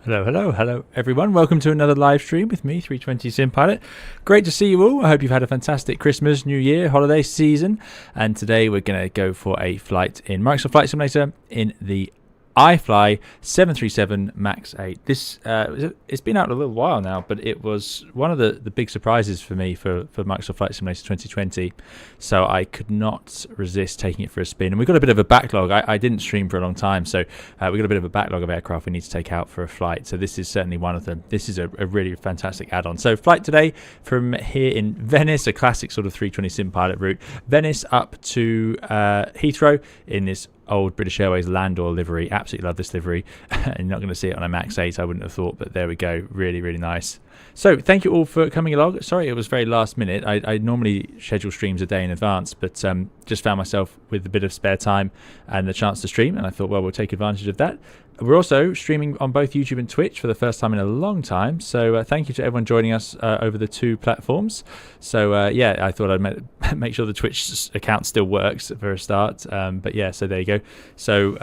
Hello, everyone. Welcome to another live stream with me, 320 Sim Pilot. Great to see you all. I hope you've had a fantastic Christmas, New Year, holiday season. And today we're going to go for a flight in Microsoft Flight Simulator in the iFly 737 MAX 8. It's been out a little while now, but it was one of the big surprises for me for Microsoft Flight Simulator 2020. So I could not resist taking it for a spin. And we've got a bit of a backlog. I didn't stream for a long time, so we've got a bit of a backlog of aircraft we need to take out for a flight. So this is certainly one of them. This is a really fantastic add-on. So flight today from here in Venice, a classic sort of 320 Sim Pilot route. Venice up to Heathrow in this old British Airways Landor livery. Absolutely love this livery. And you're not going to see it on a MAX 8, I wouldn't have thought, but there we go. Really, really nice. So thank you all for coming along. Sorry it was very last minute. I normally schedule streams a day in advance, but just found myself with a bit of spare time and the chance to stream, and I thought, well, we'll take advantage of that. We're also streaming on both YouTube and Twitch for the first time in a long time, so thank you to everyone joining us over the two platforms. So yeah, I thought I'd make sure the Twitch account still works for a start, but yeah, so there you go. So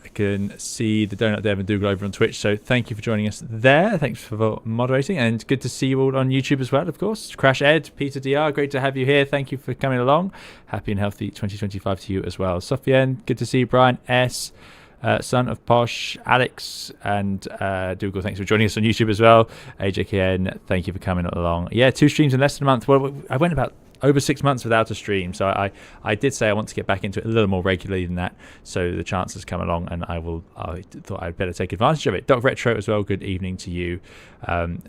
I can see the Donut Dev and Dougal over on Twitch, so thank you for joining us there. Thanks for moderating, and good to see you all on YouTube as well, of course. Crash Ed, Peter DR, great to have you here. Thank you for coming along. Happy and healthy 2025 to you as well. Sofiane, good to see you. Brian S., son of Posh, Alex, and Dougal, thanks for joining us on YouTube as well. AJKN, thank you for coming along. Yeah, 2 streams in less than a month. Well, I went about over 6 months without a stream, so I did say I want to get back into it a little more regularly than that, so the chance has come along, and I thought I'd better take advantage of it. Doc Retro as well, good evening to you.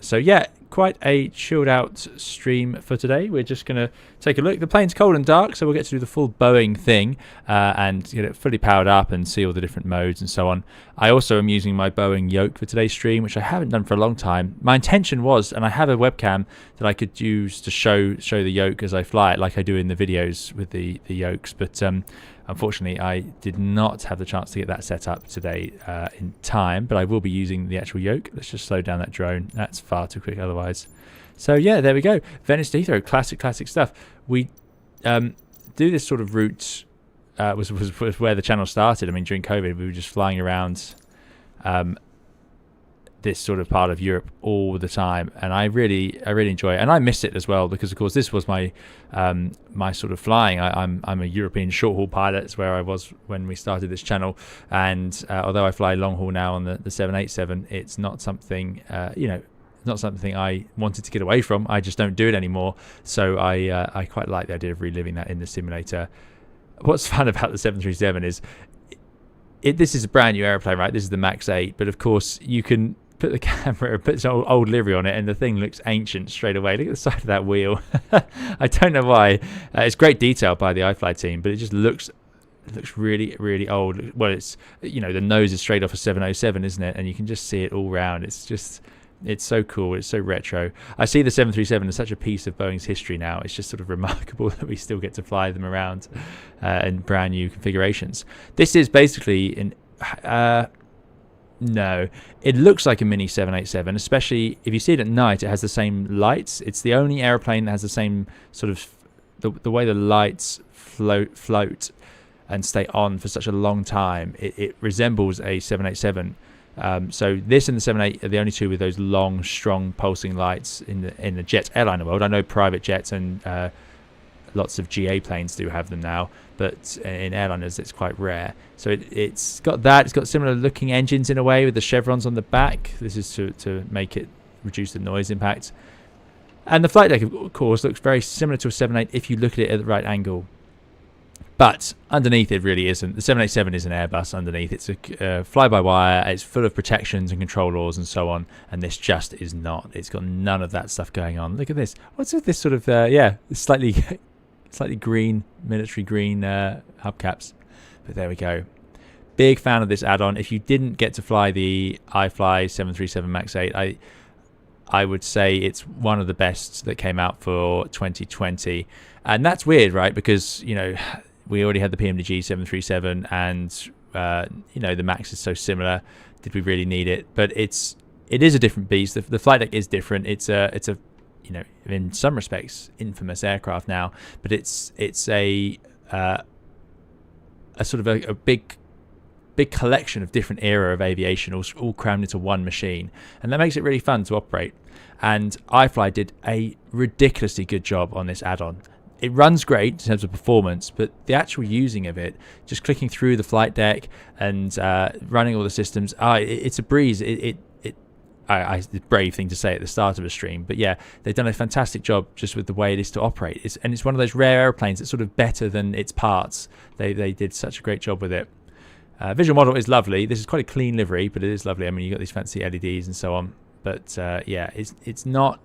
So yeah, quite a chilled out stream for today. We're just going to take a look. The plane's cold and dark, so we'll get to do the full Boeing thing and get it fully powered up and see all the different modes and so on. I also am using my Boeing yoke for today's stream, which I haven't done for a long time. My intention was, and I have a webcam that I could use to show the yoke as I fly it, like I do in the videos with the yokes, but unfortunately I did not have the chance to get that set up today in time, but I will be using the actual yoke. Let's just slow down that drone. That's far too quick otherwise. So yeah, there we go. Venice to Heathrow, classic stuff. We do this sort of route, was where the channel started. I mean, during COVID, we were just flying around this sort of part of Europe all the time, and I really enjoy it, and I miss it as well, because of course this was my my sort of flying. I'm a European short haul pilot. It's where I was when we started this channel, and although I fly long haul now on the 787, it's not something not something I wanted to get away from. I just don't do it anymore, so I quite like the idea of reliving that in the simulator. What's fun about the 737 is this is a brand new airplane, right? This is the MAX 8, but of course you can put the camera, put some old livery on it, and the thing looks ancient straight away. Look at the side of that wheel. I don't know why. It's great detail by the iFly team, but it just looks really old. Well, it's, the nose is straight off a 707, isn't it? And you can just see it all round. It's so cool. It's so retro. I see the 737 as such a piece of Boeing's history now. It's just sort of remarkable that we still get to fly them around in brand new configurations. This is basically no, it looks like a mini 787, especially if you see it at night. It has the same lights. It's the only airplane that has the same sort of the way the lights float and stay on for such a long time. It resembles a 787. So this and the 78 are the only two with those long, strong pulsing lights in the jet airliner world. I know private jets and lots of GA planes do have them now, but in airliners it's quite rare. So it's got that. It's got similar looking engines in a way with the chevrons on the back. This is to make it reduce the noise impact. And the flight deck, of course, looks very similar to a 78 if you look at it at the right angle. But underneath it really isn't. The 787 is an Airbus underneath. It's a fly-by-wire. It's full of protections and control laws and so on. And this just is not. It's got none of that stuff going on. Look at this. What's with this sort of, slightly green, military green hubcaps. But there we go. Big fan of this add-on. If you didn't get to fly the iFly 737 MAX 8, I would say it's one of the best that came out for 2020. And that's weird, right? Because, we already had the PMDG 737, and the MAX is so similar. Did we really need it? But it is a different beast. The flight deck is different. It's a in some respects infamous aircraft now, but it's a sort of a big big collection of different era of aviation all crammed into one machine, and that makes it really fun to operate. And iFly did a ridiculously good job on this add-on. It runs great in terms of performance, but the actual using of it, just clicking through the flight deck and running all the systems, it's a breeze. It's a brave thing to say at the start of a stream, but yeah, they've done a fantastic job just with the way it is to operate. It's one of those rare airplanes that's sort of better than its parts. They did such a great job with it. Visual model is lovely. This is quite a clean livery, but it is lovely. I mean, you've got these fancy LEDs and so on. But yeah, it's not...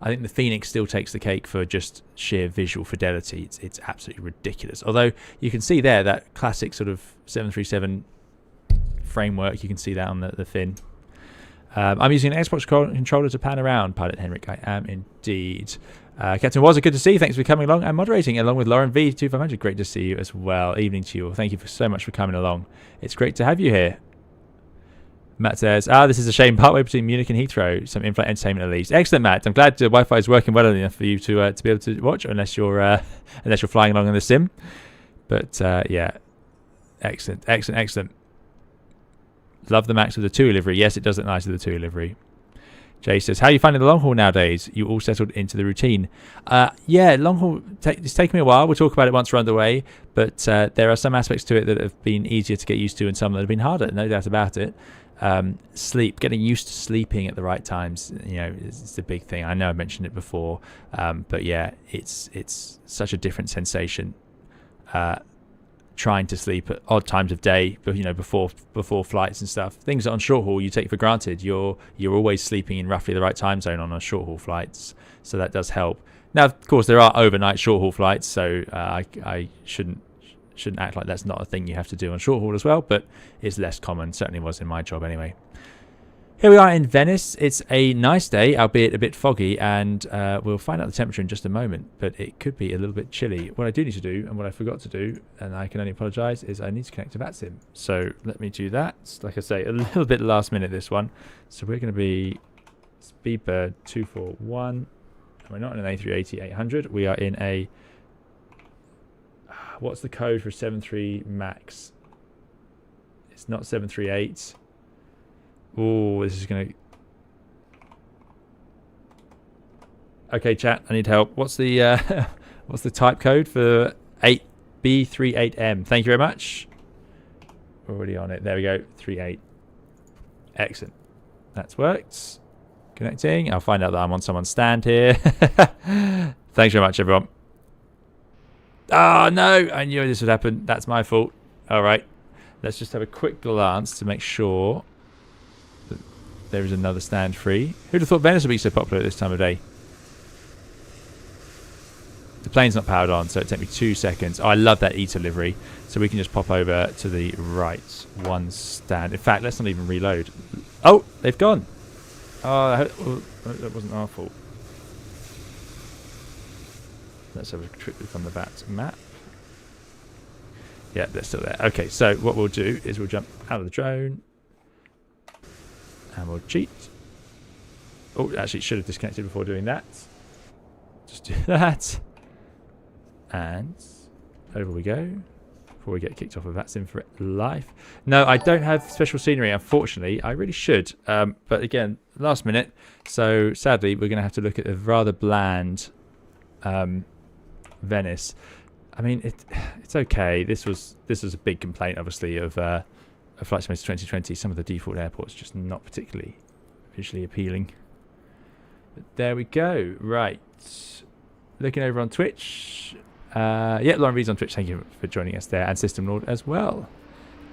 I think the Phoenix still takes the cake for just sheer visual fidelity. It's absolutely ridiculous. Although you can see there that classic sort of 737 framework. You can see that on the fin. I'm using an Xbox controller to pan around, Pilot Henrik. I am indeed. Captain Wazza, good to see you. Thanks for coming along and moderating along with Lauren V2500. Great to see you as well. Evening to you all. Thank you so much for coming along. It's great to have you here. Matt says, this is a shame, partway between Munich and Heathrow. Some in-flight entertainment at least. Excellent, Matt. I'm glad the Wi-Fi is working well enough for you to be able to watch, unless you're flying along in the sim. But yeah, excellent. Love the Max with the TUI livery. Yes, it does look nice with the TUI livery. Jay says, how are you finding the long haul nowadays? You all settled into the routine? Yeah, long haul, it's taken me a while. We'll talk about it once we're underway. But there are some aspects to it that have been easier to get used to and some that have been harder, no doubt about it. Sleep, getting used to sleeping at the right times, it's the big thing. I know I mentioned it before, but yeah, it's such a different sensation trying to sleep at odd times of day, before flights and stuff. Things that on short haul you take for granted. You're always sleeping in roughly the right time zone on short haul flights, so that does help. Now, of course, there are overnight short haul flights, so I shouldn't act like that's not a thing you have to do on short haul as well, but it's less common. Certainly was in my job anyway. Here we are in Venice. It's a nice day, albeit a bit foggy, and we'll find out the temperature in just a moment, but it could be a little bit chilly. What I do need to do, and what I forgot to do, and I can only apologise, is I need to connect to VATSIM. So let me do that. Like I say, a little bit last minute this one. So we're going to be Speedbird 241, and we're not in an A380-800. We are in a... What's the code for 73 Max? It's not 738. Oh, this is going to... Okay, chat, I need help. What's the what's the type code for 8B38M? Thank you very much. Already on it. There we go. 38. Excellent. That's worked. Connecting. I'll find out that I'm on someone's stand here. Thanks very much, everyone. Oh, no. I knew this would happen. That's my fault. All right. Let's just have a quick glance to make sure that there is another stand free. Who'd have thought Venice would be so popular at this time of day? The plane's not powered on, so it'll take me 2 seconds. Oh, I love that ETA livery. So we can just pop over to the right one stand. In fact, let's not even reload. Oh, they've gone. Oh, that wasn't our fault. Let's have a quick look on the VAT map. Yeah, they're still there. Okay, so what we'll do is we'll jump out of the drone. And we'll cheat. Oh, actually, should have disconnected before doing that. Just do that. And over we go. Before we get kicked off of VATSIM for life. No, I don't have special scenery, unfortunately. I really should. But again, last minute. So sadly, we're going to have to look at a rather bland Venice. I mean, it's okay. This was a big complaint, obviously, of Flight Simulator 2020. Some of the default airports just not particularly visually appealing. But there we go. Right. Looking over on Twitch. Yeah, Lauren V's on Twitch. Thank you for joining us there. And System Lord as well.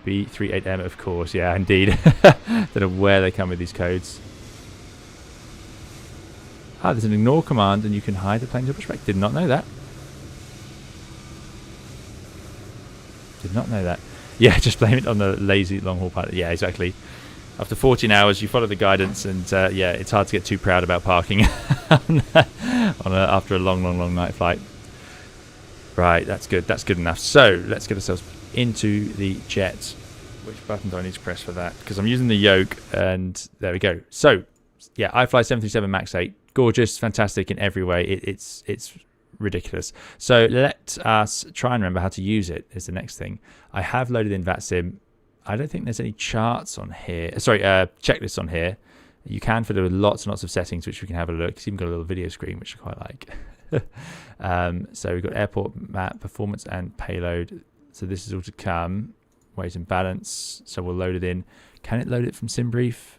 B38M, of course. Yeah, indeed. Don't know where they come with these codes. Ah, there's an ignore command and you can hide the plane to pushback. Did not know that. Did not know that. Yeah, just blame it on the lazy long haul pilot. Yeah, exactly. After 14 hours, you follow the guidance, and yeah, it's hard to get too proud about parking after a long night flight. Right, that's good. That's good enough. So let's get ourselves into the jet. Which button do I need to press for that? Because I'm using the yoke, and there we go. So yeah, iFly 737 MAX 8, gorgeous, fantastic in every way. It's ridiculous. So let us try and remember how to use it is the next thing. I have loaded in VATSIM. I don't think there's any charts on here. Sorry, checklists on here. You can fiddle with lots and lots of settings, which we can have a look. It's even got a little video screen, which I quite like. So we've got airport map, performance, and payload. So this is all to come. Weight and balance. So we'll load it in. Can it load it from SimBrief?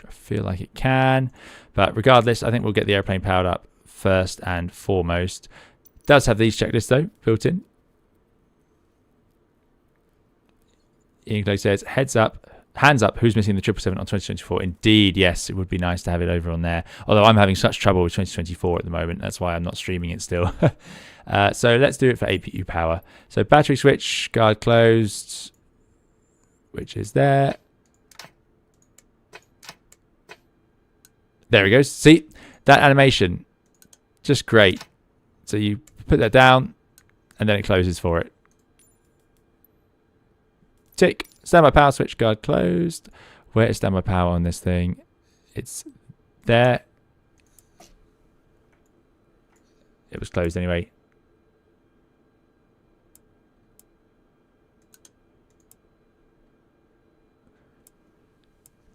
I feel like it can. But regardless, I think we'll get the airplane powered up first and foremost. It does have these checklists, though, built in. Ian Clay says, heads up. Hands up, who's missing the 777 on 2024? Indeed, yes, it would be nice to have it over on there. Although I'm having such trouble with 2024 at the moment. That's why I'm not streaming it still. So let's do it for APU power. So battery switch, guard closed, which is there. There we go. See, that animation, just great. So you put that down, and then it closes for it. Tick. Standby power switch, guard closed. Where is standby power on this thing? It's there. It was closed anyway.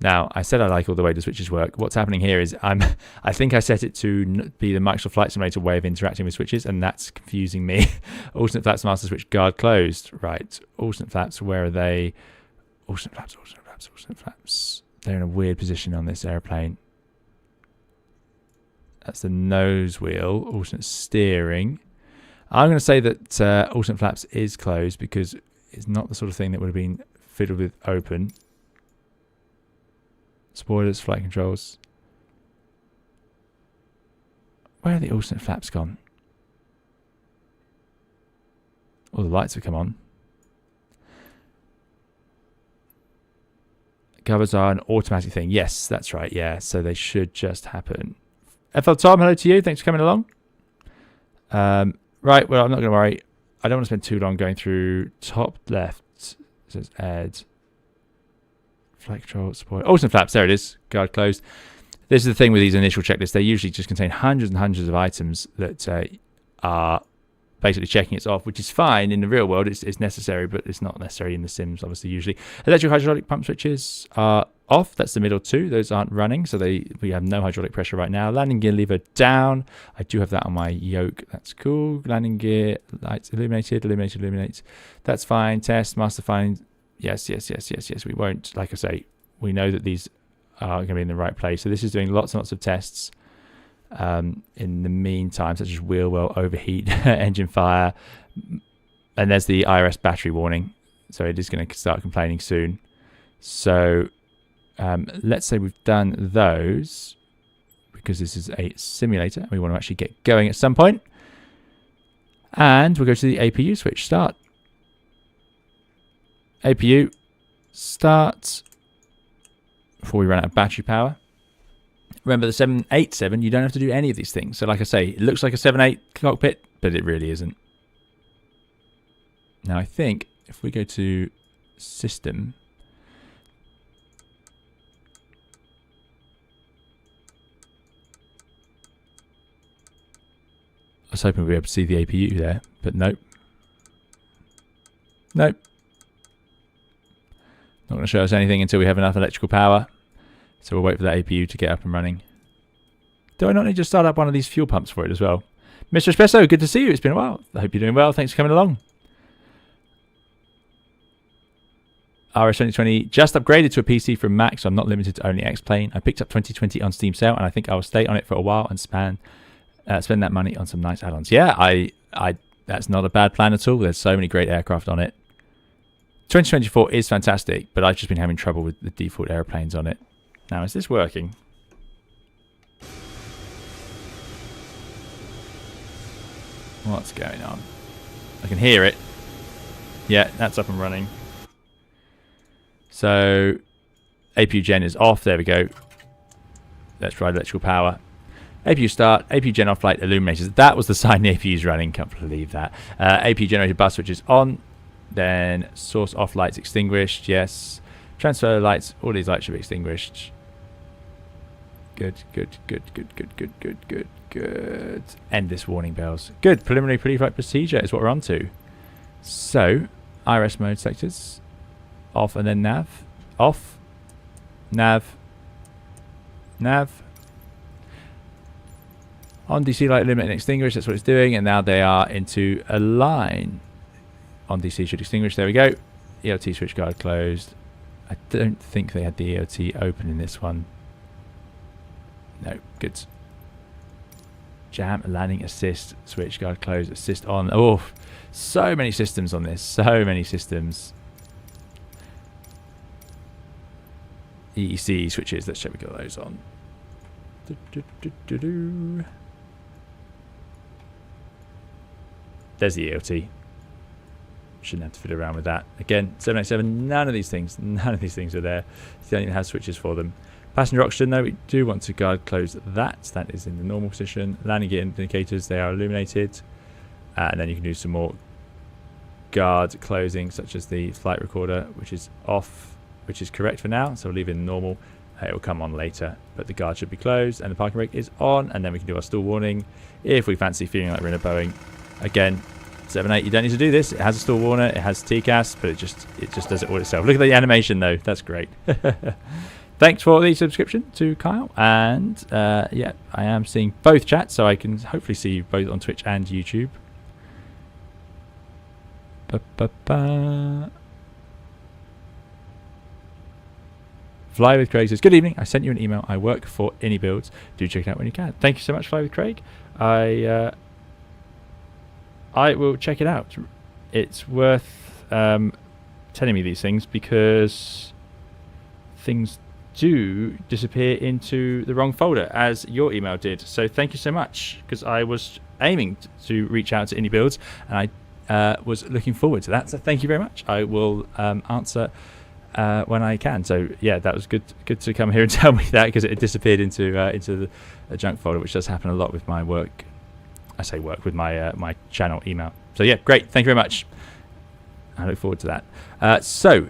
Now, I said I like all the way the switches work. What's happening here is I think I set it to be the Microsoft Flight Simulator way of interacting with switches, and that's confusing me. Alternate flaps, master switch, guard closed. Right. Alternate flaps, where are they? Alternate flaps, alternate flaps, alternate flaps. They're in a weird position on this airplane. That's the nose wheel. Alternate steering. I'm going to say that alternate flaps is closed because it's not the sort of thing that would have been fiddled with open. Spoilers, flight controls. Where are the alternate flaps gone? All the lights have come on. Covers are an automatic thing. Yes, that's right. Yeah, so they should just happen. FL Tom, hello to you. Thanks for coming along. Right, well, I'm not going to worry. I don't want to spend too long going through top left. It says add. Flight control, spoil. Alternate flaps, there it is. Guard closed. This is the thing with these initial checklists. They usually just contain hundreds and hundreds of items that are basically checking it's off, which is fine in the real world. It's necessary, but it's not necessary in the sims, obviously, usually. Electric hydraulic pump switches are off. That's the middle two. Those aren't running, so we have no hydraulic pressure right now. Landing gear lever down. I do have that on my yoke. That's cool. Landing gear lights illuminated, illuminated, illuminates. That's fine. Test, master find. Yes, yes, yes, yes, yes. We won't, like I say, we know that these are going to be in the right place. So this is doing lots and lots of tests. In the meantime, such as wheel well overheat, engine fire, and there's the IRS battery warning, so it is going to start complaining soon. So let's say we've done those, because this is a simulator and we want to actually get going at some point, and we'll go to the APU switch. Start APU start before we run out of battery power. Remember, the 787, you don't have to do any of these things. So like I say, it looks like a 7.8 cockpit, but it really isn't. Now, I think if we go to system, I was hoping we'd be able to see the APU there, but nope. Nope. Not going to show us anything until we have enough electrical power. So we'll wait for that APU to get up and running. Do I not need to start up one of these fuel pumps for it as well? Mr. Espresso, good to see you. It's been a while. I hope you're doing well. Thanks for coming along. RS2020 just upgraded to a PC from Mac, so I'm not limited to only X-Plane. I picked up 2020 on Steam sale, and I think I will stay on it for a while and spend that money on some nice add-ons. Yeah, that's not a bad plan at all. There's so many great aircraft on it. 2024 is fantastic, but I've just been having trouble with the default airplanes on it. Now, is this working? What's going on? I can hear it. Yeah, that's up and running. So, APU gen is off. There we go. Let's try electrical power. APU start. APU gen off flight illuminators. That was the sign the APU is running. Can't believe that. APU generated bus switch is on. Then source off lights extinguished. Yes. Transfer lights. All these lights should be extinguished. Good, good, good, good, good, good, good, good, good. End this warning bells. Good. Preliminary pre-flight procedure is what we're on to. So, IRS mode selectors. Off and then nav. Off. Nav. Nav. On DC light limit and extinguish, that's what it's doing, and now they are into align. On DC should extinguish, there we go. ELT switch guard closed. I don't think they had the ELT open in this one. No, good. Jam, landing assist, switch guard closed, assist on. Oh, so many systems on this, so many systems. EEC switches, let's check we got those on. There's the ELT. Shouldn't have to fiddle around with that. Again, 787, none of these things are there. They don't even have switches for them. Passenger oxygen, though, we do want to guard close that. That is in the normal position. Landing gear indicators, they are illuminated. And then you can do some more guard closing, such as the flight recorder, which is off, which is correct for now. So we'll leave it in normal. It will come on later, but the guard should be closed and the parking brake is on. And then we can do our stall warning if we fancy feeling like we're in a Boeing. Again, 7.8, you don't need to do this. It has a stall warner, it has TCAS, but it just does it all itself. Look at the animation though, that's great. Thanks for the subscription to Kyle, and yeah, I am seeing both chats, so I can hopefully see you both on Twitch and YouTube. Fly with Craig says, good evening, I sent you an email. I work for AnyBuilds. Do check it out when you can. Thank you so much, Fly with Craig. I will check it out. It's worth telling me these things because things do disappear into the wrong folder, as your email did. So thank you so much, because I was aiming to reach out to AnyBuilds and I was looking forward to that. So thank you very much. I will answer when I can. So yeah, that was good to come here and tell me that, because it disappeared into the junk folder, which does happen a lot with my work. I say work with my my channel email. So yeah, great. Thank you very much. I look forward to that. So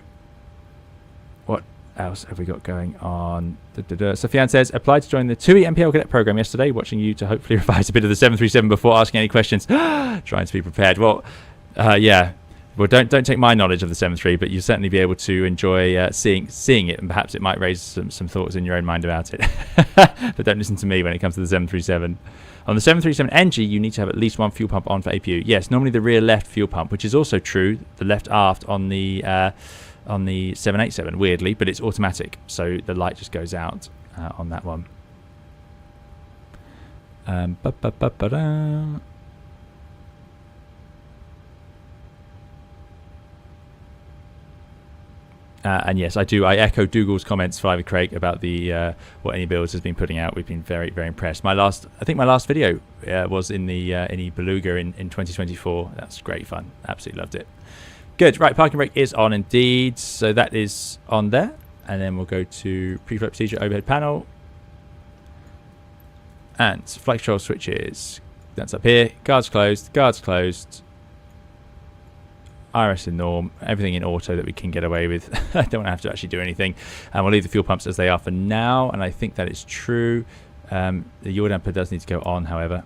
what else have we got going on? Sofiane says, applied to join the TUI MPL Cadet program yesterday, watching you to hopefully revise a bit of the 737 before asking any questions. Trying to be prepared. Well, yeah. Well, don't take my knowledge of the 73, but you'll certainly be able to enjoy seeing it, and perhaps it might raise some thoughts in your own mind about it. But don't listen to me when it comes to the 737. On the 737 NG, you need to have at least one fuel pump on for APU. Yes, normally the rear left fuel pump, which is also true, the left aft on the 787, weirdly, but it's automatic, so the light just goes out on that one. And yes, I echo Dougal's comments, Fly with Craig, about the what AnyBuilds has been putting out. We've been very, very impressed. I think my last video was in the any Beluga in 2024. That's great fun. Absolutely loved it. Good. Right, parking brake is on indeed. So that is on there. And then we'll go to pre-flight procedure overhead panel. And flight control switches. That's up here. Guards closed. Guards closed. IRS in norm, everything in auto that we can get away with. I don't want to have to actually do anything. And we'll leave the fuel pumps as they are for now, and I think that is true. The yaw damper does need to go on, however.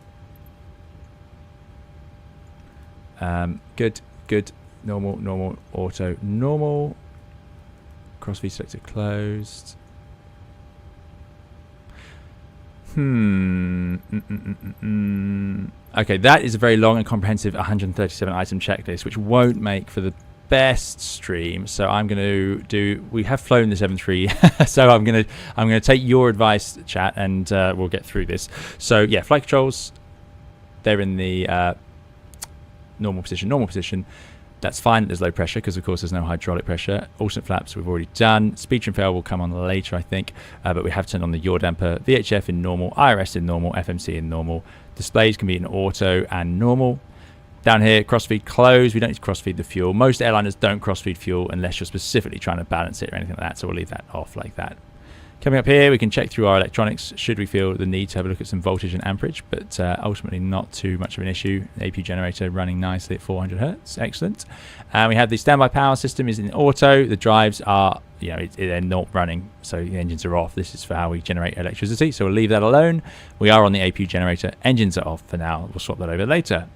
Good. Normal, auto, normal. Cross V selector closed. Okay, that is a very long and comprehensive 137 item checklist, which won't make for the best stream. So I'm going to do. We have flown the 737, so I'm going to take your advice, chat, and we'll get through this. So yeah, flight controls. They're in the normal position. That's fine. There's low pressure because, of course, there's no hydraulic pressure. Alternate flaps we've already done. Speed trim fail will come on later, I think. But we have turned on the yaw damper. VHF in normal. IRS in normal. FMC in normal. Displays can be in auto and normal. Down here, cross-feed closed. We don't need to cross-feed the fuel. Most airliners don't cross-feed fuel unless you're specifically trying to balance it or anything like that. So we'll leave that off like that. Coming up here, we can check through our electronics should we feel the need to have a look at some voltage and amperage, but ultimately not too much of an issue. The APU generator running nicely at 400 hertz, excellent. And we have the standby power system is in auto. The drives are, they're not running, so the engines are off. This is for how we generate electricity, so we'll leave that alone. We are on the APU generator. Engines are off for now. We'll swap that over later.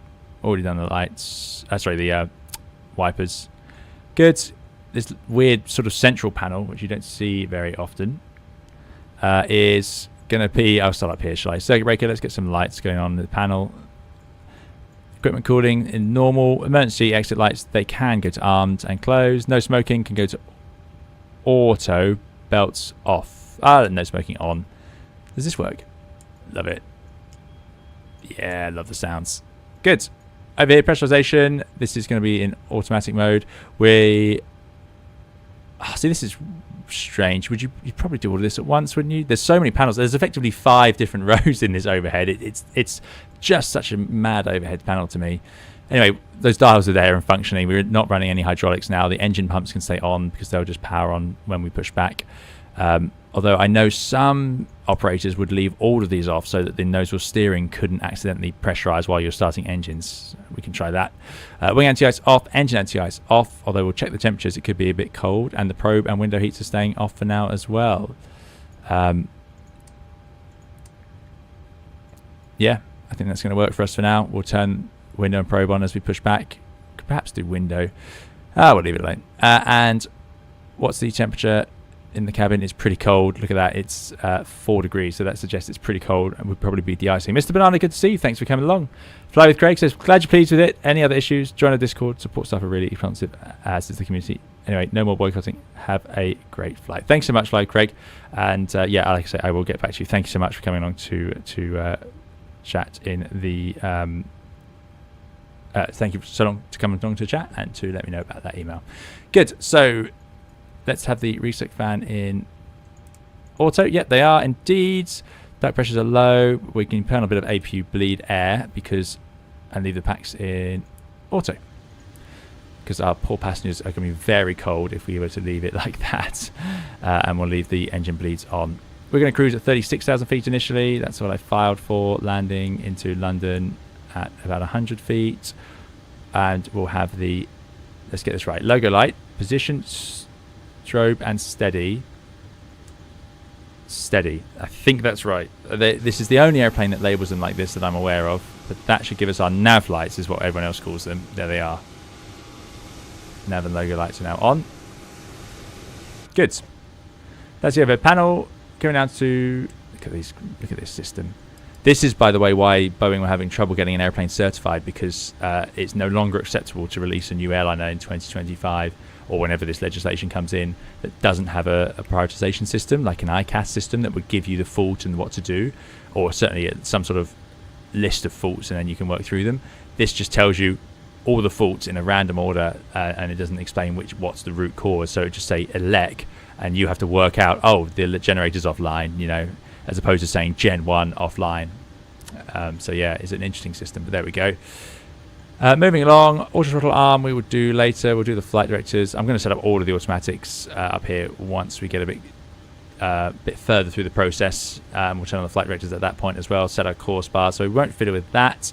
Already done the lights. The wipers. Good. This weird sort of central panel, which you don't see very often, is going to be... I'll start up here, shall I? Circuit breaker, let's get some lights going on in the panel. Equipment cooling in normal. Emergency exit lights, they can go to armed and closed. No smoking can go to auto. Belts off. No smoking on. Does this work? Love it. Yeah, love the sounds. Good. Over here, pressurization. This is going to be in automatic mode. See, this is strange. You'd probably do all of this at once, wouldn't you? There's so many panels. There's effectively 5 different rows in this overhead. It's just such a mad overhead panel to me. Anyway, those dials are there and functioning. We're not running any hydraulics now. The engine pumps can stay on because they'll just power on when we push back. Although I know some operators would leave all of these off so that the nozzle steering couldn't accidentally pressurize while you're starting engines. We can try that. Wing anti-ice off, engine anti-ice off, although we'll check the temperatures. It could be a bit cold, and the probe and window heats are staying off for now as well. Yeah, I think that's going to work for us for now. We'll turn window and probe on as we push back. Could perhaps do window. We'll leave it alone. And what's the temperature in the cabin? Is pretty cold. Look at that. It's 4 degrees, so that suggests it's pretty cold and would probably be de-icing. Mr. Banana, good to see you. Thanks for coming along. Fly with Craig says, glad you're pleased with it. Any other issues? Join our Discord. Support staff are really responsive, as is the community. Anyway, no more boycotting. Have a great flight. Thanks so much, Fly with Craig. And yeah, like I say, I will get back to you. Thank you so much for coming along to chat in the... thank you so long to come along to chat and to let me know about that email. Good. So let's have the reset fan in auto. Yep, they are indeed. Duct pressures are low. We can put on a bit of APU bleed air and leave the packs in auto, because our poor passengers are going to be very cold if we were to leave it like that. And we'll leave the engine bleeds on. We're going to cruise at 36,000 feet initially. That's what I filed for. Landing into London at about 100 feet. And we'll have the, let's get this right, logo light, position, strobe, and steady. Steady. I think that's right. This is the only airplane that labels them like this that I'm aware of. But that should give us our nav lights, is what everyone else calls them. There they are. Nav and logo lights are now on. Good. That's the overhead panel. Going down to look at this system. This is, by the way, why Boeing were having trouble getting an airplane certified, because it's no longer acceptable to release a new airliner in 2025 or whenever this legislation comes in that doesn't have a prioritization system, like an ICAS system that would give you the fault and what to do, or certainly some sort of list of faults, and then you can work through them. This just tells you all the faults in a random order, and it doesn't explain what's the root cause. So it just say elec, and you have to work out, oh, the generator's offline, you know, as opposed to saying Gen 1 offline. So yeah, it's an interesting system, but there we go. Moving along, auto throttle arm we will do later. We'll do the flight directors. I'm going to set up all of the automatics up here once we get a bit further through the process. We'll turn on the flight directors at that point as well, set our course bar, so we won't fiddle with that.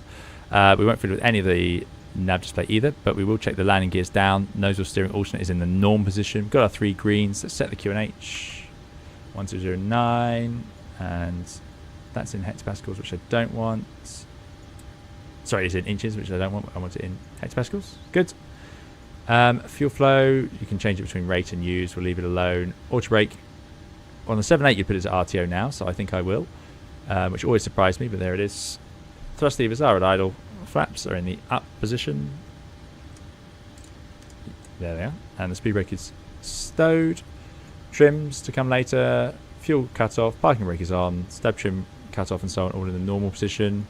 We won't fiddle with any of the nav display either, but we will check the landing gears down. Nozzle steering alternate is in the norm position. We've got our 3 greens. Let's set the QNH 1209, and that's in hectopascals, which I don't want. Sorry, it's in inches, which I don't want. I want it in hectopascals. Good. Fuel flow, you can change it between rate and use. We'll leave it alone. Auto brake. On the 7.8, you put it as RTO now, so I think I will, which always surprised me, but there it is. Thrust levers are at idle. Flaps are in the up position. There they are. And the speed brake is stowed. Trims to come later. Fuel cut off. Parking brake is on. Stab trim cut off and so on, all in the normal position.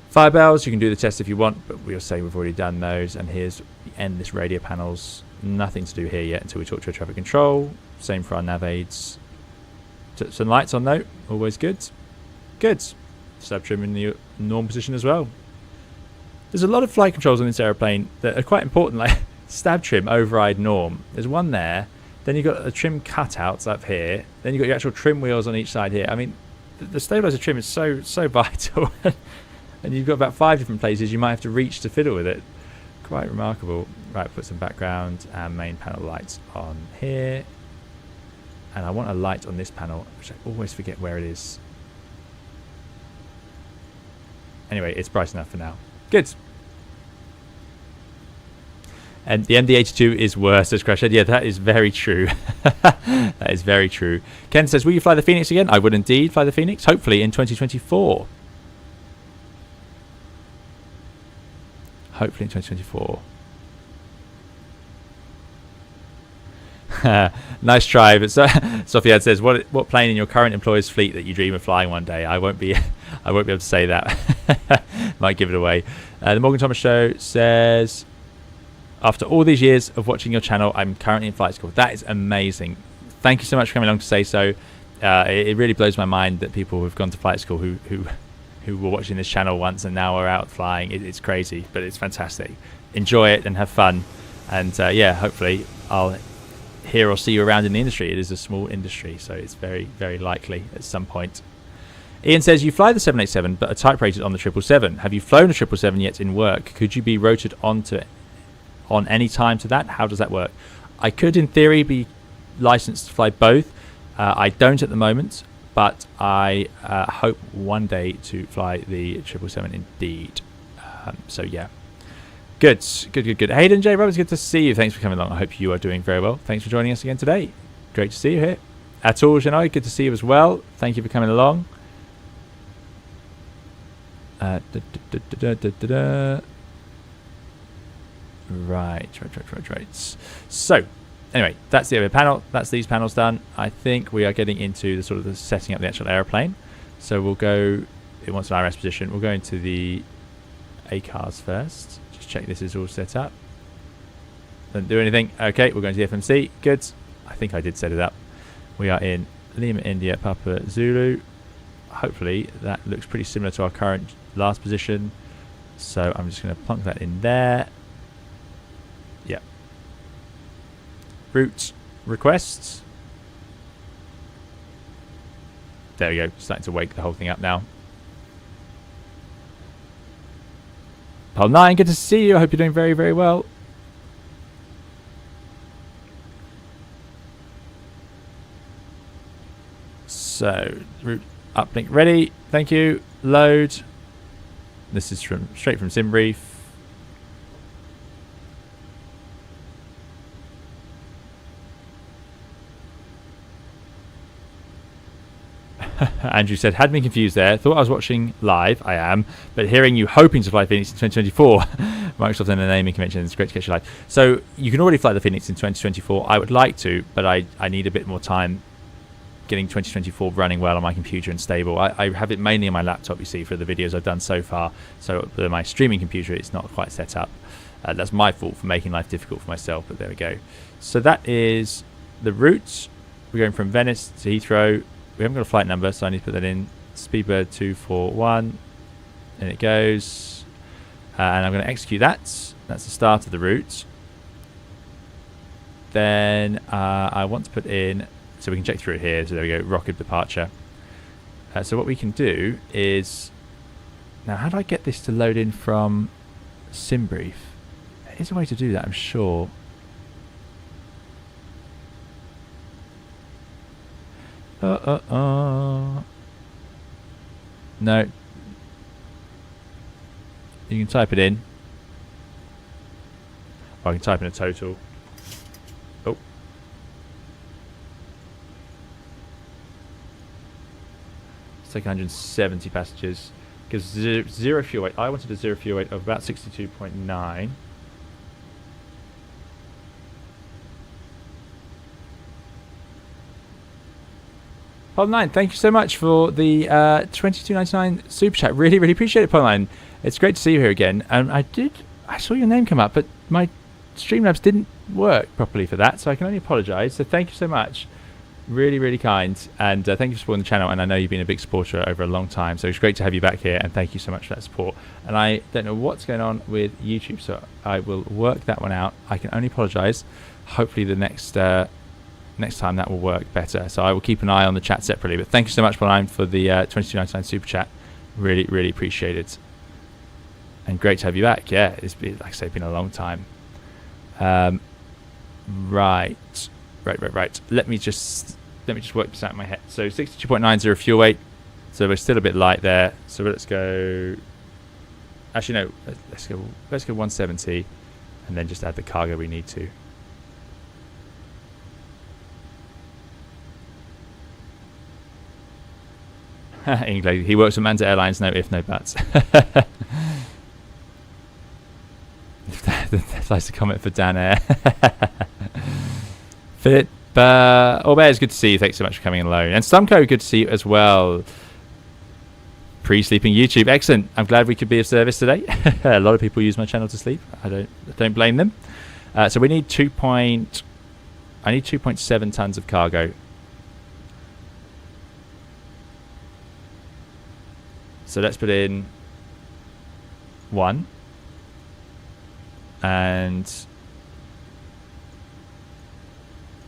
Fire bells, you can do the test if you want, but we'll say we've already done those. And here's the endless radio panels. Nothing to do here yet until we talk to a traffic control. Same for our nav aids. Some lights on though, always good. Good. Stab trim in the norm position as well. There's a lot of flight controls on this airplane that are quite important, like stab trim, override norm. There's one there. Then you've got the trim cutouts up here. Then you've got your actual trim wheels on each side here. I mean, the stabilizer trim is so vital. And you've got about 5 different places you might have to reach to fiddle with it. Quite remarkable. Right, put some background and main panel lights on here. And I want a light on this panel, which I always forget where it is. Anyway, it's bright enough for now. Good. And the MD-82 is worse, as Crash said. Yeah, that is very true. That is very true. Ken says, will you fly the Phoenix again? I would indeed fly the Phoenix, hopefully in 2024. Hopefully in 2024. Nice try. But Sophia says, what plane in your current employer's fleet that you dream of flying one day? I won't be able to say that. Might give it away. The Morgan Thomas Show says, after all these years of watching your channel, I'm currently in flight school. That is amazing. Thank you so much for coming along to say so. It really blows my mind that people who've gone to flight school who were watching this channel once and now are out flying. It's crazy, but it's fantastic. Enjoy it and have fun. And yeah, hopefully I'll hear or see you around in the industry. It is a small industry, so it's very, very likely at some point. Ian says, you fly the 787 but are type rated on the 777. Have you flown a 777 yet in work? Could you be rotated on any time to that? How does that work? I could in theory be licensed to fly both. I don't at the moment, but I hope one day to fly the 777 indeed. So yeah, good. Hayden J. Roberts, good to see you. Thanks for coming along. I hope you are doing very well. Thanks for joining us again today. Great to see you here. Atul Janai, good to see you as well. Thank you for coming along. Right. So, anyway, that's the other panel. That's these panels done. I think we are getting into the sort of the setting up the actual airplane. So we'll go, it wants an IRS position. We'll go into the ACARS first. Just check this is all set up. Doesn't do anything. Okay, we're going to the FMC. Good. I think I did set it up. We are in Lima, India, Papa Zulu. Hopefully that looks pretty similar to our current last position. So I'm just going to plunk that in there. Yeah. Route requests. There we go. Starting to wake the whole thing up now. Pal 9, good to see you. I hope you're doing very, very well. So, route uplink ready. Thank you. Load. This is straight from SimBrief. Andrew said, had me confused there. Thought I was watching live. I am. But hearing you hoping to fly Phoenix in 2024. Microsoft and the naming convention. It's great to catch you live. So you can already fly the Phoenix in 2024. I would like to, but I need a bit more time getting 2024 running well on my computer and stable. I have it mainly on my laptop, you see, for the videos I've done so far. So my streaming computer, it's not quite set up. That's my fault for making life difficult for myself, but there we go. So that is the route. We're going from Venice to Heathrow. We haven't got a flight number, so I need to put that in. Speedbird 241. And it goes. And I'm going to execute that. That's the start of the route. Then I want to put in, so we can check through it here. So there we go, rocket departure. So what we can do is, now how do I get this to load in from SimBrief? There is a way to do that, I'm sure. No. You can type it in. Or I can type in a total. Oh. Let's take 170 passengers. Gives zero fuel weight. I wanted a zero fuel weight of about 62.9. Pol 9, thank you so much for the $22.99 super chat. Really, really appreciate it, Pol 9. It's great to see you here again. And I saw your name come up, but my Streamlabs didn't work properly for that, so I can only apologise. So thank you so much. Really, really kind. And thank you for supporting the channel. And I know you've been a big supporter over a long time, so it's great to have you back here. And thank you so much for that support. And I don't know what's going on with YouTube, so I will work that one out. I can only apologise. Hopefully the next time that will work better. So I will keep an eye on the chat separately. But thank you so much, Brian, for the $22.99 super chat. Really, really appreciate it. And great to have you back. Yeah, it's been, like I say, been a long time. Right. Let me just work this out in my head. So 62.90 fuel weight. So we're still a bit light there. So let's go. Actually, no. Let's go 170. and then just add the cargo we need to. England. He works for Manta Airlines, no if, no buts. That's a comment for Dan Air. Philip Orbez, good to see you. Thanks so much for coming in alone. And Stumco, good to see you as well. Pre-sleeping YouTube, excellent. I'm glad we could be of service today. A lot of people use my channel to sleep. I don't blame them. So we need I need 2.7 tons of cargo. So let's put in 1 and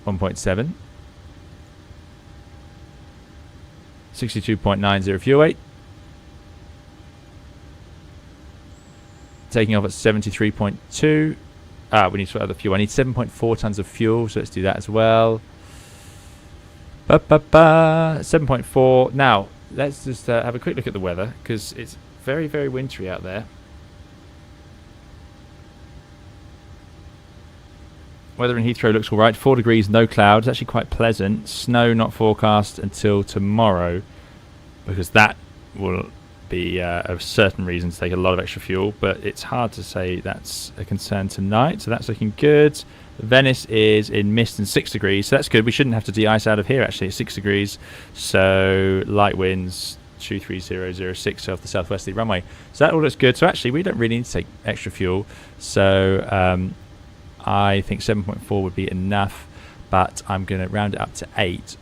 1.7. 62.90 fuel weight. Taking off at 73.2. We need to put other fuel. I need 7.4 tons of fuel, so let's do that as well. 7.4. Now, let's just have a quick look at the weather, because it's very, very wintry out there. Weather in Heathrow looks all right. 4 degrees, no clouds. Actually quite pleasant. Snow not forecast until tomorrow, because that will be a certain reason to take a lot of extra fuel, but it's hard to say that's a concern tonight, so that's looking good. Venice is in mist and 6 degrees, so that's good. We shouldn't have to de-ice out of here actually at 6 degrees, so light winds 23006 off the southwesterly runway, so that all looks good. So actually we don't really need to take extra fuel, so I think 7.4 would be enough, but I'm going to round it up to 8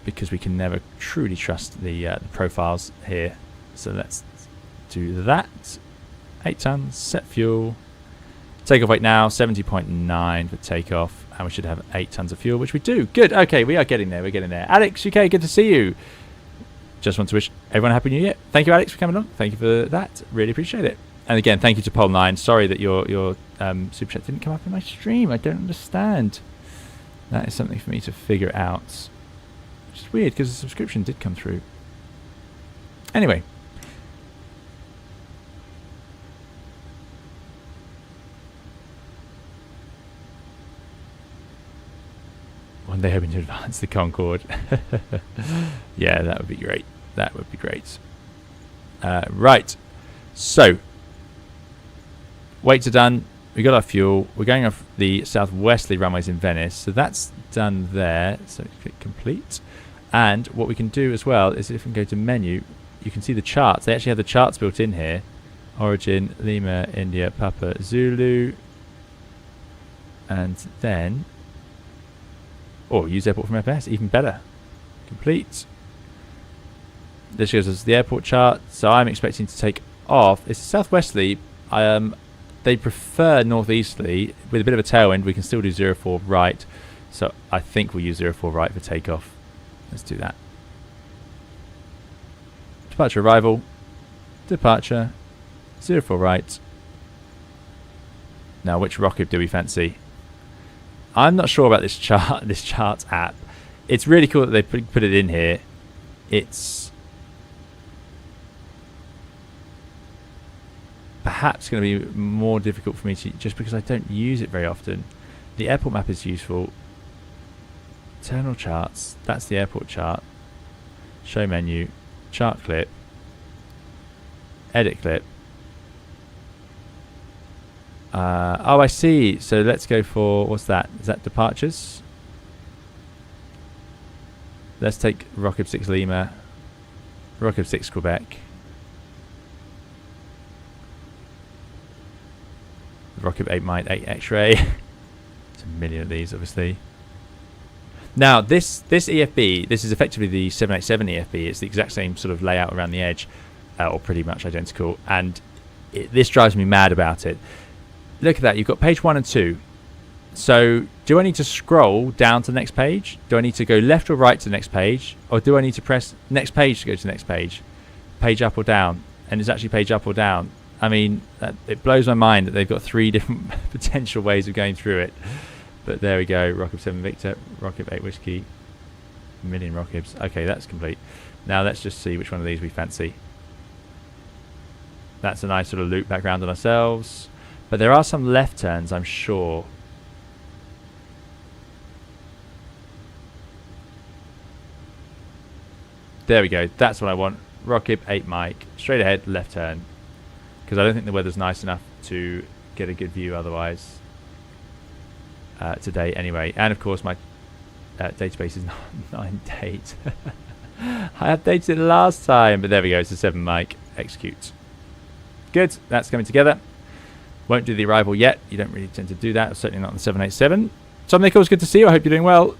because we can never truly trust the profiles here. So let's do that. 8 tons, set fuel. Takeoff weight now, 70.9 for takeoff. And we should have 8 tons of fuel, which we do. Good. Okay, we are getting there. We're getting there. Alex, UK, good to see you. Just want to wish everyone a Happy New Year. Thank you, Alex, for coming on. Thank you for that. Really appreciate it. And again, thank you to Pole9. Sorry that your super chat didn't come up in my stream. I don't understand. That is something for me to figure out. Which is weird, because the subscription did come through. Anyway. One day hoping to advance the Concorde. Yeah, that would be great. That would be great. Right. So, weights are done. We got our fuel. We're going off the southwesterly runways in Venice. So that's done there. So click complete. And what we can do as well is if we can go to menu, you can see the charts. They actually have the charts built in here. Origin, Lima, India, Papa, Zulu. And then... or use airport from FS, even better. Complete. This shows us the airport chart. So I'm expecting to take off. It's southwesterly. They prefer northeasterly. With a bit of a tailwind, we can still do 04 right. So I think we'll use 04 right for takeoff. Let's do that. Departure arrival. Departure. 04 right. Now, which rocket do we fancy? I'm not sure about this charts app. It's really cool that they put it in here. It's perhaps going to be more difficult for me to, just because I don't use it very often. The airport map is useful. Terminal charts. That's the airport chart. Show menu. Chart clip. Edit clip. Oh, I see. So let's go for, what's that? Is that departures? Let's take Rockib 6 Lima, Rockib 6 Quebec, Rockib 8 Mite 8 X-ray. There's a million of these, obviously. Now, this EFB, this is effectively the 787 EFB. It's the exact same sort of layout around the edge, or pretty much identical. And this drives me mad about it. Look at that, you've got page 1 and 2. So do I need to scroll down to the next page? Do I need to go left or right to the next page? Or do I need to press next page to go to the next page? Page up or down? And it's actually page up or down. I mean, it blows my mind that they've got 3 different potential ways of going through it. But there we go, Rockib 7 Victor, Rockib 8 Whiskey, a million Rockibs. Okay, that's complete. Now let's just see which one of these we fancy. That's a nice sort of loop background on ourselves. But there are some left turns, I'm sure. There we go. That's what I want. Rockib 8 Mike. Straight ahead, left turn. Because I don't think the weather's nice enough to get a good view otherwise. Today, anyway. And of course, my database is not in date. I updated it last time, but there we go. It's a 7 Mike. Execute. Good. That's coming together. Won't do the arrival yet. You don't really tend to do that. Certainly not on the 787. Tom Nichols, good to see you. I hope you're doing well.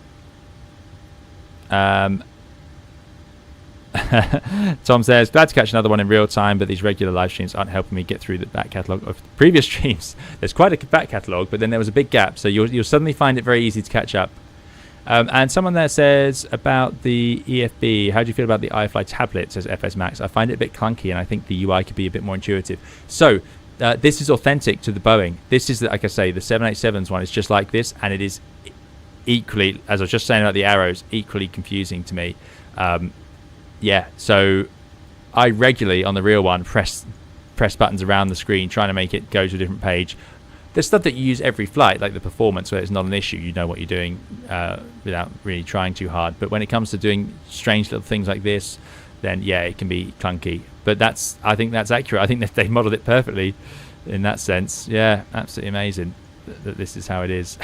Tom says, glad to catch another one in real time, but these regular live streams aren't helping me get through the back catalogue of previous streams. There's quite a back catalogue, but then there was a big gap, so you'll suddenly find it very easy to catch up. And someone there says about the EFB, how do you feel about the iFly tablet, says FS Max. I find it a bit clunky, and I think the UI could be a bit more intuitive. So this is authentic to the Boeing. This is, like I say, the 787's one is just like this, and it is equally, as I was just saying about the arrows, equally confusing to me. Yeah, so I regularly on the real one press buttons around the screen trying to make it go to a different page. There's stuff that you use every flight, like the performance, where it's not an issue. You know what you're doing without really trying too hard. But when it comes to doing strange little things like this, then yeah, it can be clunky. But I think that's accurate. I think that they modeled it perfectly in that sense. Yeah, absolutely amazing that this is how it is.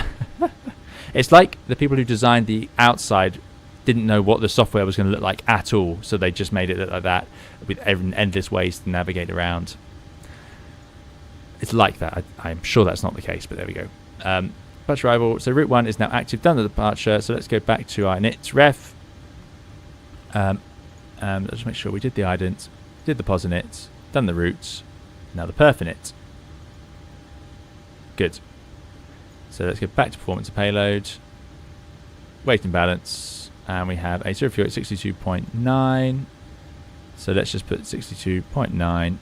It's like the people who designed the outside didn't know what the software was going to look like at all, so they just made it look like that with endless ways to navigate around. It's like that. I'm sure that's not the case, but there we go. Departure arrival. So route 1 is now active, done the departure. So let's go back to our NITS ref. Let's make sure we did the ident, did the posinit, done the routes, now the perfinit. Good. So let's go back to performance of payload, weight and balance. And we have a 0 fuel at 62.9. So let's just put 62.9.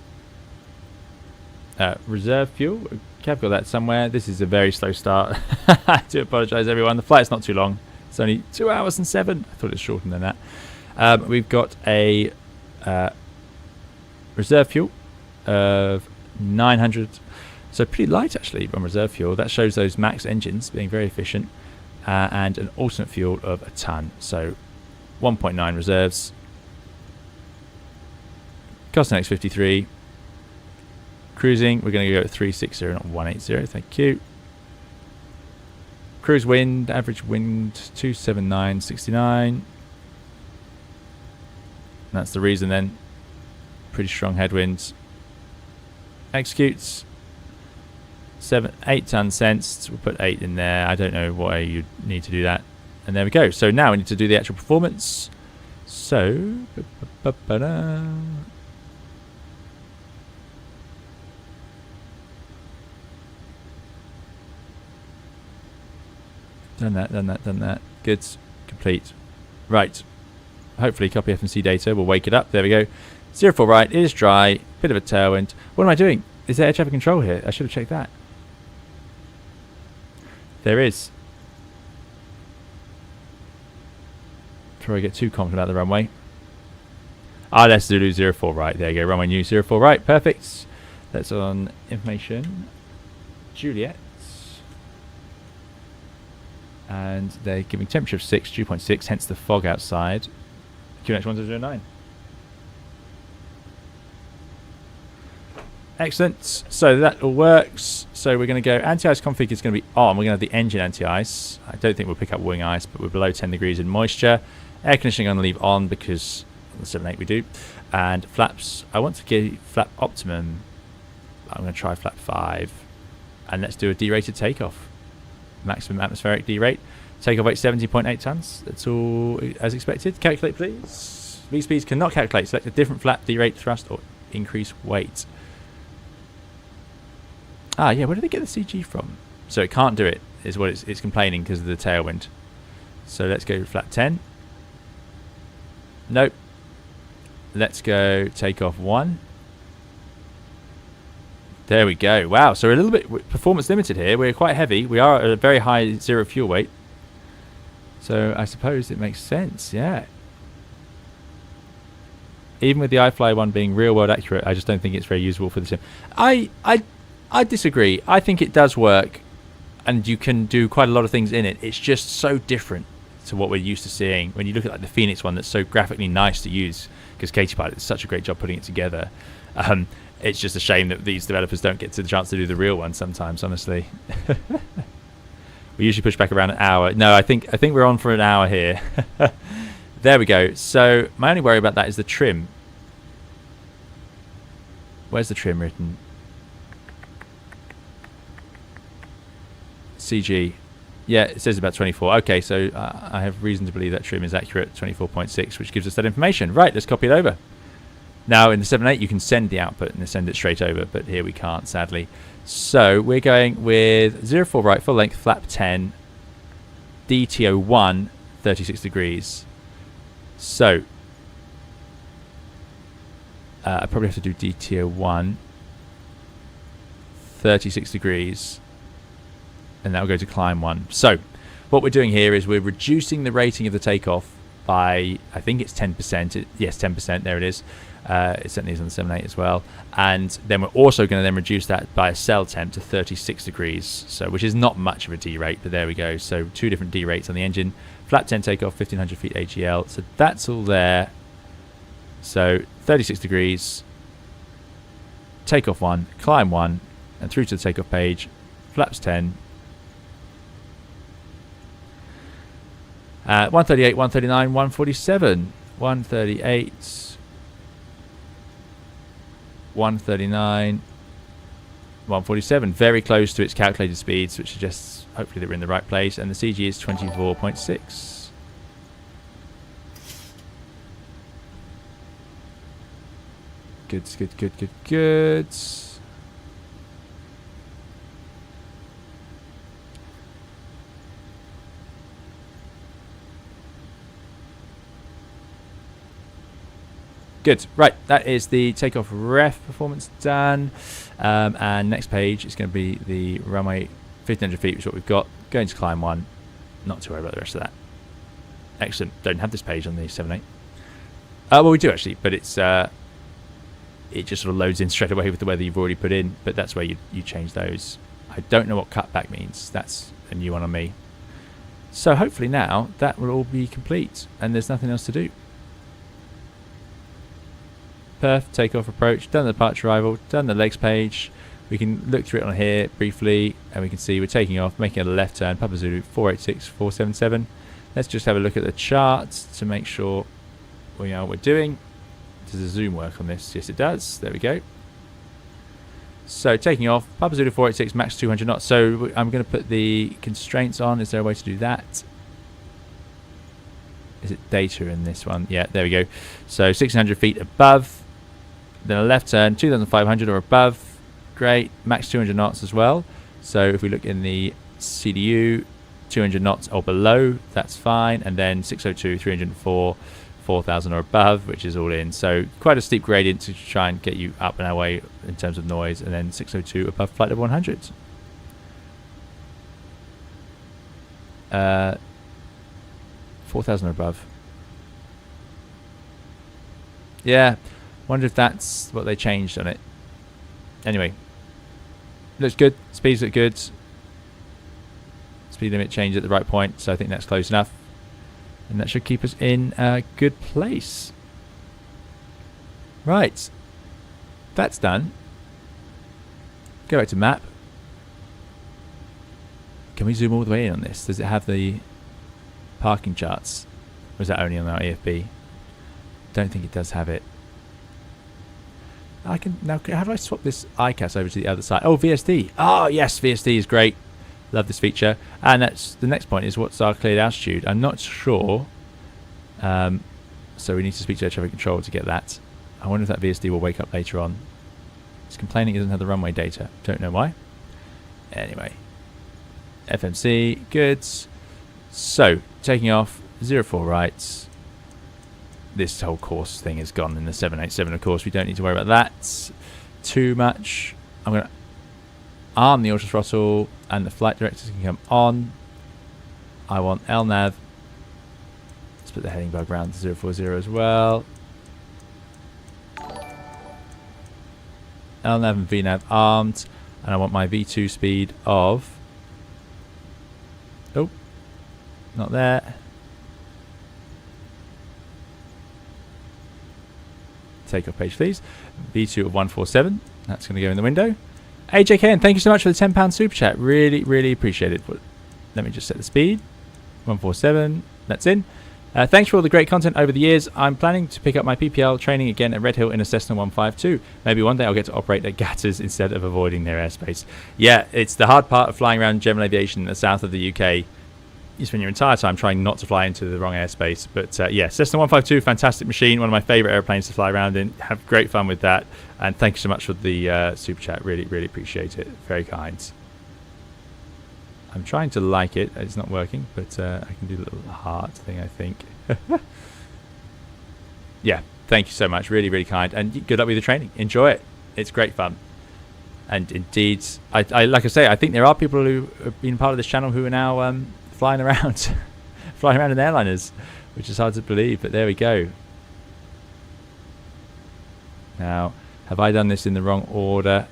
Reserve fuel. I've got that somewhere. This is a very slow start. I do apologise, everyone. The flight's not too long. It's only 2 hours and 7. I thought it was shorter than that. We've got a reserve fuel of 900. So pretty light, actually, on reserve fuel. That shows those max engines being very efficient. And an alternate fuel of a ton. So 1.9 reserves. Cost next 53. Cruising, we're going to go at 360, not 180. Thank you. Cruise wind, average wind 279.69. That's the reason then. Pretty strong headwinds. Executes. 8 ton sensed. We'll put 8 in there. I don't know why you'd need to do that. And there we go. So now we need to do the actual performance. So done that. Good. Complete. Right. Hopefully copy FMC data will wake it up. There we go. 04 right. It is dry. Bit of a tailwind. What am I doing? Is there air traffic control here? I should have checked that. There is. Before I get too confident about the runway. That's Zulu 04 right. There you go. Runway new 04 right. Perfect. That's on information. Juliet. And they're giving temperature of 6, dew point 6, hence the fog outside. QNX 1009. Excellent. So that all works. So we're going to go anti-ice config is going to be on. We're going to have the engine anti-ice. I don't think we'll pick up wing ice, but we're below 10 degrees in moisture. Air conditioning I'm going to leave on because on the 7.8 we do. And flaps, I want to get flap optimum. I'm going to try flap 5. And let's do a derated takeoff. Maximum atmospheric derate. Takeoff weight 70.8 tons. That's all as expected. Calculate, please. V-speeds cannot calculate. Select a different flap, derate, thrust, or increase weight. Yeah, where did they get the CG from? So it can't do it, is what it's complaining because of the tailwind. So let's go flap 10. Nope. Let's go takeoff 1. There we go. Wow, so we're a little bit performance limited here. We're quite heavy. We are at a very high 0 fuel weight. So I suppose it makes sense, yeah. Even with the iFly one being real world accurate, I just don't think it's very usable for the sim. I disagree. I think it does work, and you can do quite a lot of things in it. It's just so different to what we're used to seeing. When you look at like the Phoenix one, that's so graphically nice to use, because Katie Pilot did such a great job putting it together. It's just a shame that these developers don't get the chance to do the real one sometimes, honestly. We usually push back around an hour. No, I think we're on for an hour here. There we go. So my only worry about that is the trim. Where's the trim written? CG. Yeah, it says about 24. Okay, so I have reason to believe that trim is accurate, 24.6, which gives us that information. Right, let's copy it over. Now, in the 7.8, you can send the output and send it straight over, but here we can't, sadly. So we're going with 04 right, full length, flap 10, DTO1, 36 degrees. So I probably have to do DTO1, 36 degrees. And that will go to climb 1. So what we're doing here is we're reducing the rating of the takeoff by, I think it's 10%. Yes, 10%. There it is. It certainly is on the 7.8 as well. And then we're also going to then reduce that by a cell temp to 36 degrees. So which is not much of a D rate, but there we go. So 2 different D rates on the engine. Flap 10 takeoff, 1500 feet AGL. So that's all there. So 36 degrees. Takeoff 1, climb 1, and through to the takeoff page. Flaps 10. 138, 139, 147, 138, 139, 147. Very close to its calculated speeds, which suggests hopefully that we're in the right place. And the CG is 24.6. Good. Good. Right, that is the takeoff ref performance done. And next page is going to be the runway 1500 feet, which is what we've got. Going to climb 1. Not to worry about the rest of that. Excellent. Don't have this page on the 7.8. Well, we do actually, but it's it just sort of loads in straight away with the weather you've already put in. But that's where you change those. I don't know what cutback means. That's a new one on me. So hopefully now that will all be complete and there's nothing else to do. Perf, takeoff approach, done the departure arrival, done the legs page. We can look through it on here briefly and we can see we're taking off, making a left turn, Papa Zulu 486, 477. Let's just have a look at the chart to make sure we know what we're doing. Does the zoom work on this? Yes, it does. There we go. So taking off, Papa Zulu 486, max 200 knots. So I'm going to put the constraints on. Is there a way to do that? Is it data in this one? Yeah, there we go. So 1600 feet above. Then a left turn, 2500 or above. Great. Max 200 knots as well. So if we look in the CDU, 200 knots or below, that's fine. And then 602, 304, 4000 or above, which is all in. So quite a steep gradient to try and get you up and away in terms of noise. And then 602 above flight level 100. 4,000 or above. Yeah, wonder if that's what they changed on it. Anyway, looks good. Speeds look good. Speed limit changed at the right point, so I think that's close enough. And that should keep us in a good place. Right. That's done. Go back to map. Can we zoom all the way in on this? Does it have the parking charts? Or is that only on our EFB? Don't think it does have it. I can now. How do I swap this ICAS over to the other side? Oh, VSD. Oh, yes, VSD is great. Love this feature. And that's the next point is what's our cleared altitude? I'm not sure. So we need to speak to air traffic control to get that. I wonder if that VSD will wake up later on. It's complaining it doesn't have the runway data. Don't know why. Anyway. FMC. Good. So, taking off. 04 right. This whole course thing is gone in the 787, of course. We don't need to worry about that too much. I'm going to arm the auto throttle and the flight directors can come on. I want LNAV. Let's put the heading bug round to 040 as well. LNAV and VNAV armed. and I want my V2 speed of, oh, not there. Takeoff page, please. V2 of 147. That's going to go in the window. AJKN, thank you so much for the £10 super chat. Really, really appreciate it. Let me just set the speed. 147. That's in. Thanks for all the great content over the years. I'm planning to pick up my PPL training again at Red Hill in a Cessna 152. Maybe one day I'll get to operate at Gatters instead of avoiding their airspace. Yeah, it's the hard part of flying around general aviation in the south of the UK. You spend your entire time trying not to fly into the wrong airspace. But yeah, Cessna 152, fantastic machine. One of my favourite airplanes to fly around in. Have great fun with that. And thank you so much for the super chat. Really, really appreciate it. Very kind. I'm trying to like it. It's not working, but I can do the little heart thing, I think. Yeah, thank you so much. Really, really kind. And good luck with the training. Enjoy it. It's great fun. And indeed, I like I say, I think there are people who have been part of this channel who are now flying around, flying around in airliners, which is hard to believe, but there we go. Now, have I done this in the wrong order?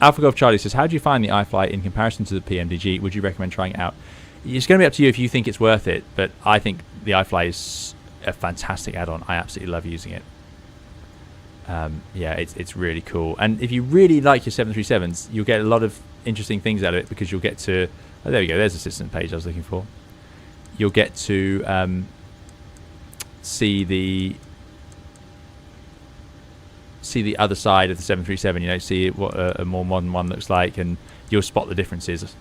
Alpha Golf Charlie says, how do you find the iFly in comparison to the PMDG? Would you recommend trying it out? It's going to be up to you if you think it's worth it, but I think the iFly is a fantastic add-on. I absolutely love using it. Yeah, it's really cool. And if you really like your 737s, you'll get a lot of interesting things out of it, because you'll get to, oh, there we go, there's the assistant page I was looking for. You'll get to see the other side of the 737, you know, see what a more modern one looks like, and you'll spot the differences.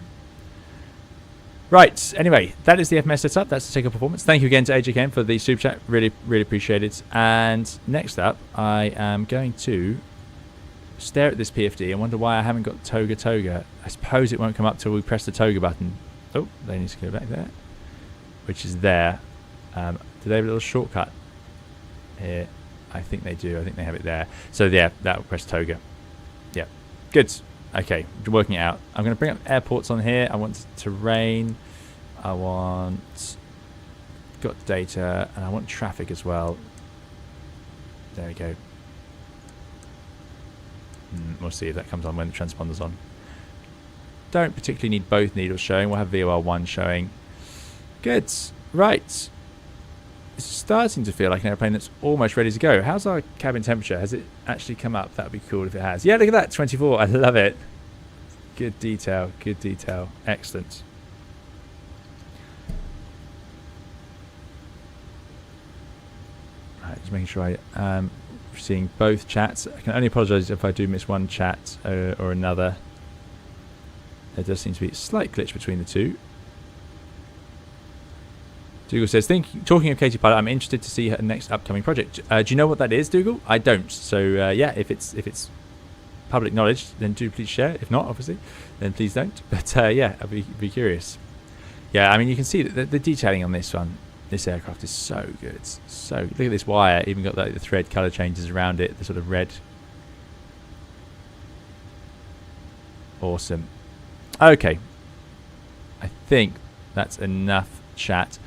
Right, anyway, that is the FMS setup. That's the Takeoff performance. Thank you again to AJKM for the super chat. Really, really appreciate it. And next up, I am going to stare at this PFD and wonder why I haven't got Toga. I suppose it won't come up till we press the Toga button. Oh, they need to go back there, which is there. Do they have a little shortcut here? I think they do. I think they have it there. So yeah, that will press Toga. Yeah, good. Okay, working it out. I'm going to bring up airports on here. I want terrain. I want got data, and I want traffic as well. There we go. We'll see if that comes on when the transponder's on. Don't particularly need both needles showing. We'll have VOR1 showing. Good. Right. It's starting to feel like an airplane that's almost ready to go. How's our cabin temperature? Has it actually come up? That would be cool if it has. Yeah, look at that. 24. I love it. Good detail. Good detail. Excellent. Right, just making sure I am seeing both chats. I can only apologise if I do miss one chat or another. There does seem to be a slight glitch between the two. Dougal says, talking of Katie Pilot, I'm interested to see her next upcoming project. Do you know what that is, Dougal? I don't. So yeah, if it's public knowledge, then do please share. If not, obviously, then please don't. But yeah, I'll be curious. Yeah, I mean, you can see that the detailing on this one, this aircraft is so good. So look at this wire. Even got the thread colour changes around it. The sort of red. Awesome. Okay. I think that's enough chat.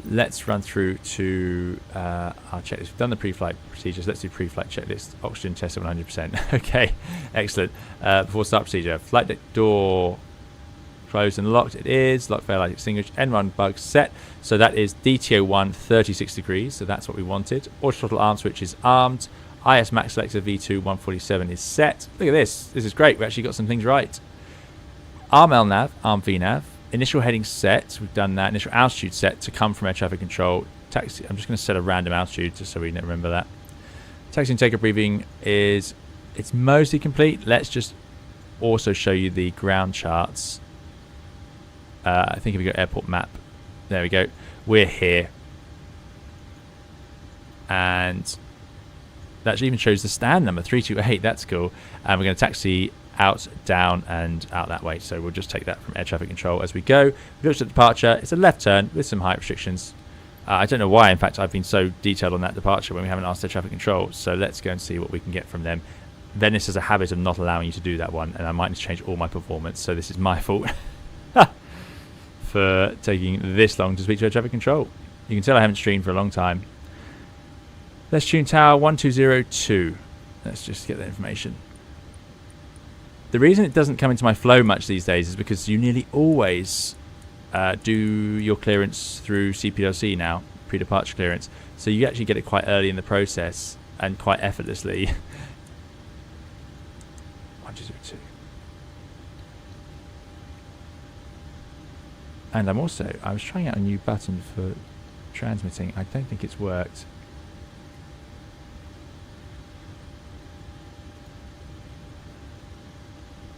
Let's run through to our checklist. We've done the pre-flight procedures. Let's do pre-flight checklist. Oxygen test at 100%. Okay, excellent. Before start procedure, flight deck door closed and locked. It is. Lock fail light extinguished. N1 bug set. So that is DTO1 36 degrees. So that's what we wanted. Auto throttle arm switch is armed. IS max selector V2 147 is set. Look at this. This is great. We actually got some things right. Arm LNAV, arm VNAV. Initial heading set, we've done that. Initial altitude set to come from air traffic control. Taxi, I'm just going to set a random altitude just so we remember that. Taxi and takeoff briefing it's mostly complete. Let's just also show you the ground charts. I think if we go airport map, there we go. We're here. And that even shows the stand number, 328. That's cool. And we're going to taxi out, down, and out that way. So we'll just take that from air traffic control as we go. We looked at departure. It's a left turn with some height restrictions. I don't know why, in fact, I've been so detailed on that departure when we haven't asked air traffic control. So let's go and see what we can get from them. Venice has a habit of not allowing you to do that one, and I might need to change all my performance. So this is my fault for taking this long to speak to air traffic control. You can tell I haven't streamed for a long time. Let's tune tower 1202. Let's just get that information. The reason it doesn't come into my flow much these days is because you nearly always do your clearance through CPLC now, pre-departure clearance. So you actually get it quite early in the process and quite effortlessly. 1202. And I was trying out a new button for transmitting. I don't think it's worked.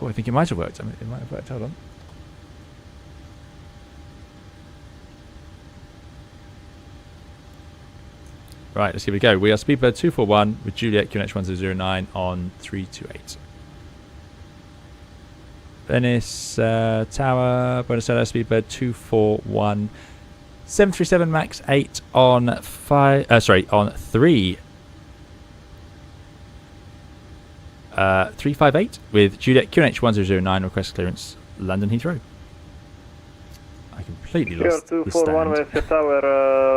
Oh, I think it might have worked. It might have worked. Hold on. Right, let's give it a go. We are Speedbird 241 with Juliet QNH 1009 on 328. Venice Tower, Buenos Aires, Speedbird 241. 737 MAX 8 on on 3. 358 with Juliet QNH 1009, request clearance, London Heathrow. I completely lost the stand. 241 Venice Tower,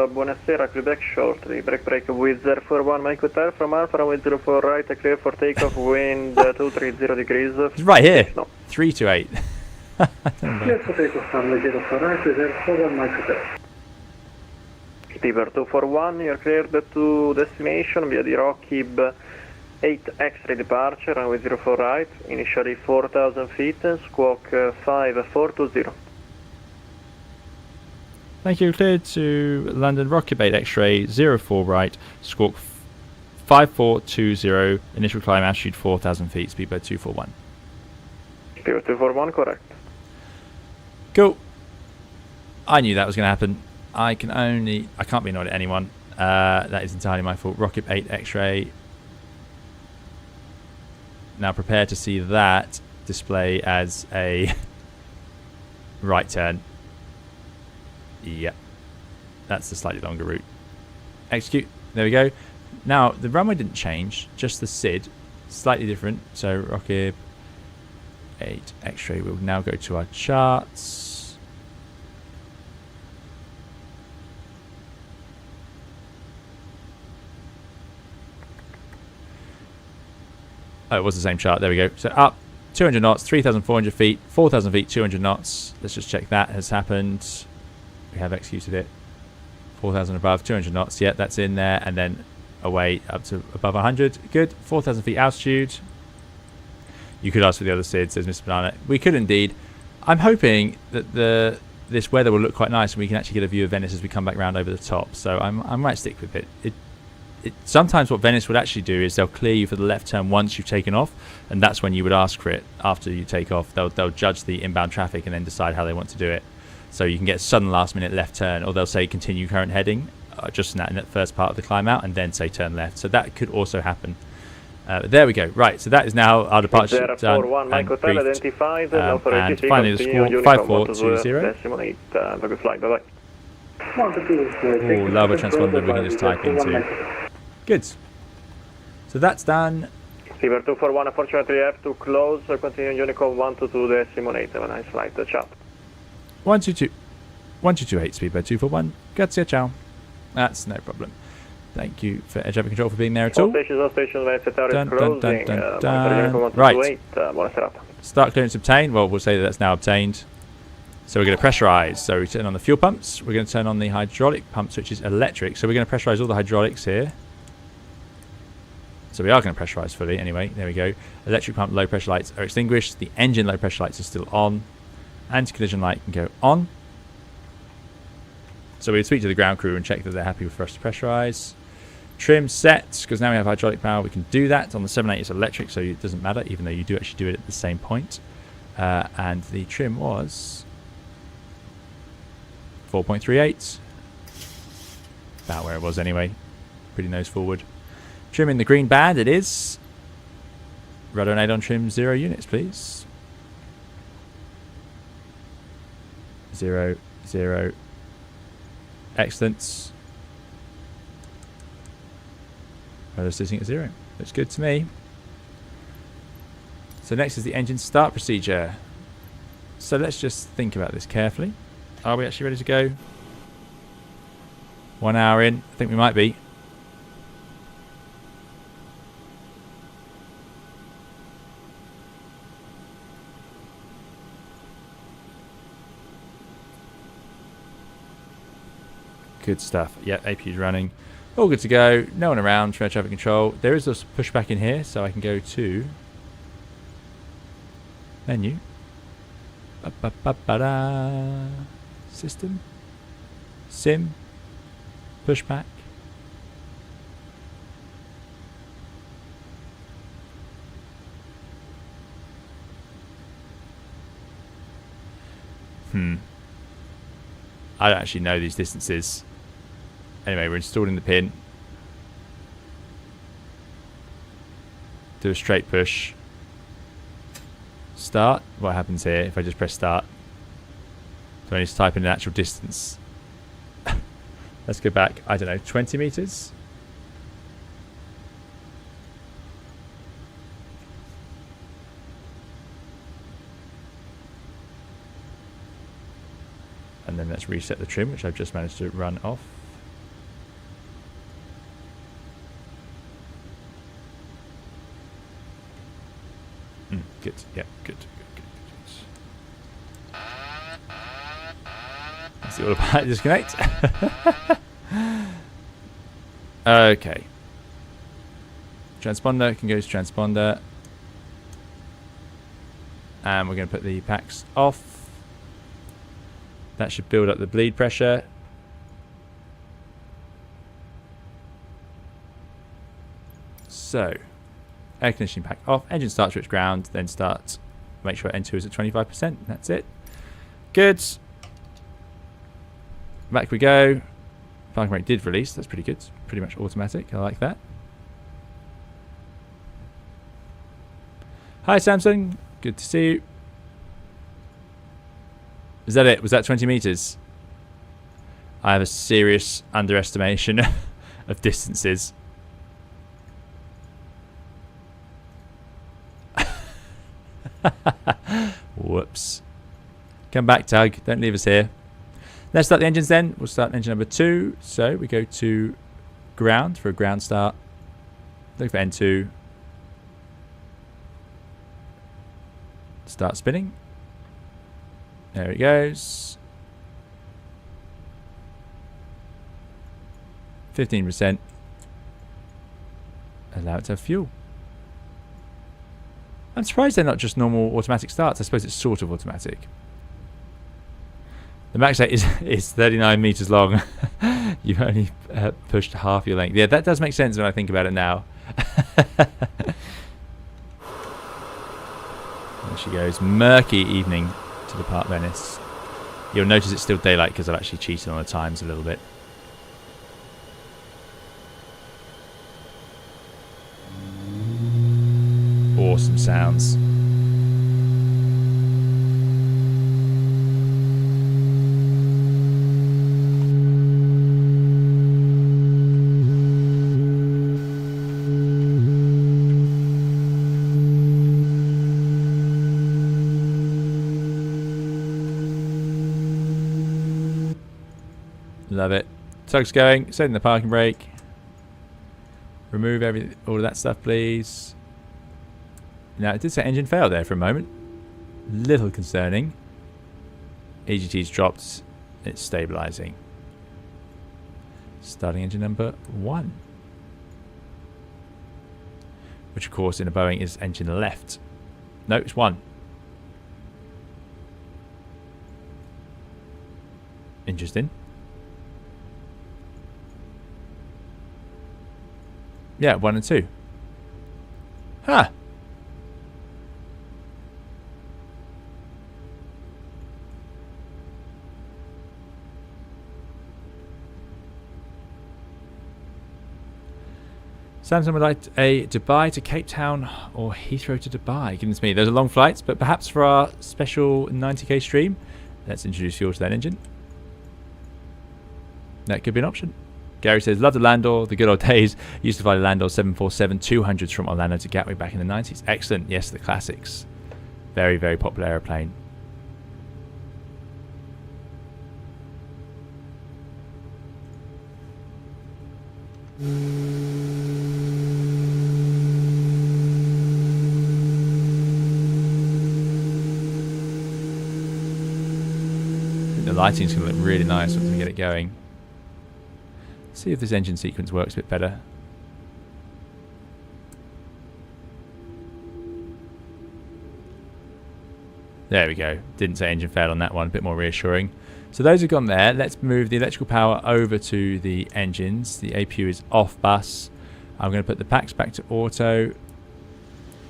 buonasera, clear back shortly, break with 041 Mike Hotel from Alpha, with 04 right, clear for takeoff, wind 230 degrees. It's right here, no. 328. Clear for takeoff, runway 04 right, 041 Mike Hotel. Speedbird 241, you're cleared to destination via the Rockib 8 X-ray departure, runway 04 right, initially 4,000 feet, squawk 5420. Thank you, cleared to London Rockib 8 X-ray 04 right, squawk 5420, initial climb altitude 4,000 feet, Speedbird 241. Speedbird 241, correct. Cool. I knew that was going to happen. I can't be annoyed at anyone. That is entirely my fault. Rockib 8 X-ray. Now prepare to see that display as a right turn. Yep. That's the slightly longer route. Execute. There we go. Now, the runway didn't change, just the SID. Slightly different. So, Rockib 8 X-ray. We'll now go to our charts. Oh, it was the same chart. There we go. So up 200 knots, 3,400 feet, 4,000 feet, 200 knots. Let's just check that has happened. We have executed it. 4,000 above, 200 knots. Yeah, that's in there. And then away up to above 100. Good. 4,000 feet altitude. You could ask for the other SID, says Mr. Banana. We could indeed. I'm hoping that this weather will look quite nice and we can actually get a view of Venice as we come back round over the top. So I might stick with it. Sometimes what Venice would actually do is they'll clear you for the left turn once you've taken off, and that's when you would ask for it after you take off. They'll judge the inbound traffic and then decide how they want to do it. So you can get a sudden last minute left turn, or they'll say continue current heading just in that first part of the climb out and then say turn left. So that could also happen. There we go. Right, so that is now our departure done and briefed. And finally the score 5420. Oh, Lava transponder we can just type into. Good. So that's done. Speedbird 241, unfortunately you have to close, continue Unicom 122.8, have a nice flight, ciao. 1228 Speedbird 241, grazie, ciao. That's no problem. Thank you for air traffic control for being there at all. All stations, Venice Tower is closing, right. Start clearance obtained, well we'll say that that's now obtained. So we're going to pressurize. So we turn on the fuel pumps. We're going to turn on the hydraulic pumps, which is electric. So we're going to pressurize all the hydraulics here. So we are going to pressurize fully anyway. There we go. Electric pump low pressure lights are extinguished. The engine low pressure lights are still on. Anti-collision light can go on. So we speak to the ground crew and check that they're happy for us to pressurize. Trim set, because now we have hydraulic power, we can do that. On the 78 it's electric, so it doesn't matter, even though you do actually do it at the same point. And the trim was 4.38. About where it was anyway. Pretty nose forward. Trim in the green band it is. Rudder and aid-on trim 0 units, please. 0, 0. Excellent. Rudder sitting at 0. Looks good to me. So next is the engine start procedure. So let's just think about this carefully. Are we actually ready to go? 1 hour in. I think we might be. Good stuff. Yep, APU's running. All good to go. No one around for air traffic control. There is a pushback in here, so I can go to menu. Ba-ba-ba-ba-da. System. Sim. Pushback. I don't actually know these distances. Anyway, we're installing the pin. Do a straight push. Start. What happens here if I just press start? So I need to type in an actual distance. Let's go back, I don't know, 20 meters? And then let's reset the trim, which I've just managed to run off. Good. Yeah, good. That's the autopilot disconnect. Okay. Transponder can go to transponder. And we're going to put the packs off. That should build up the bleed pressure. So, air conditioning pack off, engine start switch ground, then start. Make sure N2 is at 25%. That's it. Good. Back we go. Parking brake did release. That's pretty good. Pretty much automatic. I like that. Hi, Samsung. Good to see you. Is that it? Was that 20 meters? I have a serious underestimation of distances. Whoops. Come back, Tug. Don't leave us here. Let's start the engines then. We'll start engine number 2. So we go to ground for a ground start. Look for N2. Start spinning. There it goes. 15%. Allow it to have fuel. I'm surprised they're not just normal automatic starts. I suppose it's sort of automatic. The max height is 39 meters long. You've only pushed half your length. Yeah, that does make sense when I think about it now. There she goes. Murky evening to depart Venice. You'll notice it's still daylight because I've actually cheated on the times a little bit. Awesome sounds. Love it. Tug's going. Setting the parking brake. Remove all of that stuff, please. Now, it did say engine failed there for a moment. Little concerning. EGT's dropped. It's stabilizing. Starting engine number 1. Which, of course, in a Boeing is engine left. No, it's 1. Interesting. Yeah, 1 and 2. Huh. Samsung would like a Dubai to Cape Town or Heathrow to Dubai. Goodness me, those are long flights, but perhaps for our special 90k stream, let's introduce fuel to that engine. That could be an option. Gary says, love the Landor, the good old days. Used to fly the Landor 747-200s from Orlando to Gatwick back in the 90s. Excellent. Yes, the classics. Very, very popular aeroplane. I think the lighting's going to look really nice once we get it going. See if this engine sequence works a bit better. There we go. Didn't say engine failed on that one. A bit more reassuring. So those have gone there. Let's move the electrical power over to the engines. The APU is off bus. I'm going to put the packs back to auto.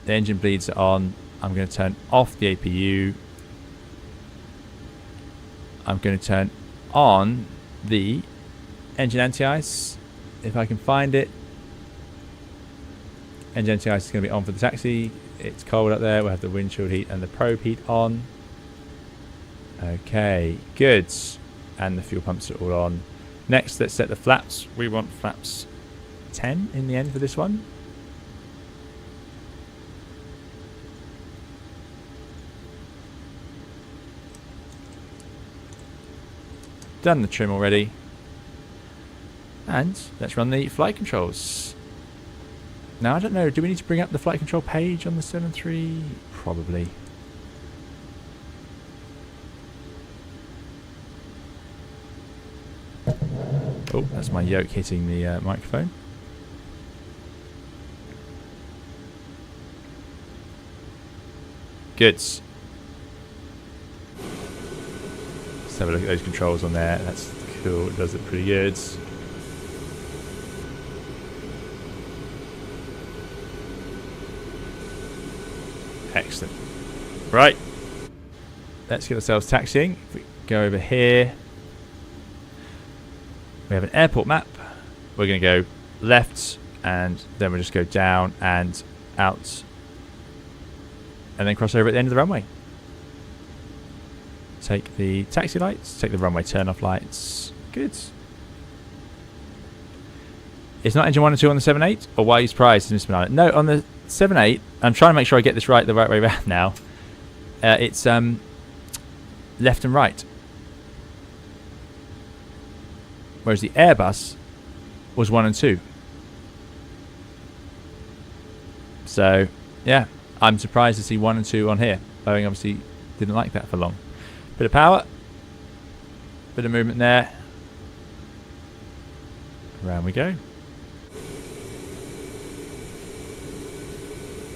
The engine bleeds are on. I'm going to turn off the APU. I'm going to turn on the engine anti-ice if I can find it. Engine anti-ice is going to be on for the taxi. It's cold up there. We'll have the windshield heat and the probe heat on. Okay, good. And the fuel pumps are all on. Next, let's set the flaps. We want flaps 10 in the end for this one. Done the trim already. And let's run the flight controls. Now, I don't know, do we need to bring up the flight control page on the 7.3? Probably. Oh, that's my yoke hitting the microphone. Good. Let's have a look at those controls on there. That's cool, it does look pretty good. Excellent. Right. Let's get ourselves taxiing. If we go over here, we have an airport map. We're going to go left, and then we'll just go down and out, and then cross over at the end of the runway. Take the taxi lights, take the runway turn-off lights. Good. It's not engine 1 and 2 on the 7.8, or why are you surprised, Mr. Manala? No, on the 7.8, I'm trying to make sure I get this right the right way around now. It's left and right. Whereas the Airbus was 1 and 2. So, yeah, I'm surprised to see 1 and 2 on here. Boeing obviously didn't like that for long. Bit of power. Bit of movement there. Around we go.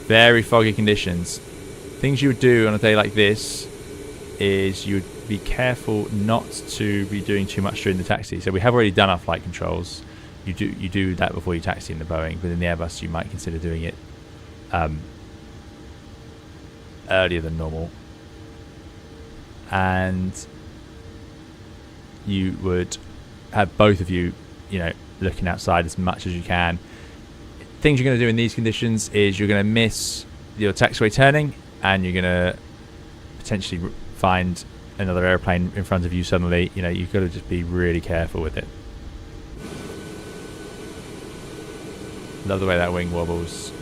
Very foggy conditions. Things you would do on a day like this is you would be careful not to be doing too much during the taxi. So we have already done our flight controls. You do that before you taxi in the Boeing, but in the Airbus you might consider doing it earlier than normal. And you would have both of you, looking outside as much as you can. Things you're going to do in these conditions is you're going to miss your taxiway turning, and you're going to potentially find another airplane in front of you suddenly. You've got to just be really careful with it. Love the way that wing wobbles.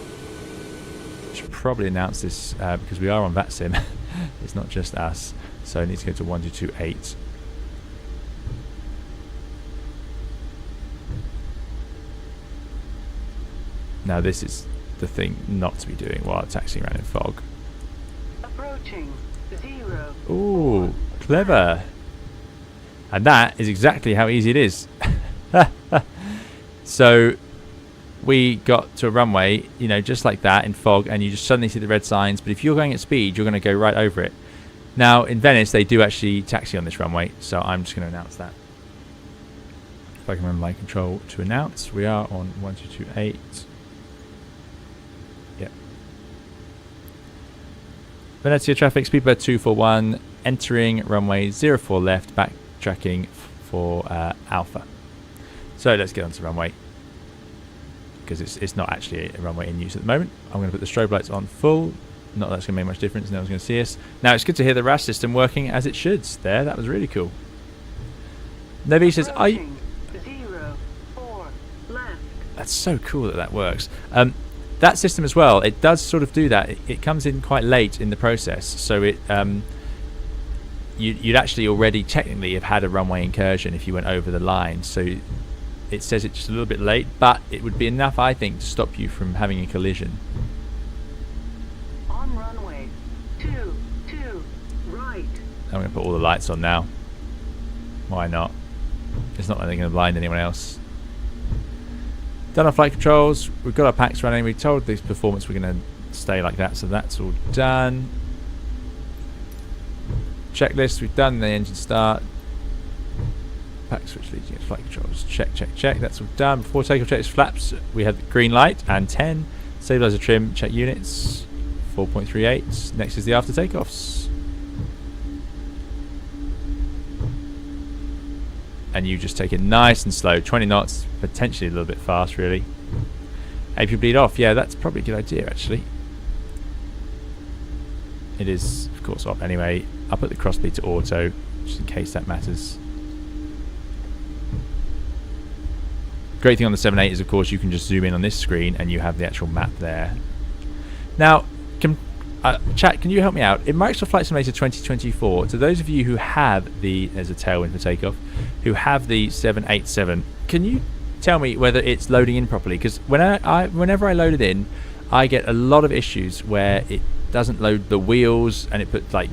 Should probably announce this because we are on VATSIM. It's not just us. So I need to go to 1228. Now this is the thing not to be doing while taxiing around in fog. Approaching 0. Ooh, clever. And that is exactly how easy it is. So we got to a runway, just like that in fog, and you just suddenly see the red signs. But if you're going at speed, you're going to go right over it. Now in Venice, they do actually taxi on this runway, so I'm just going to announce that. If I can remember my control to announce, we are on 1228. Yep. Venezia traffic, speedbird 241, entering runway 04 left, backtracking for Alpha. So let's get onto the runway, because it's not actually a runway in use at the moment. I'm going to put the strobe lights on full. Not that that's going to make much difference, no one's going to see us. Now it's good to hear the RAS system working as it should there. That was really cool. Nevi says, Approaching 04 left. That's so cool that works. That system as well, it does sort of do that. It comes in quite late in the process, so it you'd actually already technically have had a runway incursion if you went over the line. So it says it's just a little bit late, but it would be enough, I think, to stop you from having a collision. On runway 22 right. I'm going to put all the lights on now. Why not? It's not like they're going to blind anyone else. Done our flight controls. We've got our packs running. We told this performance we're going to stay like that, so that's all done. Checklist. We've done the engine start. Pack switch leading to flight controls. Check, check, check. That's all done. Before takeoff, check flaps. We have the green light and 10. Stabilizer trim. Check units. 4.38. Next is the after takeoffs. And you just take it nice and slow. 20 knots. Potentially a little bit fast, really. AP bleed off. Yeah, that's probably a good idea, actually. It is, of course, off anyway. I'll put the cross bleed to auto, just in case that matters. Great thing on the 7.8 is, of course, you can just zoom in on this screen and you have the actual map there. Now, chat, can you help me out? In Microsoft Flight Simulator 2024, to those of you who have there's a tailwind for takeoff, who have the 787, can you tell me whether it's loading in properly? Because whenever I load it in, I get a lot of issues where it doesn't load the wheels and it puts like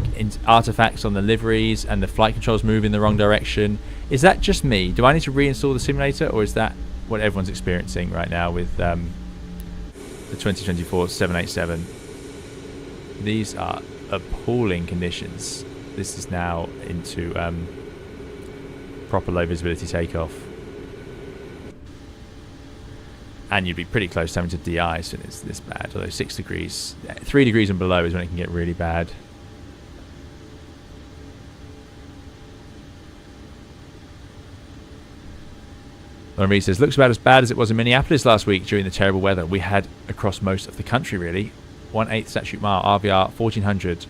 artifacts on the liveries and the flight controls move in the wrong direction. Is that just me? Do I need to reinstall the simulator, or is that what everyone's experiencing right now with the 2024 787? These are appalling conditions. This is now into proper low visibility takeoff. And you'd be pretty close to having to de-ice when it's this bad, although 6 degrees, 3 degrees and below is when it can get really bad. Lauren Reed says, looks about as bad as it was in Minneapolis last week during the terrible weather we had across most of the country, really. 1/8 statute mile, RVR 1400.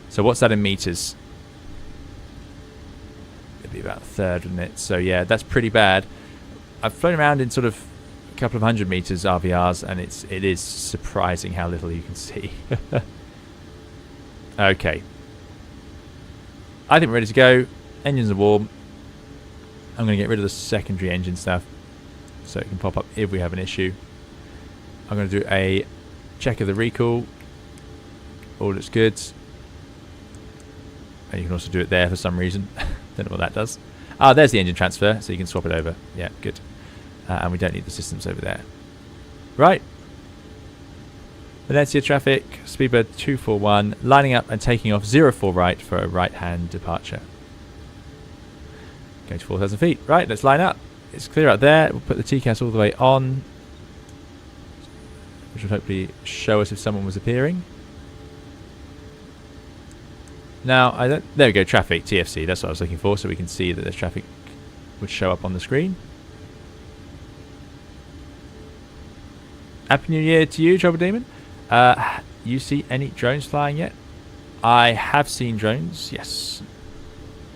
So what's that in meters? It'd be about a third, wouldn't it? So yeah, that's pretty bad. I've flown around in sort of a couple of 100 meters RVRs, and it is surprising how little you can see. Okay. I think we're ready to go. Engines are warm. I'm going to get rid of the secondary engine stuff so it can pop up if we have an issue. I'm going to do a check of the recall. All looks good. And you can also do it there for some reason. Don't know what that does. Ah, there's the engine transfer, so you can swap it over. Yeah, good. And we don't need the systems over there. Right. Valencia traffic, speedbird 241, lining up and taking off 04 right for a right-hand departure. Going to 4,000 feet. Right, let's line up. It's clear out there. We'll put the TCAS all the way on, which will hopefully show us if someone was appearing. Now, there we go, traffic, TFC. That's what I was looking for, so we can see that there's traffic would show up on the screen. Happy New Year to you, Trouble Demon. You see any drones flying yet? I have seen drones, yes.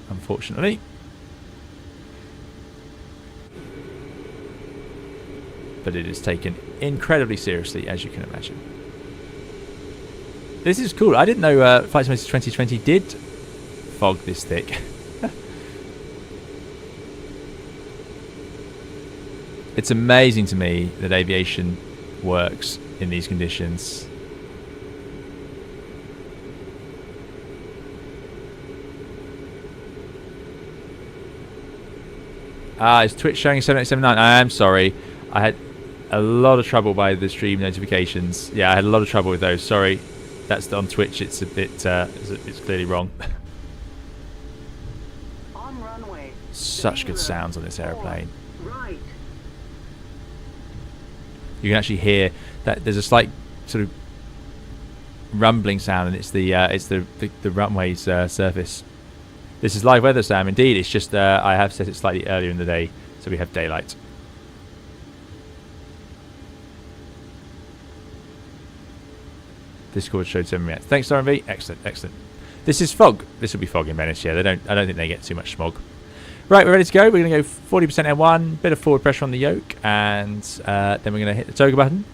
Unfortunately. But it is taken incredibly seriously, as you can imagine. This is cool. I didn't know Flight Simulator 2020 did fog this thick. It's amazing to me that aviation works in these conditions. Is Twitch showing 7879? I am sorry. I had a lot of trouble by the stream notifications. Yeah, I had a lot of trouble with those. Sorry. That's on Twitch. It's a bit, it's clearly wrong. On runway. Such good sounds on this 4 airplane. Right. You can actually hear that there's a slight sort of rumbling sound, and it's the runway's surface. This is live weather, Sam. Indeed, it's just I have set it slightly earlier in the day, so we have daylight. Discord showed 7 minutes. Thanks, RMV. Excellent, excellent. This is fog. This will be fog in Venice. Yeah, I don't think they get too much smog. Right, we're ready to go. We're going to go 40% N1, bit of forward pressure on the yoke, and then we're going to hit the toga button.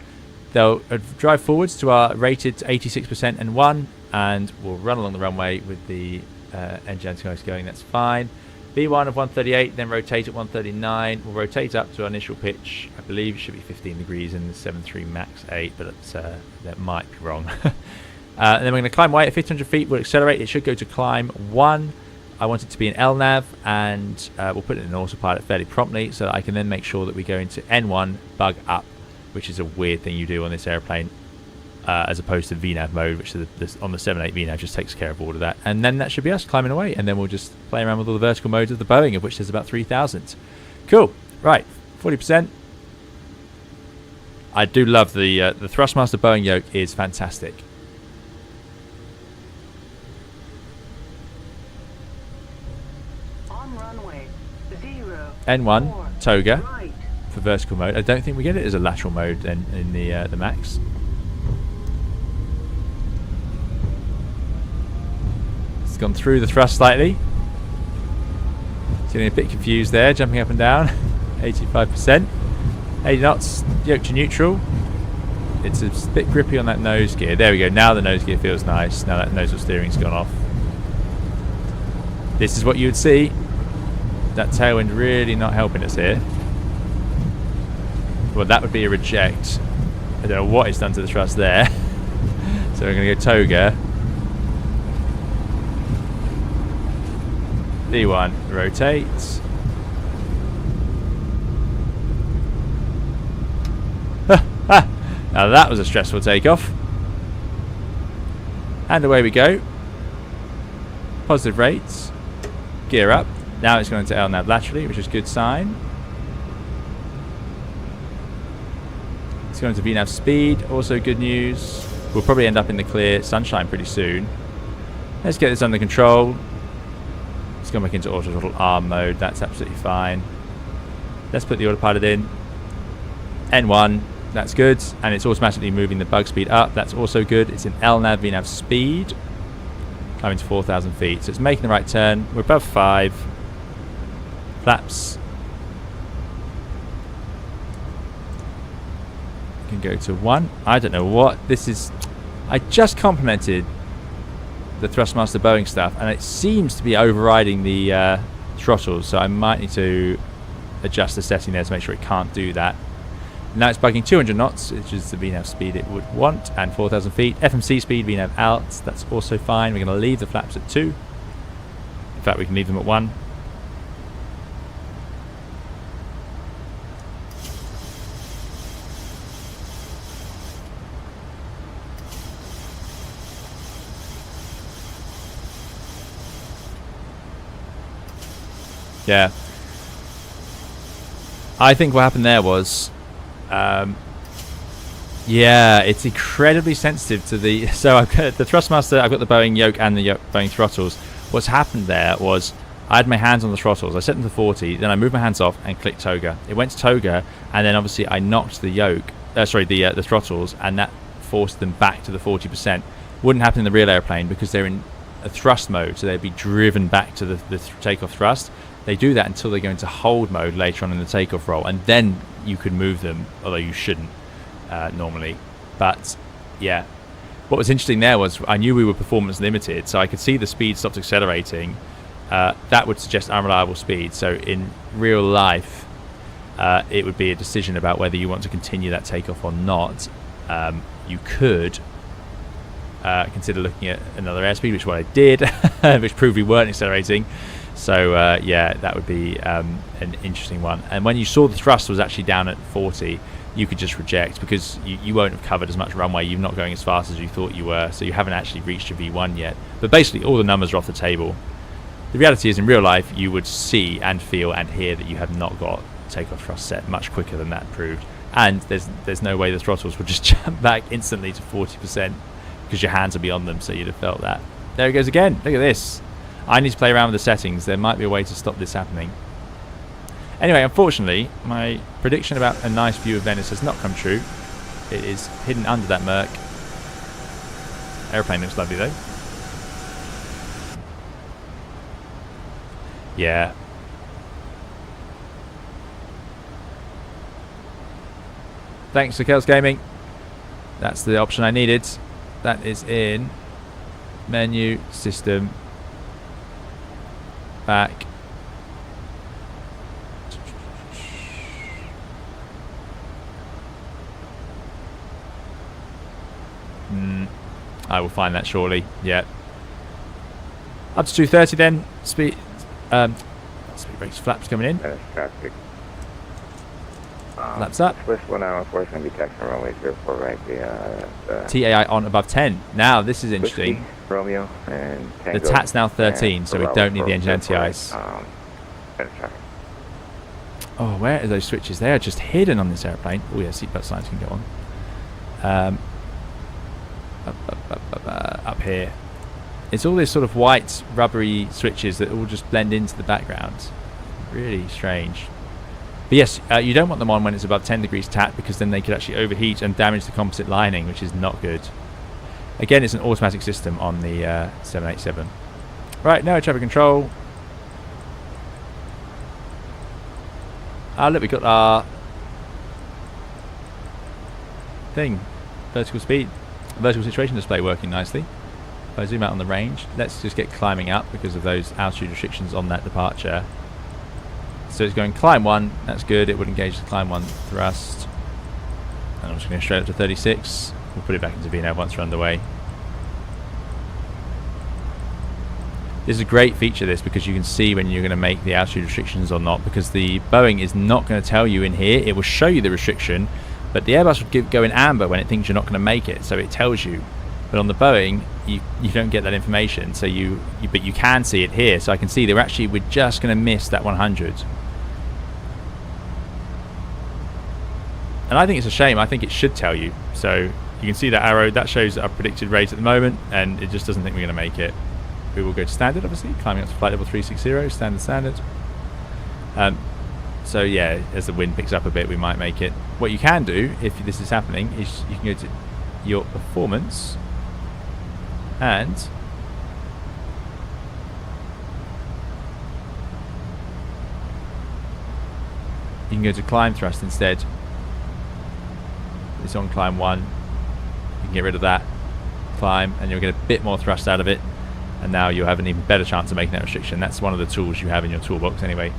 They'll drive forwards to our rated 86% N1, and we'll run along the runway with the engine anti-ice going. That's fine. V1 of 138, then rotate at 139. We'll rotate up to our initial pitch. I believe it should be 15 degrees in the 73 max 8, but that might be wrong. And then we're going to climb away at 1,500 feet. We'll accelerate. It should go to climb 1. I want it to be an LNAV, and we'll put it in autopilot fairly promptly so that I can then make sure that we go into N1 bug up, which is a weird thing you do on this airplane, as opposed to VNAV mode, which on the 7.8 VNAV just takes care of all of that. And then that should be us climbing away, and then we'll just play around with all the vertical modes of the Boeing, of which there's about 3,000. Cool. Right, 40%. I do love the Thrustmaster Boeing yoke is fantastic. On runway 0. N1 4, toga right. for vertical mode. I don't think we get it as a lateral mode then in the Max. It's gone through the thrust slightly. It's getting a bit confused there, jumping up and down. 85%. 80 knots, yoke to neutral. It's a bit grippy on that nose gear. There we go. Now the nose gear feels nice. Now that nose steering's gone off. This is what you would see. That tailwind really not helping us here. Well, that would be a reject. I don't know what it's done to the thrust there. So we're going to go toga. D1 rotates. Now that was a stressful takeoff. And away we go. Positive rates. Gear up. Now it's going to LNAV laterally, which is a good sign. It's going to VNAV speed, also good news. We'll probably end up in the clear sunshine pretty soon. Let's get this under control. Let's go back into auto throttle arm mode. That's absolutely fine. Let's put the autopilot in. N1. That's good, and it's automatically moving the bug speed up. That's also good. It's in LNAV VNAV speed, climbing to 4,000 feet. So it's making the right turn. We're above 5. Flaps. Can go to 1. I don't know what this is. I just complimented the Thrustmaster Boeing stuff, and it seems to be overriding the throttles. So I might need to adjust the setting there to make sure it can't do that. Now it's bugging 200 knots, which is the VNAV speed it would want, and 4,000 feet. FMC speed, VNAV out, that's also fine. We're going to leave the flaps at 2. In fact, we can leave them at 1. Yeah. I think what happened there was... yeah, it's incredibly sensitive to the... So I've got the Thrustmaster, I've got the Boeing yoke and the Boeing throttles. What's happened there was I had my hands on the throttles. I set them to 40, then I moved my hands off and clicked toga. It went to toga, and then obviously I knocked the yoke, the throttles, and that forced them back to the 40%. Wouldn't happen in the real airplane because they're in a thrust mode, so they'd be driven back to the takeoff thrust. They do that until they go into hold mode later on in the takeoff roll, and then you can move them, although you shouldn't normally. But yeah, what was interesting there was I knew we were performance limited, so I could see the speed stopped accelerating. That would suggest unreliable speed. So in real life, it would be a decision about whether you want to continue that takeoff or not. You could consider looking at another airspeed, which is what I did, which proved we weren't accelerating. So yeah, that would be an interesting one. And when you saw the thrust was actually down at 40, you could just reject because you won't have covered as much runway. You're not going as fast as you thought you were, so you haven't actually reached your V1 yet. But basically, all the numbers are off the table. The reality is, in real life, you would see and feel and hear that you have not got takeoff thrust set much quicker than that proved. And there's no way the throttles would just jump back instantly to 40% because your hands are beyond them, so you'd have felt that. There it goes again. Look at this. I need to play around with the settings. There might be a way to stop this happening. Anyway, unfortunately, my prediction about a nice view of Venice has not come true. It is hidden under that murk. Airplane looks lovely though. Yeah. Thanks to Kels Gaming. That's the option I needed. That is in menu, system, back. I will find that shortly. Yeah. Up to 230 then. Speed brakes, flaps coming in. Traffic. Flaps up. Swiss 1 hour, force going to be taxing runway 04 right. TAI on above 10. Now this is interesting. Whiskey, Romeo and The Tango, TAT's now 13, so we don't need the engine anti-ice. Oh, where are those switches? They are just hidden on this airplane. Oh yeah, seatbelt signs can go on. Up here. It's all this sort of white rubbery switches that all just blend into the background. Really strange. But yes, you don't want them on when it's above 10 degrees TAT, because then they could actually overheat and damage the composite lining, which is not good. Again, it's an automatic system on the 787. Right, no traffic control. Look, we got our thing, vertical situation display working nicely. If I zoom out on the range, let's just get climbing up because of those altitude restrictions on that departure. So it's going climb 1, that's good, it would engage the climb 1 thrust. And I'm just going straight up to 36. We'll put it back into VNAV once we're underway. This is a great feature, this, because you can see when you're going to make the altitude restrictions or not, because the Boeing is not going to tell you in here. It will show you the restriction, but the Airbus would go in amber when it thinks you're not going to make it, so it tells you. But on the Boeing, you don't get that information, so but you can see it here. So I can see we're just going to miss that 100. And I think it's a shame. I think it should tell you. So you can see that arrow, that shows our predicted rate at the moment, and it just doesn't think we're going to make it. We will go to standard, obviously, climbing up to flight level 360, standard. So yeah, as the wind picks up a bit, we might make it. What you can do, if this is happening, is you can go to your performance, and you can go to climb thrust instead. It's on climb 1. You can get rid of that, climb, and you'll get a bit more thrust out of it. And now you'll have an even better chance of making that restriction. That's one of the tools you have in your toolbox anyway.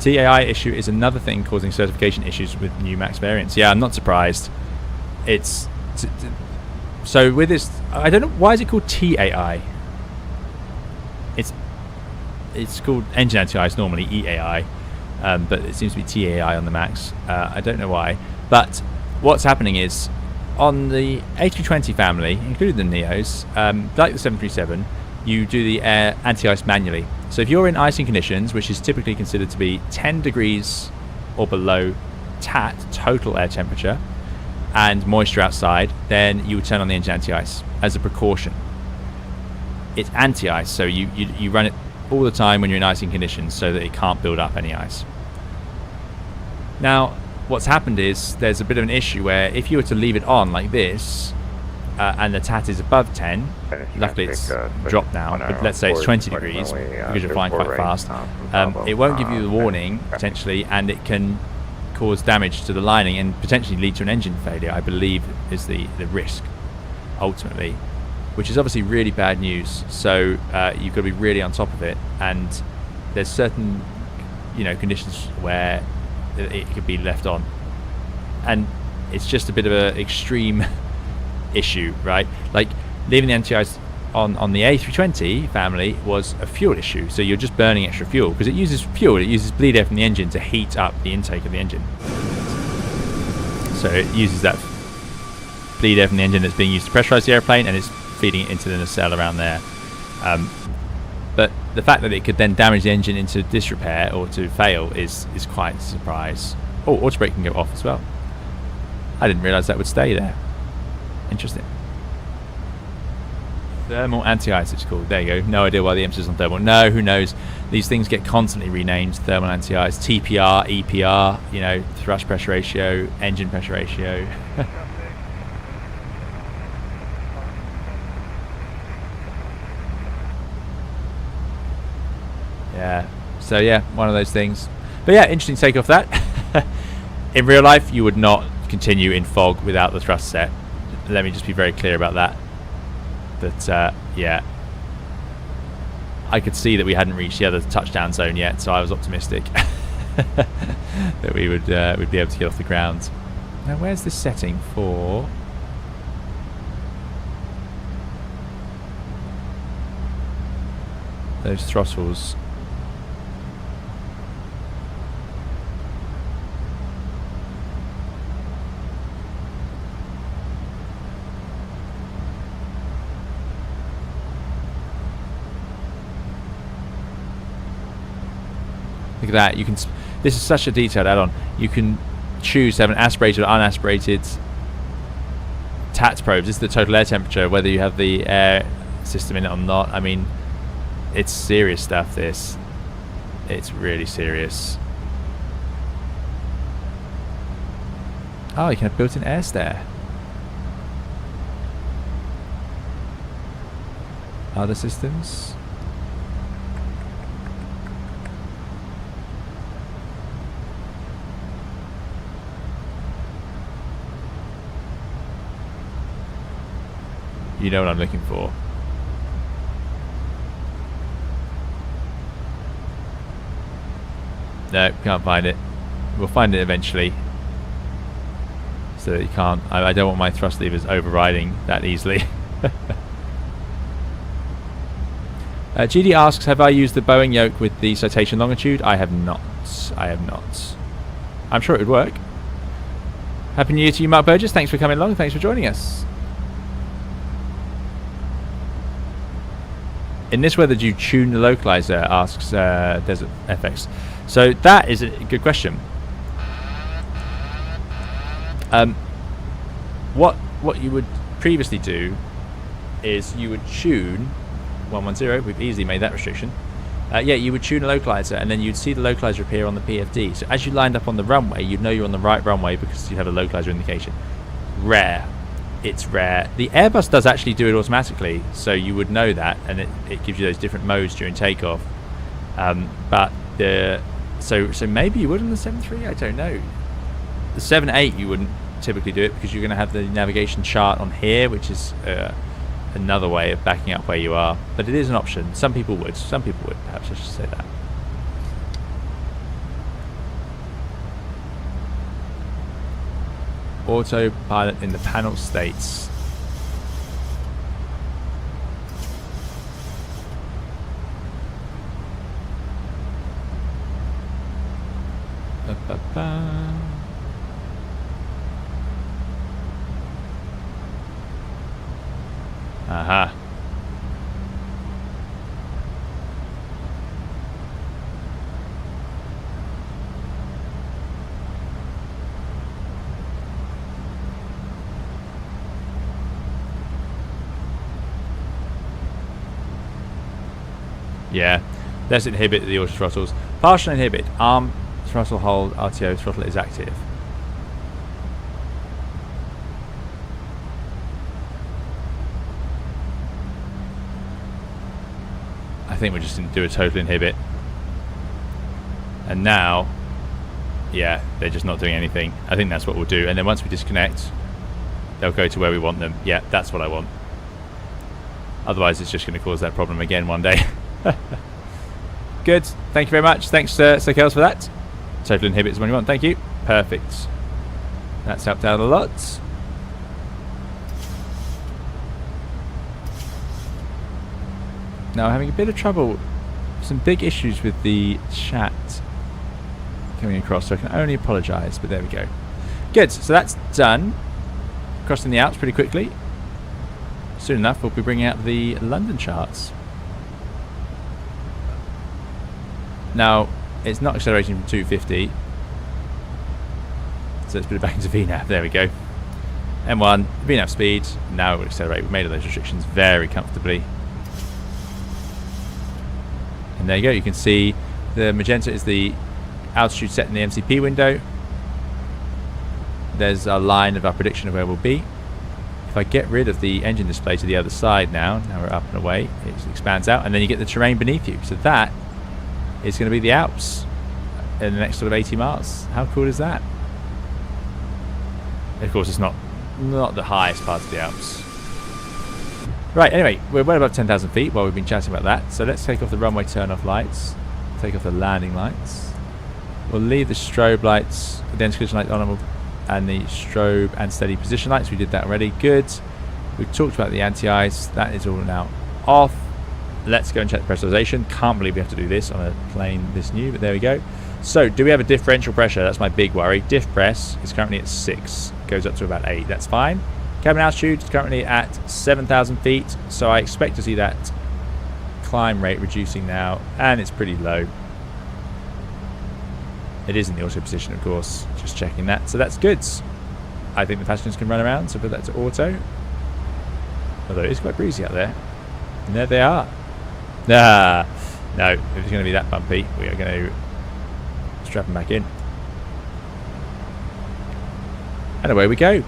TAI issue is another thing causing certification issues with new MAX variants. Yeah, I'm not surprised. It's so with this, I don't know why is it called TAI. It's called engine anti-ice normally, EAI, but it seems to be TAI on the MAX. I don't know why, but what's happening is on the A320 family, including the Neos, like the 737, you do the air anti-ice manually. So if you're in icing conditions, which is typically considered to be 10 degrees or below TAT, total air temperature, and moisture outside, then you would turn on the engine anti-ice as a precaution. It's anti-ice, so you run it all the time when you're in icing conditions so that it can't build up any ice. Now, what's happened is there's a bit of an issue where if you were to leave it on like this, and the TAT is above 10, luckily it's dropped now, but let's say it's 20 degrees because you're flying quite fast, it won't give you the warning potentially, and it can cause damage to the lining and potentially lead to an engine failure, I believe is the risk ultimately, which is obviously really bad news. So you've got to be really on top of it, and there's certain conditions where it could be left on, and it's just a bit of an extreme issue, right? Like leaving the anti-ice on the A320 family was a fuel issue, so you're just burning extra fuel because it uses fuel, it uses bleed air from the engine to heat up the intake of the engine. So it uses that bleed air from the engine that's being used to pressurize the airplane, and it's feeding it into the nacelle around there. But the fact that it could then damage the engine into disrepair or to fail is quite a surprise. Oh, auto brake can go off as well. I didn't realize that would stay there. Interesting. Thermal anti-ice it's called. There you go. No idea why the emphasis on thermal. No, who knows? These things get constantly renamed. Thermal anti-ice, TPR, EPR, thrust pressure ratio, engine pressure ratio. Yeah. So yeah, one of those things. But yeah, interesting takeoff that. In real life, you would not continue in fog without the thrust set. Let me just be very clear about that. But yeah, I could see that we hadn't reached the other touchdown zone yet, so I was optimistic. that we would we'd be able to get off the ground. Now, where's the setting for? Those throttles. Look at that. You can. This is such a detailed add-on. You can choose to have an aspirated or unaspirated TAT probes. This is the total air temperature, whether you have the air system in it or not. I mean, it's serious stuff, this. It's really serious. Oh, you can have built-in air stair. Other systems. You know what I'm looking for. No, can't find it. We'll find it eventually. So that you can't. I don't want my thrust levers overriding that easily. GD asks, have I used the Boeing yoke with the citation longitude? I have not. I have not. I'm sure it would work. Happy New Year to you, Mark Burgess. Thanks for coming along. Thanks for joining us. In this weather, do you tune the localizer? Asks Desert FX. So that is a good question. What you would previously do is you would tune 110. We've easily made that restriction. Yeah, you would tune a localizer, and then you'd see the localizer appear on the PFD. So as you lined up on the runway, you'd know you're on the right runway because you have a localizer indication. Rare. It's rare. The Airbus does actually do it automatically, so you would know that, and it gives you those different modes during takeoff. But so maybe you would on the 7.3. I don't know. The 7.8 you wouldn't typically do it because you're going to have the navigation chart on here, which is another way of backing up where you are. But it is an option. Some people would. Some people would. Perhaps I should say that. Autopilot in the panel states. Aha. Yeah, let's inhibit the auto throttles. Partial inhibit. Arm throttle hold. RTO throttle is active. I think we're just going to do a total inhibit. And now, yeah, they're just not doing anything. I think that's what we'll do. And then once we disconnect, they'll go to where we want them. Yeah, that's what I want. Otherwise, it's just going to cause that problem again one day. Good. Thank you very much. Thanks, Sir Kels, for that. Total inhibit is what you want. Thank you. Perfect. That's helped out a lot. Now, I'm having a bit of trouble. Some big issues with the chat coming across, so I can only apologise, but there we go. Good. So that's done. Crossing the Alps pretty quickly. Soon enough, we'll be bringing out the London charts. Now, it's not accelerating from 250. So let's put it back into VNAV. There we go. M1, VNAV speed. Now it will accelerate. We've made all those restrictions very comfortably. And there you go. You can see the magenta is the altitude set in the MCP window. There's a line of our prediction of where we'll be. If I get rid of the engine display to the other side now we're up and away, it expands out, and then you get the terrain beneath you. So that is going to be the Alps in the next sort of 80 miles. How cool is that? Of course, it's not the highest part of the Alps. Right, anyway, we're well above 10,000 feet while we've been chatting about that. So let's take off the runway turn-off lights, take off the landing lights. We'll leave the strobe lights, identical collision lights on, and the strobe and steady position lights. We did that already. Good. We've talked about the anti-ice. That is all now off. Let's go and check the pressurization. Can't believe we have to do this on a plane this new, but there we go. So, do we have a differential pressure? That's my big worry. Diff press is currently at 6. Goes up to about 8. That's fine. Cabin altitude is currently at 7,000 feet. So, I expect to see that climb rate reducing now. And it's pretty low. It is in the auto position, of course. Just checking that. So, that's good. I think the passengers can run around. So, put that to auto. Although it is quite breezy out there. And there they are. No, if it's going to be that bumpy, we are going to strap them back in. And away we go.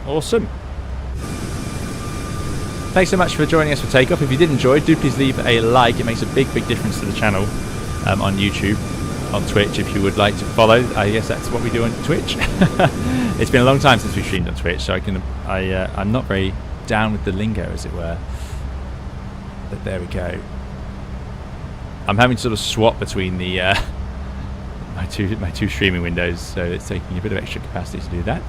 Awesome. Thanks so much for joining us for Takeoff. If you did enjoy, do please leave a like. It makes a big difference to the channel on YouTube, on Twitch, if you would like to follow. I guess that's what we do on Twitch. It's been a long time since we streamed on Twitch, so I'm not very down with the lingo, as it were. But there we go. I'm having to sort of swap between the my two streaming windows, so it's taking a bit of extra capacity to do that.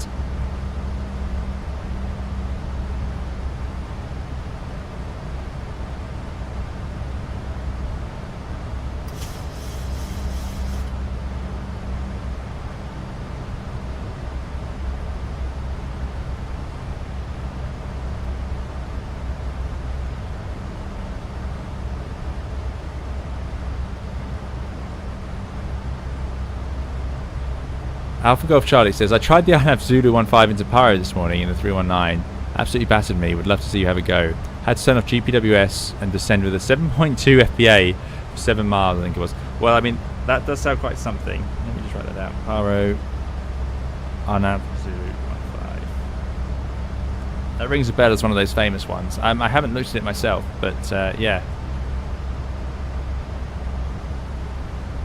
Alpha Golf Charlie says, I tried the INAV Zulu 15 into Pyro this morning in the 319. Absolutely battered me. Would love to see you have a go. Had to turn off GPWS and descend with a 7.2 FPA for 7 miles, I think it was. Well, I mean, that does sound quite something. Let me just write that down. Pyro INAV Zulu 15. That rings a bell as one of those famous ones. I haven't looked at it myself, but yeah.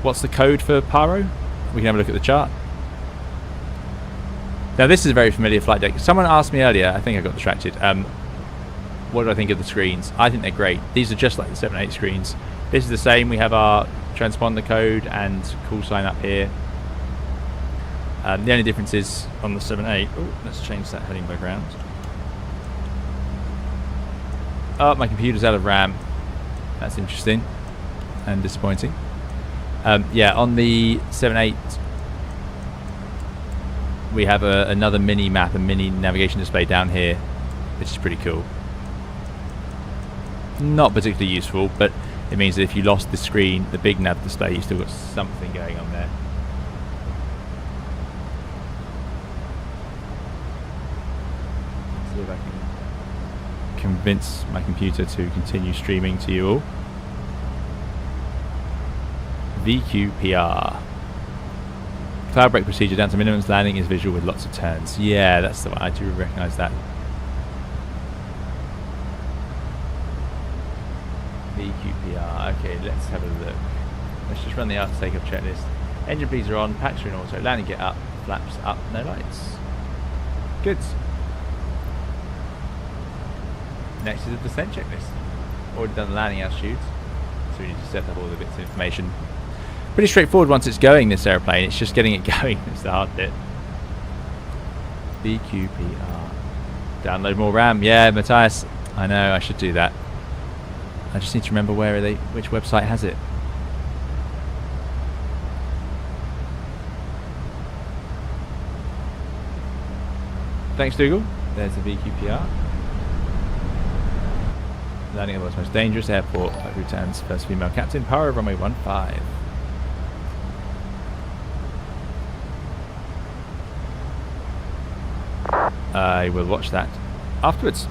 What's the code for Pyro? We can have a look at the chart. Now this is a very familiar flight deck. Someone asked me earlier, I think I got distracted, what do I think of the screens? I think they're great. These are just like the 7.8 screens. This is the same. We have our transponder code and call sign up here. The only difference is on the 7.8. Oh, let's change that heading background. Oh, my computer's out of RAM. That's interesting and disappointing. Yeah, on the 7.8 we have another mini map and mini navigation display down here, which is pretty cool. Not particularly useful, but it means that if you lost the screen, the big nav display, you've still got something going on there. Let's see if I can convince my computer to continue streaming to you all. VQPR. Cloud brake procedure down to minimums, landing is visual with lots of turns. Yeah, that's the one. I do recognise that. VQPR. Okay, let's have a look. Let's just run the after takeoff checklist. Engine bleeds are on, packs are in auto, landing get up, flaps up, no lights. Good. Next is the descent checklist. Already done the landing altitudes, so we need to set up all the bits of information. Pretty straightforward once it's going, this airplane. It's just getting it going. It's the hard bit. VQPR. Download more RAM. Yeah, Matthias. I know, I should do that. I just need to remember which website has it. Thanks, Dougal. There's the VQPR. Landing at the world's most dangerous airport. Bhutan's first female captain. Power runway 15. I will watch that afterwards.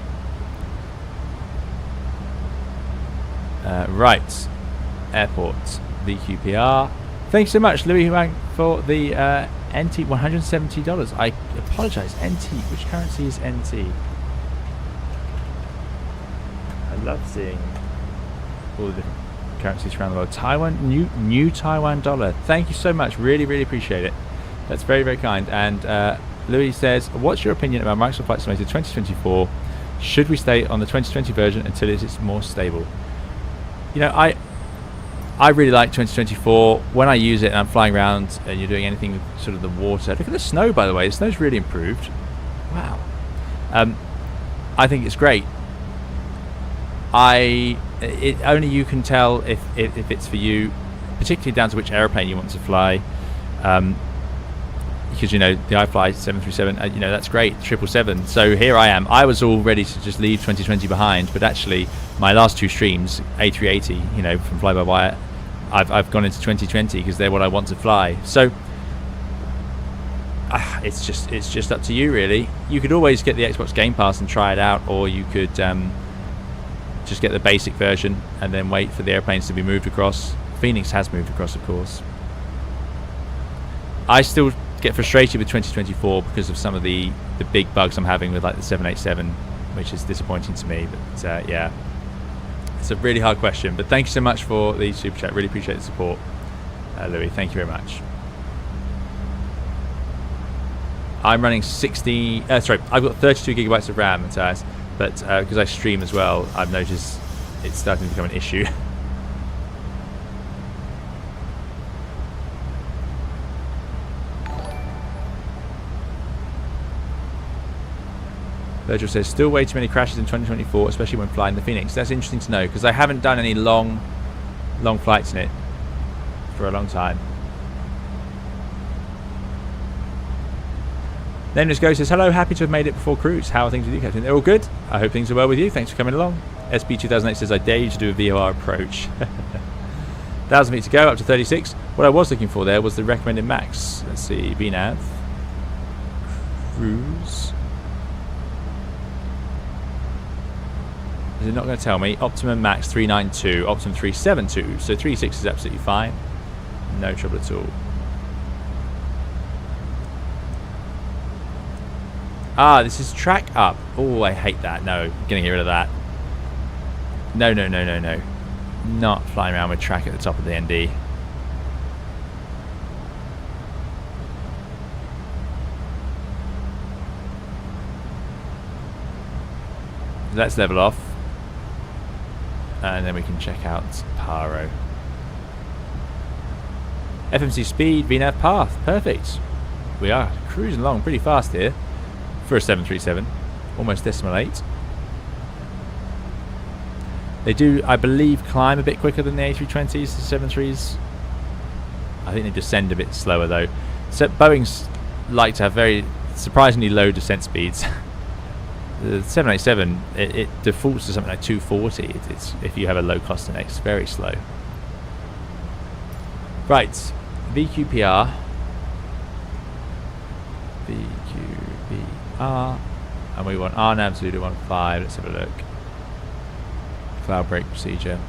Right. Airport. VQPR. Thanks so much, Louis Huang, for the NT $170. I apologise. NT. Which currency is NT? I love seeing all the different currencies around the world. Taiwan, new Taiwan dollar. Thank you so much. Really, really appreciate it. That's very, very kind. And Louis says, what's your opinion about Microsoft Flight Simulator 2024? Should we stay on the 2020 version until it is more stable? You know, I really like 2024. When I use it and I'm flying around and you're doing anything with sort of the water. Look at the snow, by the way. The snow's really improved. Wow. I think it's great. Only you can tell if it's for you, particularly down to which airplane you want to fly. Because, you know, the iFly 737, you know, that's great, 777. So here I am. I was all ready to just leave 2020 behind, but actually my last two streams, A380, you know, from fly-by-wire, I've gone into 2020 because they're what I want to fly. So it's just up to you, really. You could always get the Xbox Game Pass and try it out, or you could just get the basic version and then wait for the airplanes to be moved across. Phoenix has moved across, of course. I still get frustrated with 2024 because of some of the big bugs I'm having with like the 787, which is disappointing to me. But yeah, it's a really hard question. But thank you so much for the super chat. Really appreciate the support, Louis. Thank you very much. I'm running 60. Sorry, I've got 32 gigabytes of RAM, but because I stream as well, I've noticed it's starting to become an issue. Virgil says, still way too many crashes in 2024, especially when flying the Phoenix. That's interesting to know, because I haven't done any long flights in it for a long time. Nameless Ghost says, hello, happy to have made it before cruise. How are things with you, Captain? They're all good. I hope things are well with you. Thanks for coming along. SB 2008 says, I dare you to do a VOR approach. 1,000 feet to go, up to 36. What I was looking for there was the recommended max. Let's see, VNAV. Cruise. Is it not going to tell me? Optimum max 392, optimum 372. So 36 is absolutely fine. No trouble at all. Ah, this is track up. Oh, I hate that. No, I'm going to get rid of that. No, no, no, no, no. Not flying around with track at the top of the ND. Let's level off. And then we can check out Paro. FMC speed, VNAV path. Perfect. We are cruising along pretty fast here for a 737. Almost decimal 8. They do, I believe, climb a bit quicker than the A320s, the 73s. I think they descend a bit slower though. So Boeing's like to have very surprisingly low descent speeds. The 787, it defaults to something like 240. It's if you have a low cost index, it's very slow. Right, VQPR. VQPR. And we want RNAV Zulu 15. Let's have a look. Cloud brake procedure.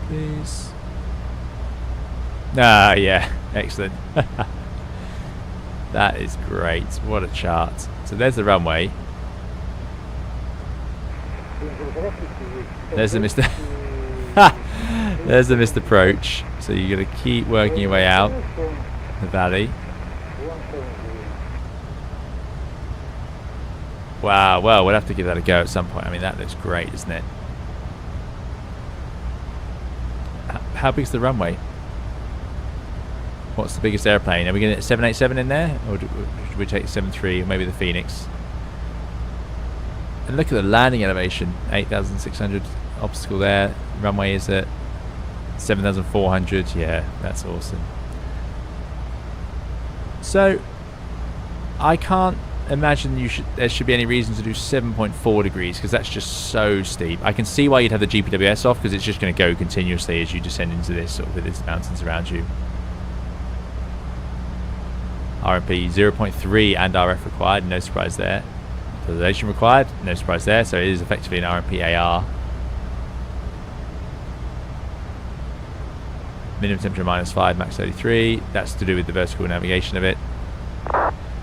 Please. Ah, yeah. Excellent. That is great. What a chart. So there's the runway. There's the missed there's the missed approach. So you're going to keep working your way out the valley. Wow, well, we'll have to give that a go at some point. I mean, that looks great, isn't it? How big's the runway? What's the biggest airplane? Are we going to get 787 in there? Or should we take 73 or maybe the Phoenix? And look at the landing elevation. 8,600 obstacle there. Runway is at 7,400. Yeah, that's awesome. So, I can't imagine there should be any reason to do 7.4 degrees because that's just so steep. I can see why you'd have the GPWS off because it's just going to go continuously as you descend into this sort of with these mountains around you. RMP 0.3 and RF required, no surprise there. Authorization required, no surprise there, so it is effectively an RMP AR. Minimum temperature -5, max 33. That's to do with the vertical navigation of it.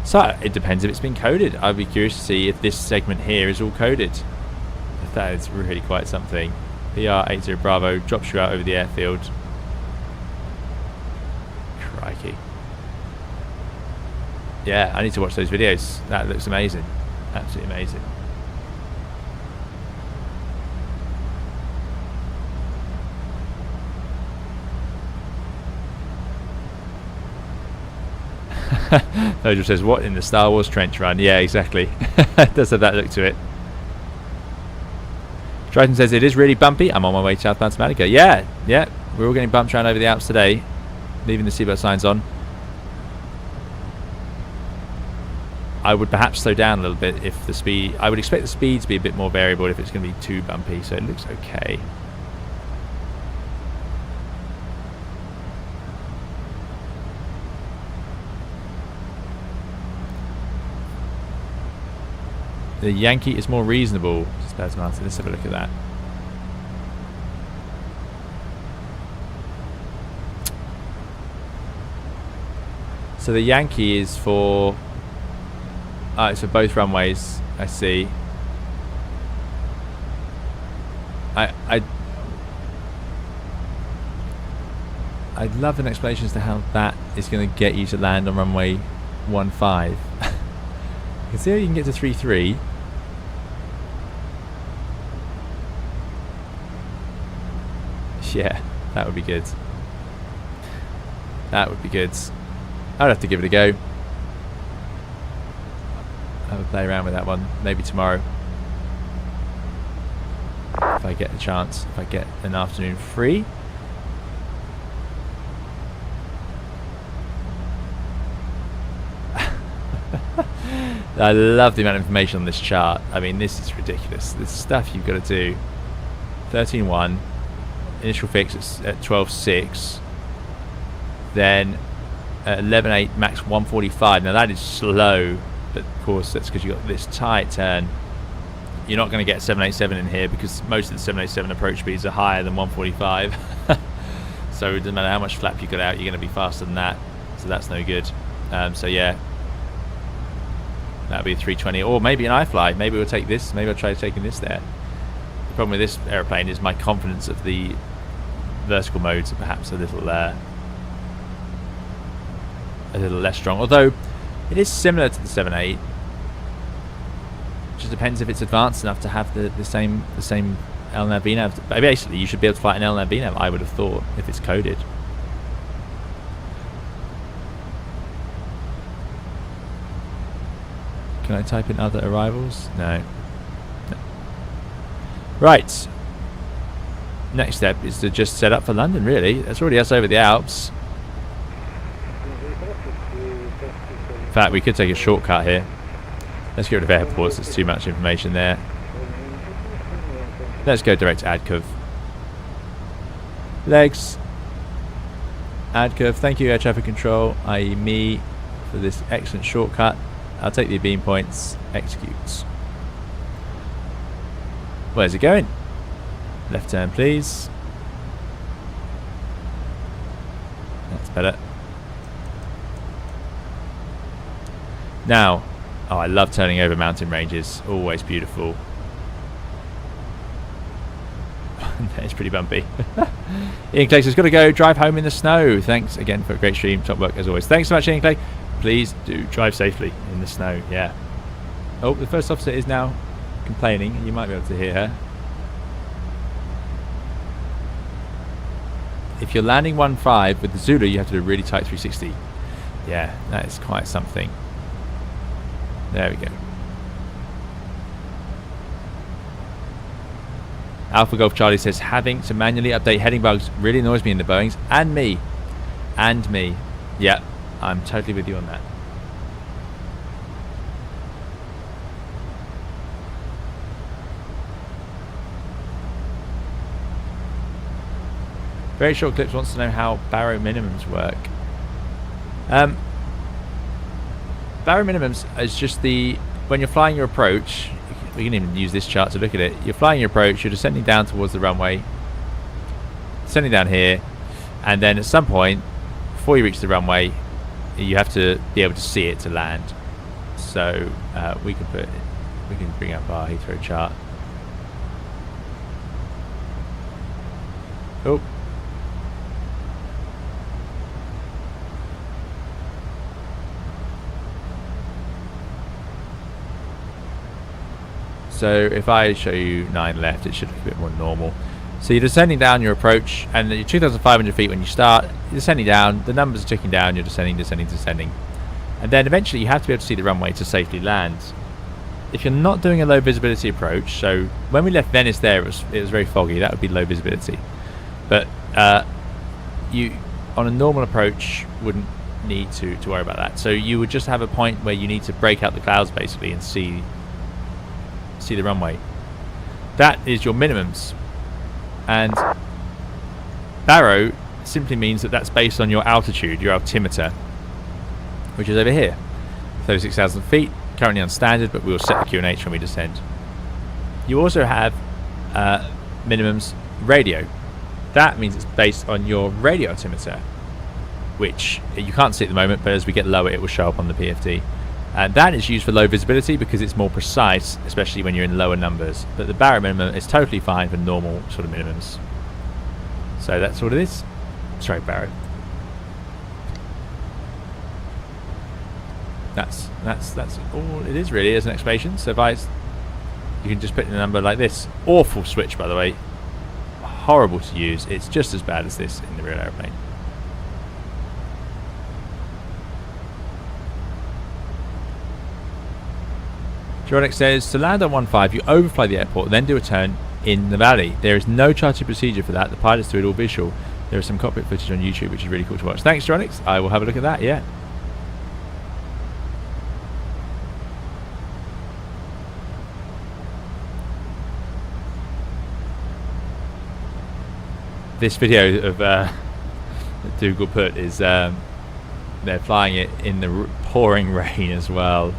So it depends if it's been coded. I'd be curious to see if this segment here is all coded. That is really quite something. PR80 Bravo drops you out over the airfield. Crikey. Yeah, I need to watch those videos. That looks amazing. Absolutely amazing. Nigel says, what in the Star Wars trench run? Yeah, exactly. It does have that look to it. Triton says, it is really bumpy. I'm on my way southbound to Malaga. Yeah, we're all getting bumped around over the Alps today, leaving the seatbelt signs on. I would perhaps slow down a little bit if the speed... I would expect the speed to be a bit more variable if it's going to be too bumpy, so it looks okay. The Yankee is more reasonable, says Martin. Let's have a look at that. So the Yankee is for... it's for both runways, I see. I'd love an explanation as to how that is going to get you to land on runway 15. You can see how you can get to 33. Yeah, that would be good. That would be good. I'd have to give it a go. Have a play around with that one. Maybe tomorrow. If I get the chance. If I get an afternoon free. I love the amount of information on this chart. I mean, this is ridiculous. This stuff you've got to do. 13.1. Initial fix at 12.6. Then at 11.8, max 145. Now that is slow. But of course, that's because you've got this tight turn. You're not going to get 787 in here because most of the 787 approach speeds are higher than 145. So it doesn't matter how much flap you got out, you're going to be faster than that. So that's no good. So yeah. That'll be a 320, or maybe an iFly. Maybe we'll take this. Maybe I'll try taking this there. The problem with this aeroplane is my confidence of the vertical modes are perhaps a little less strong. Although it is similar to the 7.8. It just depends if it's advanced enough to have the same LNAV VNAV. Basically, you should be able to fly an LNAV VNAV, I would have thought, if it's coded. Can I type in other arrivals? No. Right. Next step is to just set up for London, really. That's already us over the Alps. In fact, we could take a shortcut here. Let's get rid of airports. There's too much information there. Let's go direct to ADCOV. Legs. ADCOV. Thank you, Air Traffic Control, i.e. me, for this excellent shortcut. I'll take the beam points. Executes. Where's it going? Left turn, please. That's better. Now, oh, I love turning over mountain ranges. Always beautiful. It's pretty bumpy. Ian Clay says, got to go drive home in the snow. Thanks again for a great stream. Top work as always. Thanks so much, Ian Clay. Please do drive safely in the snow. Yeah. Oh, the first officer is now complaining. You might be able to hear her. If you're landing 1.5 with the Zulu, you have to do a really tight 360. Yeah, that is quite something. There we go. Alpha Golf Charlie says, having to manually update heading bugs really annoys me in the Boeings. And me. And me. Yeah, I'm totally with you on that. Very Short Clips wants to know how Barrow minimums work. Barrow minimums is just when you're flying your approach, we can even use this chart to look at it. You're flying your approach, you're descending down towards the runway, descending down here, and then at some point, before you reach the runway, you have to be able to see it to land. So we can bring up our Heathrow chart. Oh. So if I show you 9 left, it should look a bit more normal. So you're descending down your approach, and you're 2,500 feet when you start. You're descending down, the numbers are ticking down, you're descending, descending, descending. And then eventually you have to be able to see the runway to safely land. If you're not doing a low visibility approach, so when we left Venice there, it was very foggy. That would be low visibility. But you, on a normal approach, wouldn't need to worry about that. So you would just have a point where you need to break out the clouds basically and see the runway. That is your minimums. And Barrow simply means that that's based on your altitude, your altimeter, which is over here, 36,000 feet, currently on standard, but we'll set the QNH when we descend. You also have minimums radio. That means it's based on your radio altimeter, which you can't see at the moment, but as we get lower it will show up on the PFD. And that is used for low visibility because it's more precise, especially when you're in lower numbers. But the Barrow minimum is totally fine for normal sort of minimums. So that's what it is. Sorry, Barrow. That's all it is really as an explanation. So if you can just put in a number like this. Awful switch, by the way. Horrible to use. It's just as bad as this in the real airplane. Joronic says, to land on 15, you overfly the airport, then do a turn in the valley. There is no charted procedure for that. The pilots do it all visual. There is some cockpit footage on YouTube, which is really cool to watch. Thanks, Joronic. I will have a look at that, yeah. This video of that Dougal put is they're flying it in the pouring rain as well.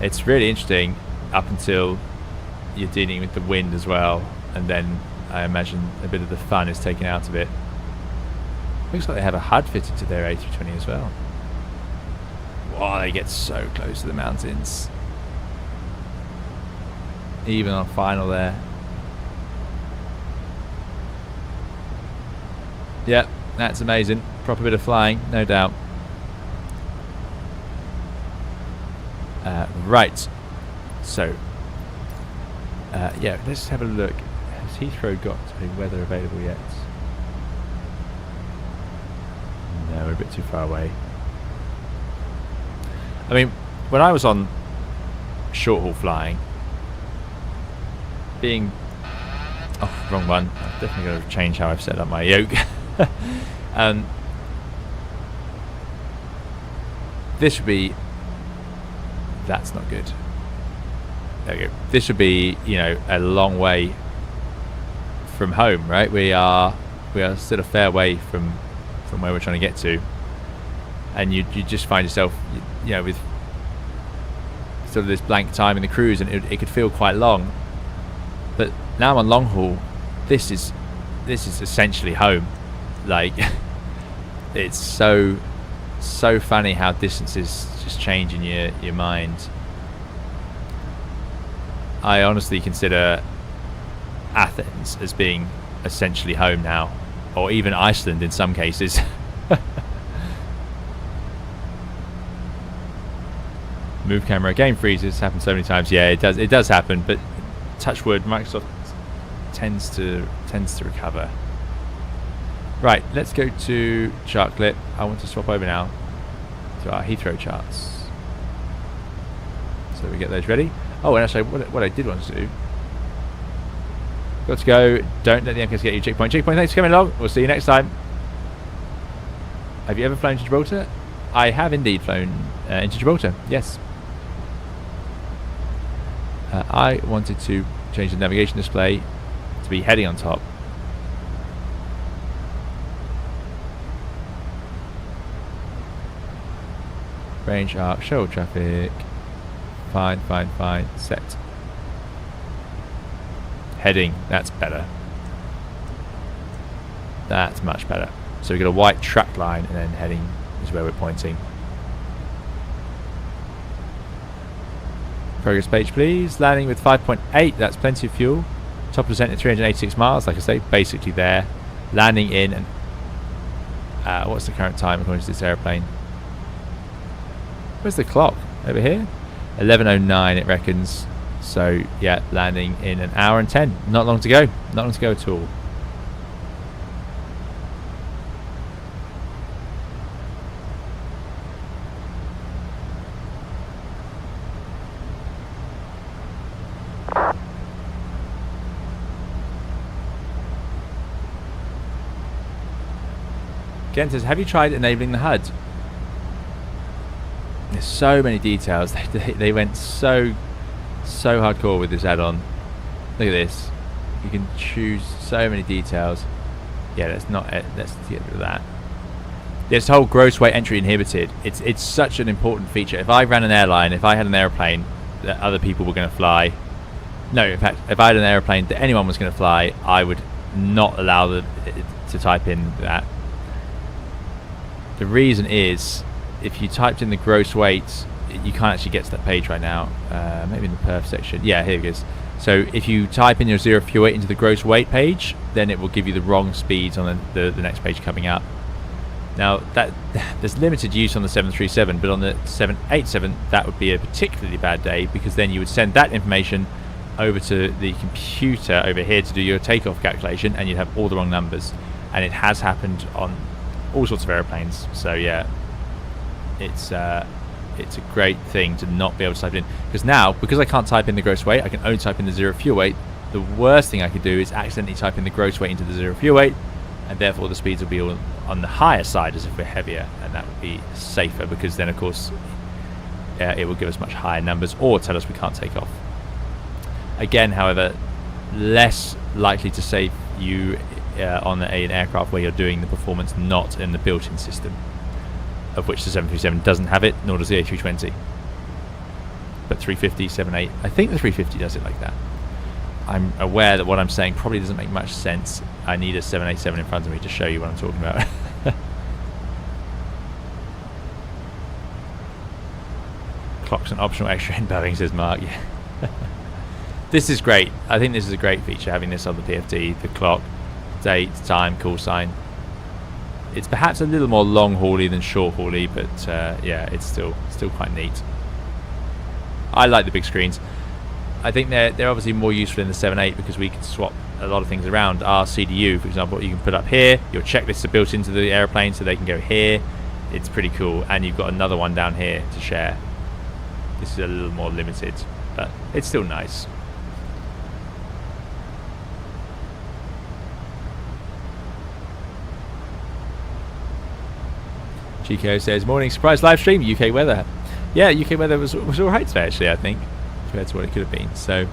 It's really interesting up until you're dealing with the wind as well, and then I imagine a bit of the fun is taken out of it. Looks like they have a HUD fitted to their A320 as well. Wow, they get so close to the mountains. Even on final there. Yep, that's amazing. Proper bit of flying, no doubt. Right. So, yeah, let's have a look. Has Heathrow got a weather available yet? No, we're a bit too far away. I mean, when I was on short haul flying, being... Oh, wrong one. I've definitely got to change how I've set up my yoke. This would be... That's not good. There we go. This would be, you know, a long way from home, right? We are still a fair way from where we're trying to get to, and you just find yourself, you know, with sort of this blank time in the cruise, and it could feel quite long. But now I'm on long haul. This is essentially home. Like, it's so funny how distances just change in your mind. I honestly consider Athens as being essentially home now, or even Iceland in some cases. Move camera, game freezes, happened so many times. Yeah, it does happen, but touch wood, Microsoft tends to recover. Right, let's go to chart clip. I want to swap over now to our Heathrow charts, so we get those ready. Oh, and actually, what I did want to do, got to go. Don't let the MKS get you. Checkpoint, thanks for coming along. We'll see you next time. Have you ever flown to Gibraltar? I have indeed flown into Gibraltar, yes. I wanted to change the navigation display to be heading on top. Range up, show traffic. Fine. Set. Heading, that's better. That's much better. So we got a white track line, and then heading is where we're pointing. Progress page, please. Landing with 5.8, that's plenty of fuel. Top of descent at 386 miles, like I say, basically there. Landing in, and what's the current time according to this airplane? Where's the clock? Over here? 11:09 it reckons. So yeah, landing in an hour and 10. Not long to go. Not long to go at all. Again says, have you tried enabling the HUD? There's so many details. They went so hardcore with this add-on. Look at this. You can choose so many details. Yeah, that's not it. Let's get rid of that. This whole gross weight entry inhibited. It's such an important feature. If I ran an airline, if I had an airplane that other people were going to fly, no, in fact, if I had an airplane that anyone was going to fly, I would not allow to type in that. The reason is, if you typed in the gross weight, you can't actually get to that page right now. Maybe in the perf section. Yeah, here it is. So if you type in your zero fuel weight into the gross weight page, then it will give you the wrong speeds on the next page coming up. Now, there's limited use on the 737, but on the 787, that would be a particularly bad day, because then you would send that information over to the computer over here to do your takeoff calculation, and you'd have all the wrong numbers. And it has happened on all sorts of airplanes. So yeah, it's a great thing to not be able to type it in, because now, because I can't type in the gross weight, I can only type in the zero fuel weight. The worst thing I could do is accidentally type in the gross weight into the zero fuel weight, and therefore the speeds will be all on the higher side as if we're heavier, and that would be safer, because then of course it will give us much higher numbers or tell us we can't take off. Again, however, less likely to save you on an aircraft where you're doing the performance not in the built-in system, of which the 737 doesn't have it, nor does the A320. But 350, 78, I think the 350 does it like that. I'm aware that what I'm saying probably doesn't make much sense. I need a 787 in front of me to show you what I'm talking about. Clock's an optional extra in Boeing, says Mark. Yeah. This is great. I think this is a great feature, having this on the PFD, the clock, date, time, call sign. It's perhaps a little more long hauly than short hauly, but yeah, it's still quite neat. I like the big screens. I think they're obviously more useful in the 7.8 because we can swap a lot of things around. Our CDU, for example, you can put up here. Your checklists are built into the airplane, so they can go here. It's pretty cool, and you've got another one down here to share. This is a little more limited, but it's still nice. Chico says, morning surprise live stream, UK weather. Yeah, UK weather was alright today, actually, I think, compared to what it could have been. So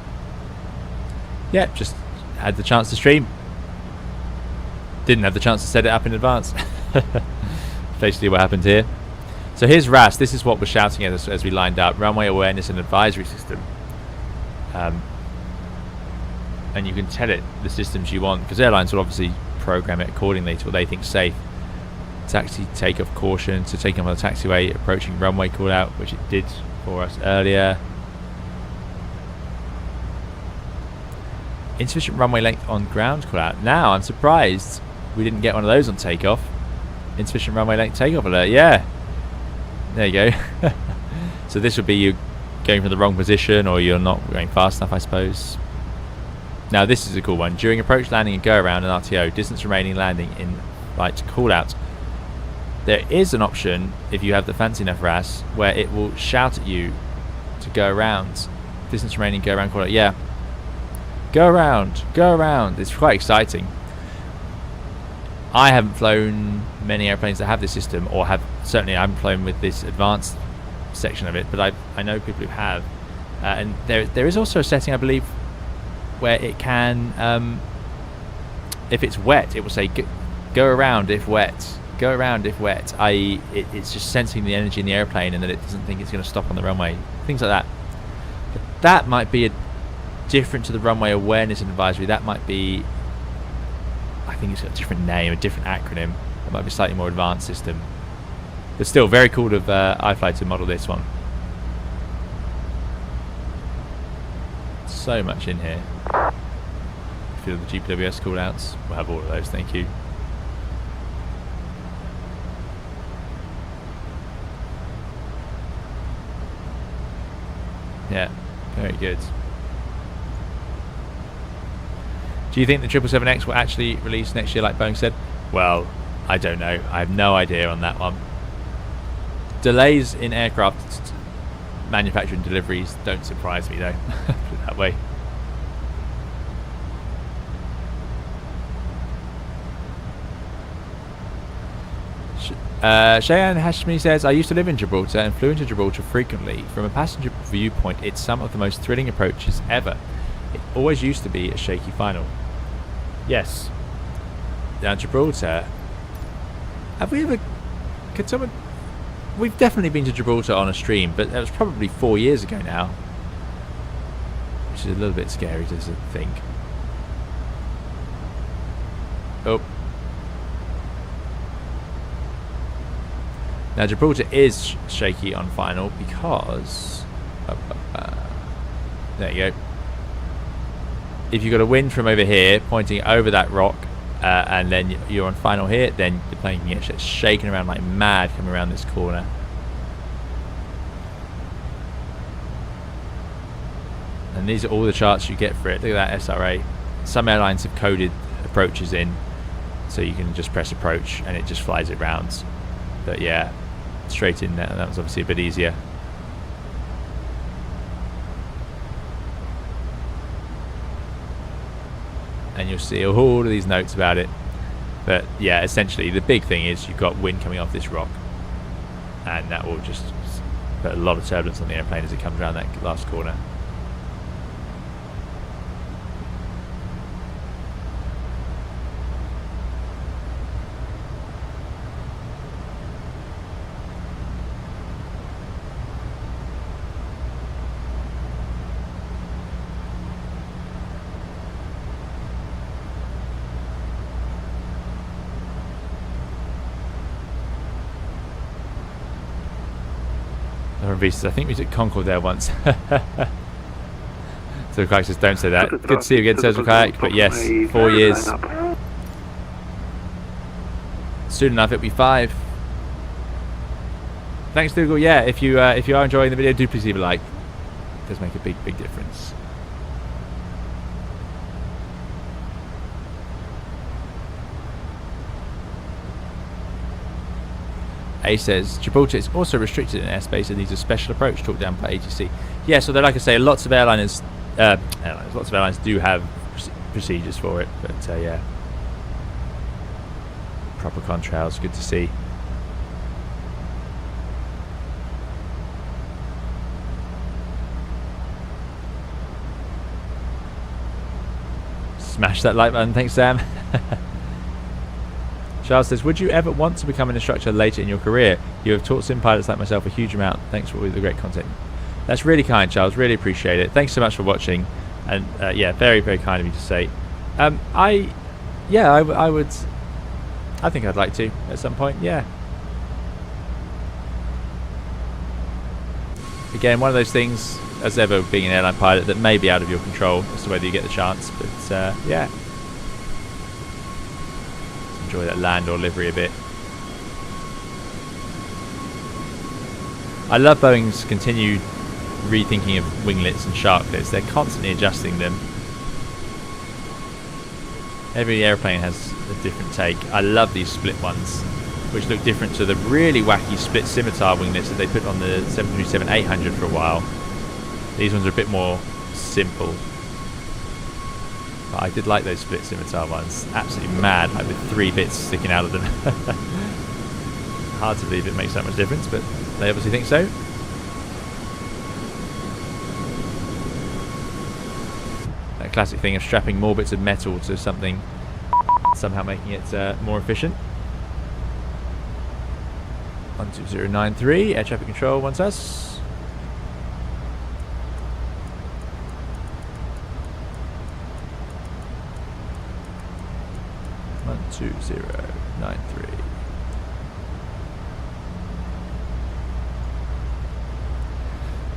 yeah, just had the chance to stream, didn't have the chance to set it up in advance. Basically what happened here. So here's RAS. This is what we're shouting at us as we lined up: runway awareness and advisory system. And you can tell it the systems you want, because airlines will obviously program it accordingly to what they think is safe. Taxi takeoff caution, so taking on the taxiway, approaching runway call out, which it did for us earlier. Insufficient runway length on ground call out. Now I'm surprised we didn't get one of those on takeoff. Insufficient runway length takeoff alert. Yeah, there you go. So this would be you going from the wrong position, or you're not going fast enough, I suppose. Now this is a cool one. During approach, landing and go around an RTO, distance remaining landing in flight call out. There is an option, if you have the fancy enough RAS, where it will shout at you to go around. Distance remaining, go around, call out. Yeah. Go around, go around. It's quite exciting. I haven't flown many airplanes that have this system, or certainly I haven't flown with this advanced section of it, but I know people who have. And there is also a setting, I believe, where it can, if it's wet, it will say go around if wet. Go around if wet, i.e. it's just sensing the energy in the airplane and that it doesn't think it's going to stop on the runway. Things like that. But that might be different to the runway awareness and advisory. That might be, I think it's got a different name, a different acronym. It might be a slightly more advanced system. But still, very cool of iFly to model this one. So much in here. Feel the GPWS callouts. We'll have all of those, thank you. Yeah, very good. Do you think the 777X will actually release next year like Boeing said? Well, I don't know. I have no idea on that one. Delays in aircraft manufacturing deliveries don't surprise me though. Put it that way. Cheyenne Hashmi says, I used to live in Gibraltar and flew into Gibraltar frequently. From a passenger viewpoint, it's some of the most thrilling approaches ever. It always used to be a shaky final. Yes. Now, Gibraltar. Have we ever... Could someone... We've definitely been to Gibraltar on a stream, but that was probably 4 years ago now. Which is a little bit scary to think. Oh. Now, Gibraltar is shaky on final because... there you go. If you've got a wind from over here pointing over that rock and then you're on final here, then the plane can get shaking around like mad coming around this corner. And these are all the charts you get for it. Look at that SRA. Some airlines have coded approaches in, so you can just press approach and it just flies it round. But yeah, straight in there. That was obviously a bit easier. And you'll see all of these notes about it. But yeah, essentially the big thing is you've got wind coming off this rock, and that will just put a lot of turbulence on the airplane as it comes around that last corner. I think we took Concord there once. So Kayak says, don't say that. Good to see you again, says Kayak, but yes, 4 years. Soon enough it'll be 5. Thanks, Dougal. Yeah, if you are enjoying the video, do please leave a like. It does make a big difference. A says, Gibraltar is also restricted in airspace and needs a special approach talked down by ATC. Yeah, so like I say, lots of airlines do have procedures for it, but yeah. Proper contrails, good to see. Smash that like button, thanks Sam. Charles says, would you ever want to become an instructor later in your career? You have taught sim pilots like myself a huge amount. Thanks for all the great content. That's really kind, Charles. Really appreciate it. Thanks so much for watching. And yeah, very kind of you to say. I think I'd like to at some point. Yeah. Again, one of those things, as ever, being an airline pilot, that may be out of your control as to whether you get the chance. But yeah. Enjoy that land or livery a bit. I love Boeing's continued rethinking of winglets and sharklets. They're constantly adjusting them. Every airplane has a different take. I love these split ones, which look different to the really wacky split scimitar winglets that they put on the 737-800 for a while. These ones are a bit more simple. But I did like those split scimitar ones. Absolutely mad, like with 3 bits sticking out of them. Hard to believe it makes that much difference, but they obviously think so. That classic thing of strapping more bits of metal to something, somehow making it more efficient. 12093, air traffic control wants us. 12093.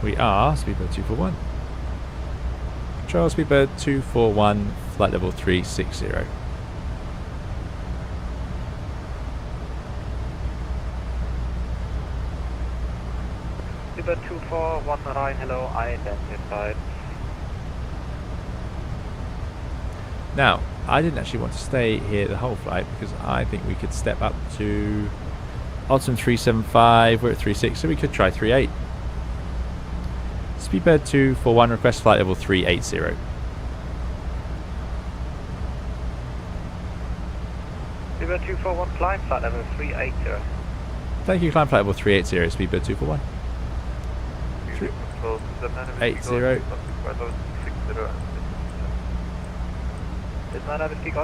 We are Speedbird 241. Control Speedbird 241, flight level 360. Speedbird 2419, hello, identified. Now, I didn't actually want to stay here the whole flight because I think we could step up to Autumn 375. We're at 36, so we could try 38. Speedbird 241, request flight level 380. Speedbird 241, climb flight level 380. Thank you, climb flight level 380, speedbird 241. 80.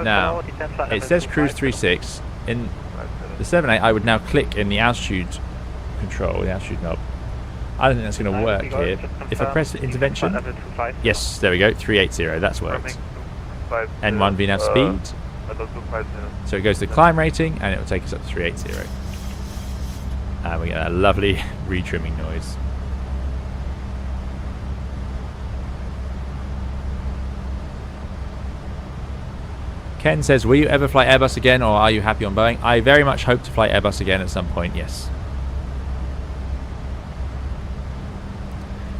Now, it says cruise 36. In the 78, I would now click in the altitude control, the altitude knob. I don't think that's going to work here. If I press intervention, yes, there we go, 380, that's worked. N1 VNAV speed. So it goes to climb rating, and it will take us up to 380. And we get that lovely retrimming noise. Ken says, will you ever fly Airbus again, or are you happy on Boeing? I very much hope to fly Airbus again at some point, yes.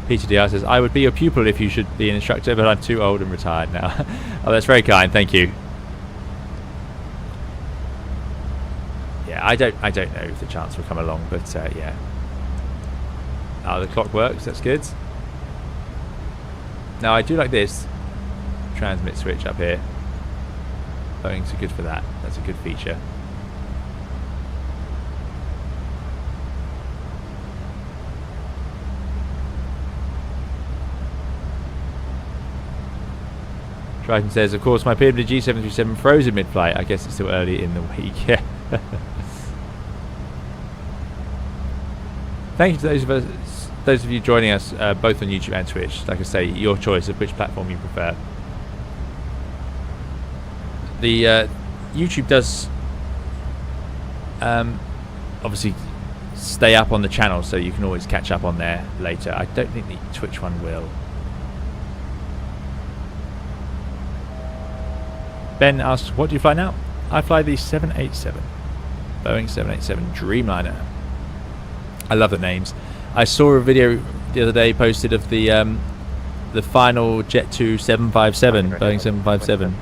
Peter DR says, I would be your pupil if you should be an instructor, but I'm too old and retired now. Oh, that's very kind, thank you. Yeah, I don't know if the chance will come along, but yeah. Oh, the clock works, that's good. Now I do like this transmit switch up here. Boeing's good for that. That's a good feature. Triton says, of course, my PWG G737 froze in mid-flight. I guess it's still early in the week. Yeah. Thank you to those of you joining us both on YouTube and Twitch. Like I say, your choice of which platform you prefer. The YouTube does obviously stay up on the channel, so you can always catch up on there later. I don't think the Twitch one will. Ben asks, what do you fly now? I fly the 787, Boeing 787 Dreamliner. I love the names. I saw a video the other day posted of the final Jet 2 757, Boeing 757.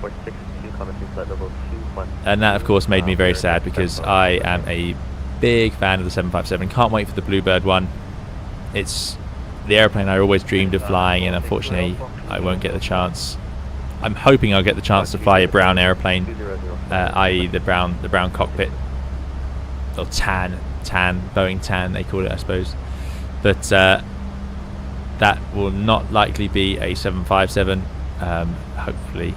And that of course made me very sad, because I am a big fan of the 757. Can't wait for the Bluebird one. It's the airplane I always dreamed of flying, and unfortunately I won't get the chance. I'm hoping I'll get the chance to fly a brown airplane, i.e. the brown cockpit, or tan Boeing tan they call it, I suppose. But that will not likely be a 757. Hopefully.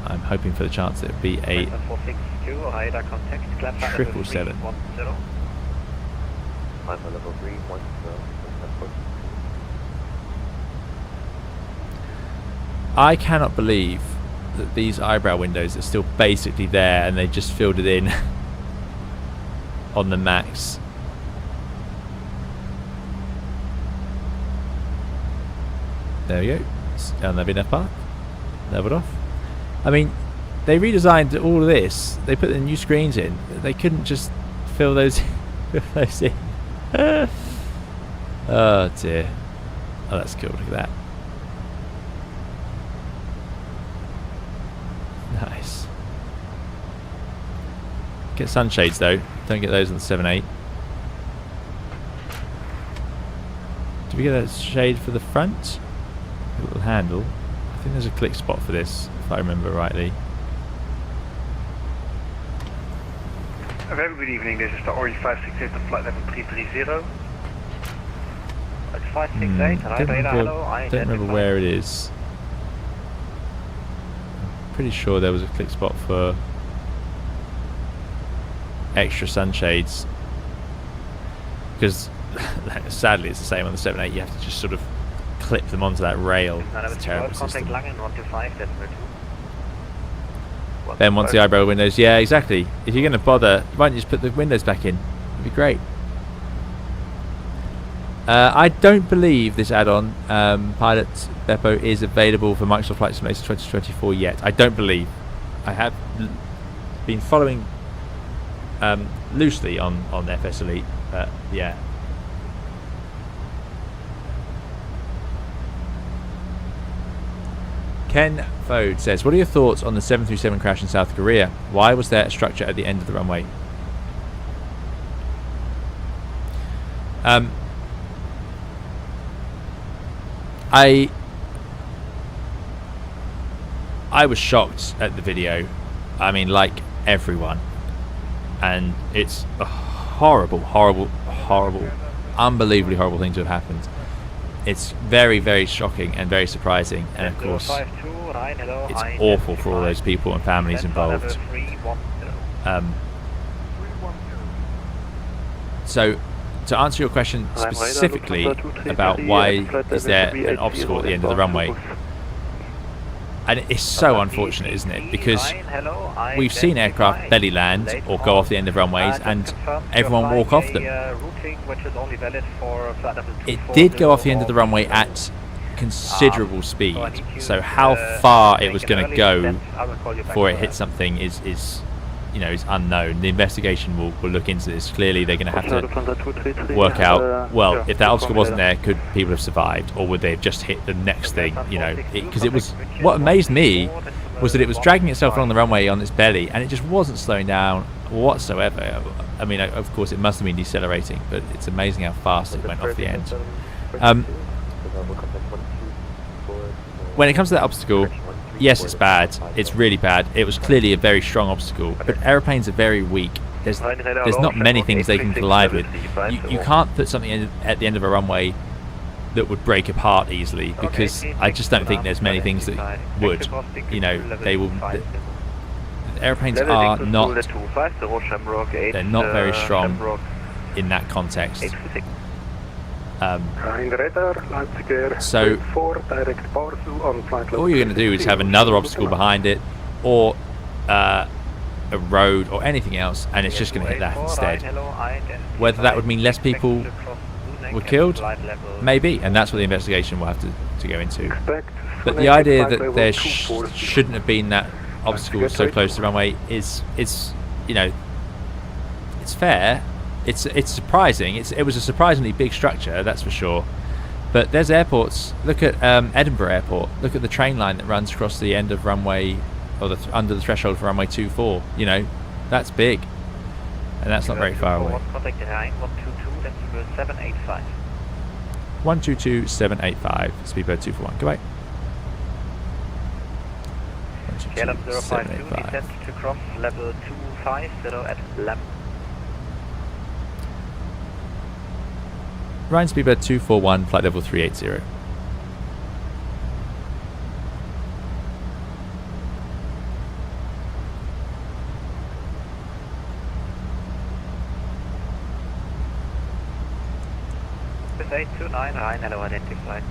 I'm hoping for the chance that it would be a 777. I cannot believe that these eyebrow windows are still basically there, and they just filled it in on the max. There we go. And there'll be enough path. Leveled off. I mean, they redesigned all of this. They put the new screens in. They couldn't just fill those in. Oh dear. Oh, that's cool. Look at that. Nice. Get sunshades though. Don't get those on the 7.8. Do we get a shade for the front? A little handle. I think there's a click spot for this, if I remember rightly. A very good evening, this is the Orange 568 of flight level 330. It's 568, don't remember where it is. I'm pretty sure there was a click spot for extra sunshades. Because sadly it's the same on the 7.8, you have to just sort of clip them onto that rail. It's a terrible system. Ben wants the eyebrow windows. Yeah, exactly. If you're going to bother, why don't you just put the windows back in? It'd be great. I don't believe this add-on, Pilot Beppo, is available for Microsoft Flight Simulator 2024 yet. I don't believe. I have been following loosely on FS Elite, but yeah. Ken Fode says, what are your thoughts on the 737 crash in South Korea? Why was there a structure at the end of the runway? I was shocked at the video. I mean, like everyone. And it's horrible, unbelievably horrible things have happened. It's very, very shocking and very surprising, and of course it's awful for all those people and families involved. So to answer your question specifically about why is there an obstacle at the end of the runway, and it's so unfortunate, isn't it? Because we've seen aircraft belly land or go off the end of runways and everyone walk off them. It did go off the end of the runway at considerable speed, so how far it was going to go before it hit something is unknown. The investigation will look into this. Clearly they're going to have to work out, well, if that obstacle wasn't there, could people have survived, or would they have just hit the next thing, because it was, what amazed me was that it was dragging itself along the runway on its belly and it just wasn't slowing down whatsoever. I mean, of course it must have been decelerating, but it's amazing how fast it went off the end. When it comes to that obstacle, yes, it's bad. It's really bad. It was clearly a very strong obstacle, but airplanes are very weak. There's not many things they can collide with. You can't put something at the end of a runway that would break apart easily, because I just don't think there's many things that would. They will. Airplanes are not. They're not very strong in that context. So all you're going to do is have another obstacle behind it, or a road or anything else, and it's just going to hit that instead. Whether that would mean less people were killed, maybe, and that's what the investigation will have to go into. But the idea that there shouldn't have been that obstacle so close to the runway is it's fair. It's surprising. It was a surprisingly big structure, that's for sure. But there's airports. Look at Edinburgh Airport. Look at the train line that runs across the end of runway, or under the threshold for runway 24. That's big, and that's not very far away. 122.785. Speedbird 241. Goodbye. 122.785. To cross level 250 at LAM. Ryan Speedbird 241, flight level 380. With 829, Ryan, hello, identified.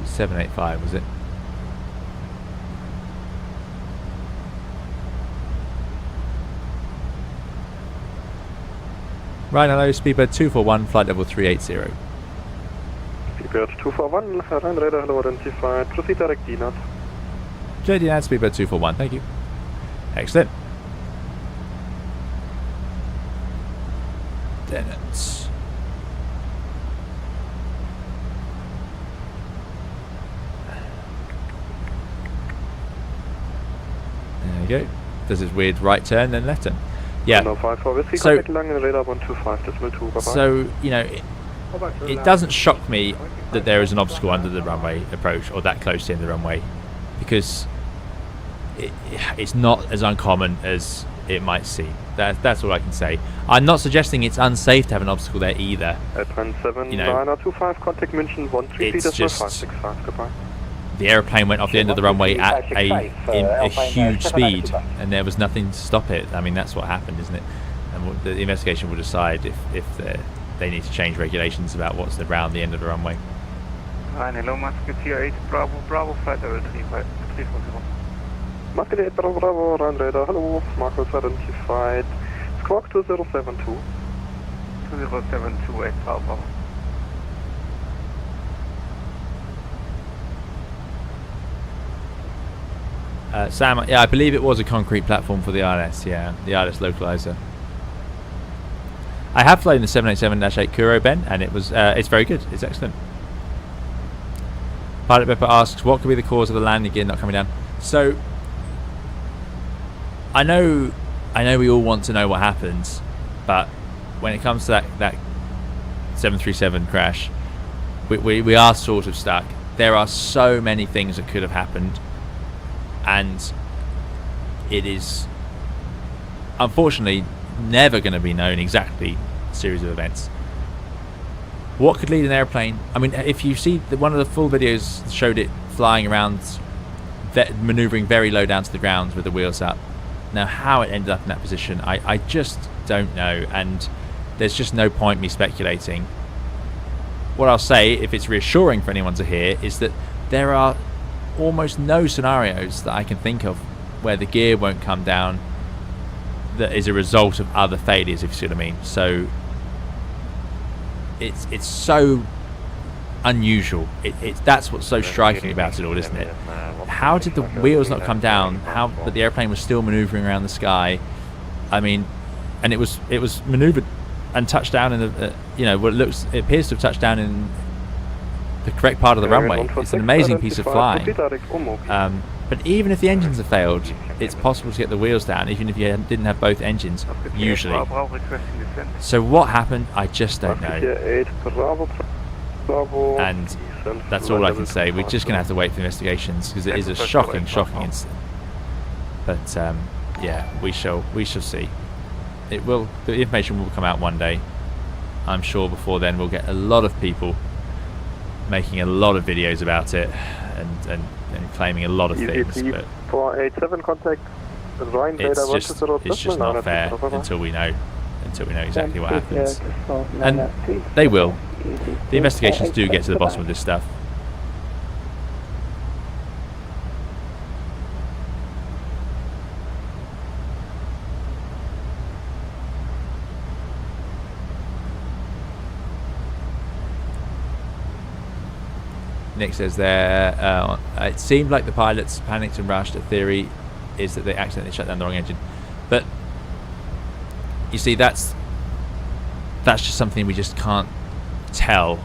785, was it? Ryan, hello, Speedbird 241, flight level 380. Speedbird 241, Ryan radar, hello, identified. Proceed direct DNAT. JDNAT, Speedbird 241, thank you. Excellent. Dennet. There you go. Does his weird right turn, then left turn. Yeah. So it doesn't shock me that there is an obstacle under the runway approach, or that close to the end of the runway, because it's not as uncommon as it might seem. That's all I can say. I'm not suggesting it's unsafe to have an obstacle there either. It's just the airplane went off the end of the runway at a huge speed, and there was nothing to stop it. I mean, that's what happened, isn't it? And the investigation will decide if they need to change regulations about what's around the end of the runway. Hello, Musketeer 8 Bravo, flight level 340. Musketeer 8 Bravo, run radar, hello, Marcus identified. Squawk 2072. 2072, 8 Bravo. Sam, yeah, I believe it was a concrete platform for the ILS, yeah, the ILS localizer. I have flown the 787-8 Kuro, Ben, and it's very good, it's excellent. Pilot Pepper asks, what could be the cause of the landing gear not coming down? So, I know we all want to know what happens, but when it comes to that 737 crash, we are sort of stuck. There are so many things that could have happened, and it is unfortunately never going to be known exactly series of events. What could lead an airplane? I mean, if you see one of the full videos showed it flying around, maneuvering very low down to the ground with the wheels up. Now, how it ended up in that position, I just don't know, and there's just no point me speculating. What I'll say, if it's reassuring for anyone to hear, is that there are almost no scenarios that I can think of where the gear won't come down that is a result of other failures, if you see what I mean. So it's so unusual. That's what's so striking about it all, isn't it? How did the wheels not come down? But the airplane was still maneuvering around the sky. I mean, and it was maneuvered and touched down in it appears to have touched down in the correct part of the runway. It's an amazing piece of flying. But even if the engines have failed, it's possible to get the wheels down, even if you didn't have both engines, usually. So what happened, I just don't know. And that's all I can say. We're just going to have to wait for investigations, because it is a shocking incident. But yeah, we shall see. The information will come out one day. I'm sure before then we'll get a lot of people making a lot of videos about it and claiming a lot of things. But 487 contact. it's just not fair until we know exactly what happens. And they will. The investigations do get to the bottom of this stuff. Nick says there, it seemed like the pilots panicked and rushed. The theory is that they accidentally shut down the wrong engine. But you see, that's just something we just can't tell.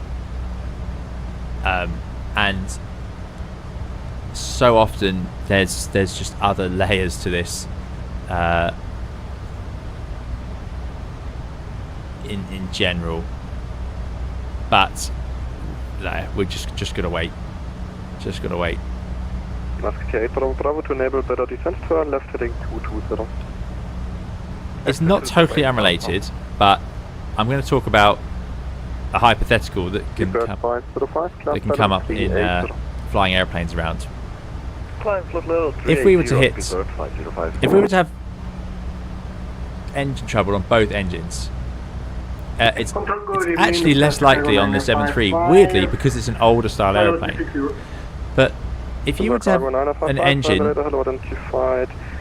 And so often there's just other layers to this. In general, but no, we're just gonna wait. Just gonna wait. Bravo to enable better descent turn left heading 220. It's not totally unrelated, but I'm going to talk about a hypothetical that can come up in flying airplanes around. If we were to have engine trouble on both engines, it's actually less likely on the 7.3, weirdly, because it's an older style airplane. But if you were to have an engine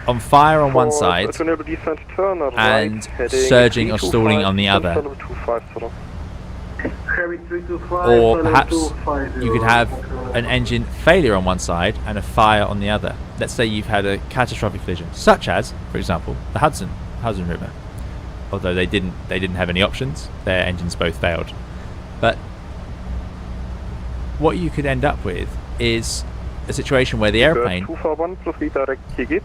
on fire on one side and surging or stalling on the other, or perhaps you could have an engine failure on one side and a fire on the other. Let's say you've had a catastrophic collision, such as, for example, the Hudson River. Although they didn't have any options, their engines both failed. But what you could end up with is a situation where the airplane direct Kegit,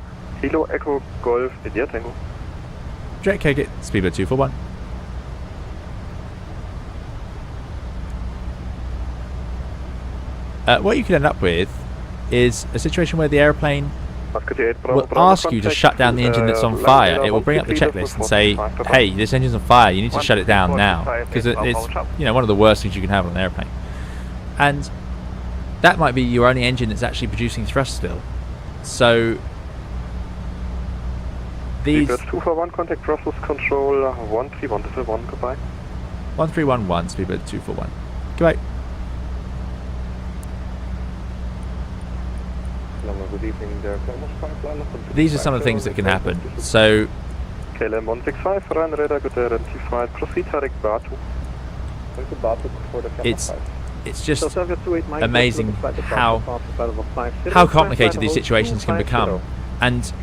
speedbird 241. What you could end up with is a situation where the airplane will ask you to shut down the engine that's on fire. It will bring up the checklist and say, hey, this engine's on fire, you need to shut it down now, because it's one of the worst things you can have on an airplane. And that might be your only engine that's actually producing thrust still. So these 241 contact process control 1311 goodbye. 1311 speedbird 241 goodbye. These are some of the things that can happen. So KLM 165 run radar good identified, proceed direct Batu. It's just amazing how complicated these situations can become. And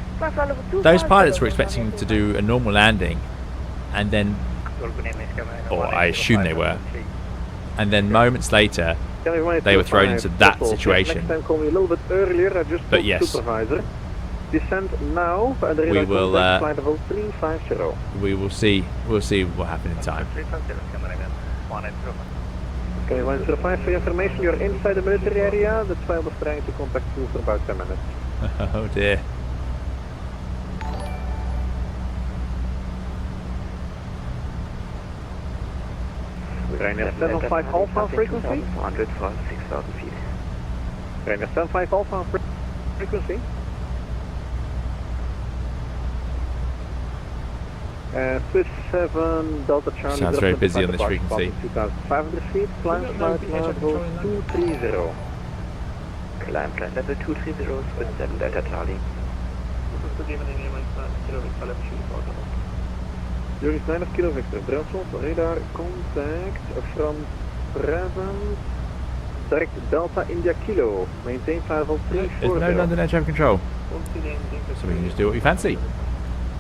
those pilots were expecting to do a normal landing, and then, or I assume they were, and then moments later they were thrown into that situation. But yes, we will see. We'll see what happened in time. Okay, 105 for your information, you're inside the military area. The pilot is trying to contact you for about 10 minutes. Oh dear. Ryanair 75 Alpha frequency. 100 for 6,000 feet. Ryanair 75 Alpha frequency. Swiss 7 Delta Charlie. Sounds very busy on this frequency. 2,500 feet. Climb flight level 230. Climb flight level 230 with 7 Delta Charlie. Unit 9 of Kilo Victor, Brussels, radar contact from present, direct Delta India Kilo, maintain flight level 340. There's no London air traffic control, so we can just do what we fancy.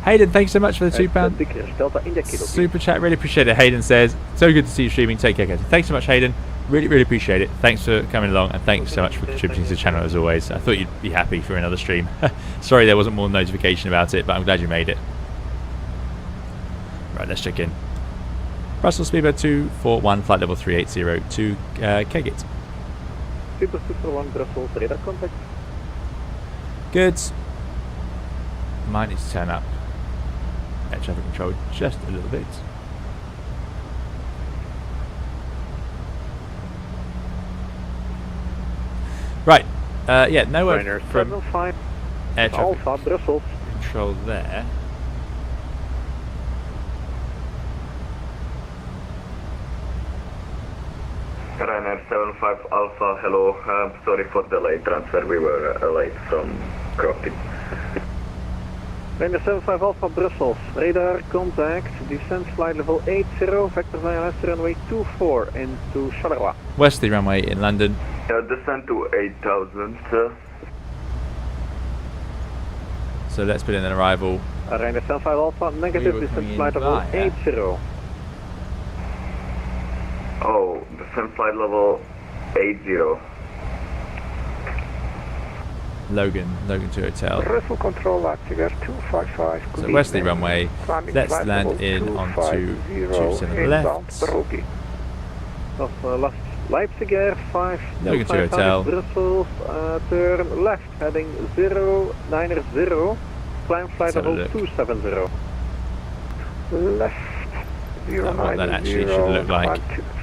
Hayden, thanks so much for the £2 Delta India Kilo. super chat, really appreciate it. Hayden says, so good to see you streaming, take care guys. Thanks so much Hayden, really appreciate it. Thanks for coming along and thanks so much for contributing to the channel as always. I thought you'd be happy for another stream. Sorry there wasn't more notification about it, but I'm glad you made it. Right, let's check in. Brussels Speedbird 241, flight level 380 to Kegit. Super 241 Brussels, radar contact. Good. Might need to turn up air traffic control just a little bit. Right, yeah, nowhere from air traffic Alpha Brussels control there. Ryanair 75 Alpha, hello. Sorry for the late transfer, we were late from cockpit. Ryanair 75 Alpha Brussels, radar contact, descent flight level 80, vector via left runway 24 into Charleroi. Westerly runway in London. Descent to 8,000. So let's put in an arrival. Ryanair 75 Alpha, negative We were descent coming flight in level via. 80. Oh, descent flight level 80. Logan to hotel. Brussels control activated 255. So Westerly runway, let's land in onto 27 left. Left Leipzig Air 5. Logan to hotel. Brussels, turn left heading 090, climb flight Let's have a level look. 270. Left What that actually should look like.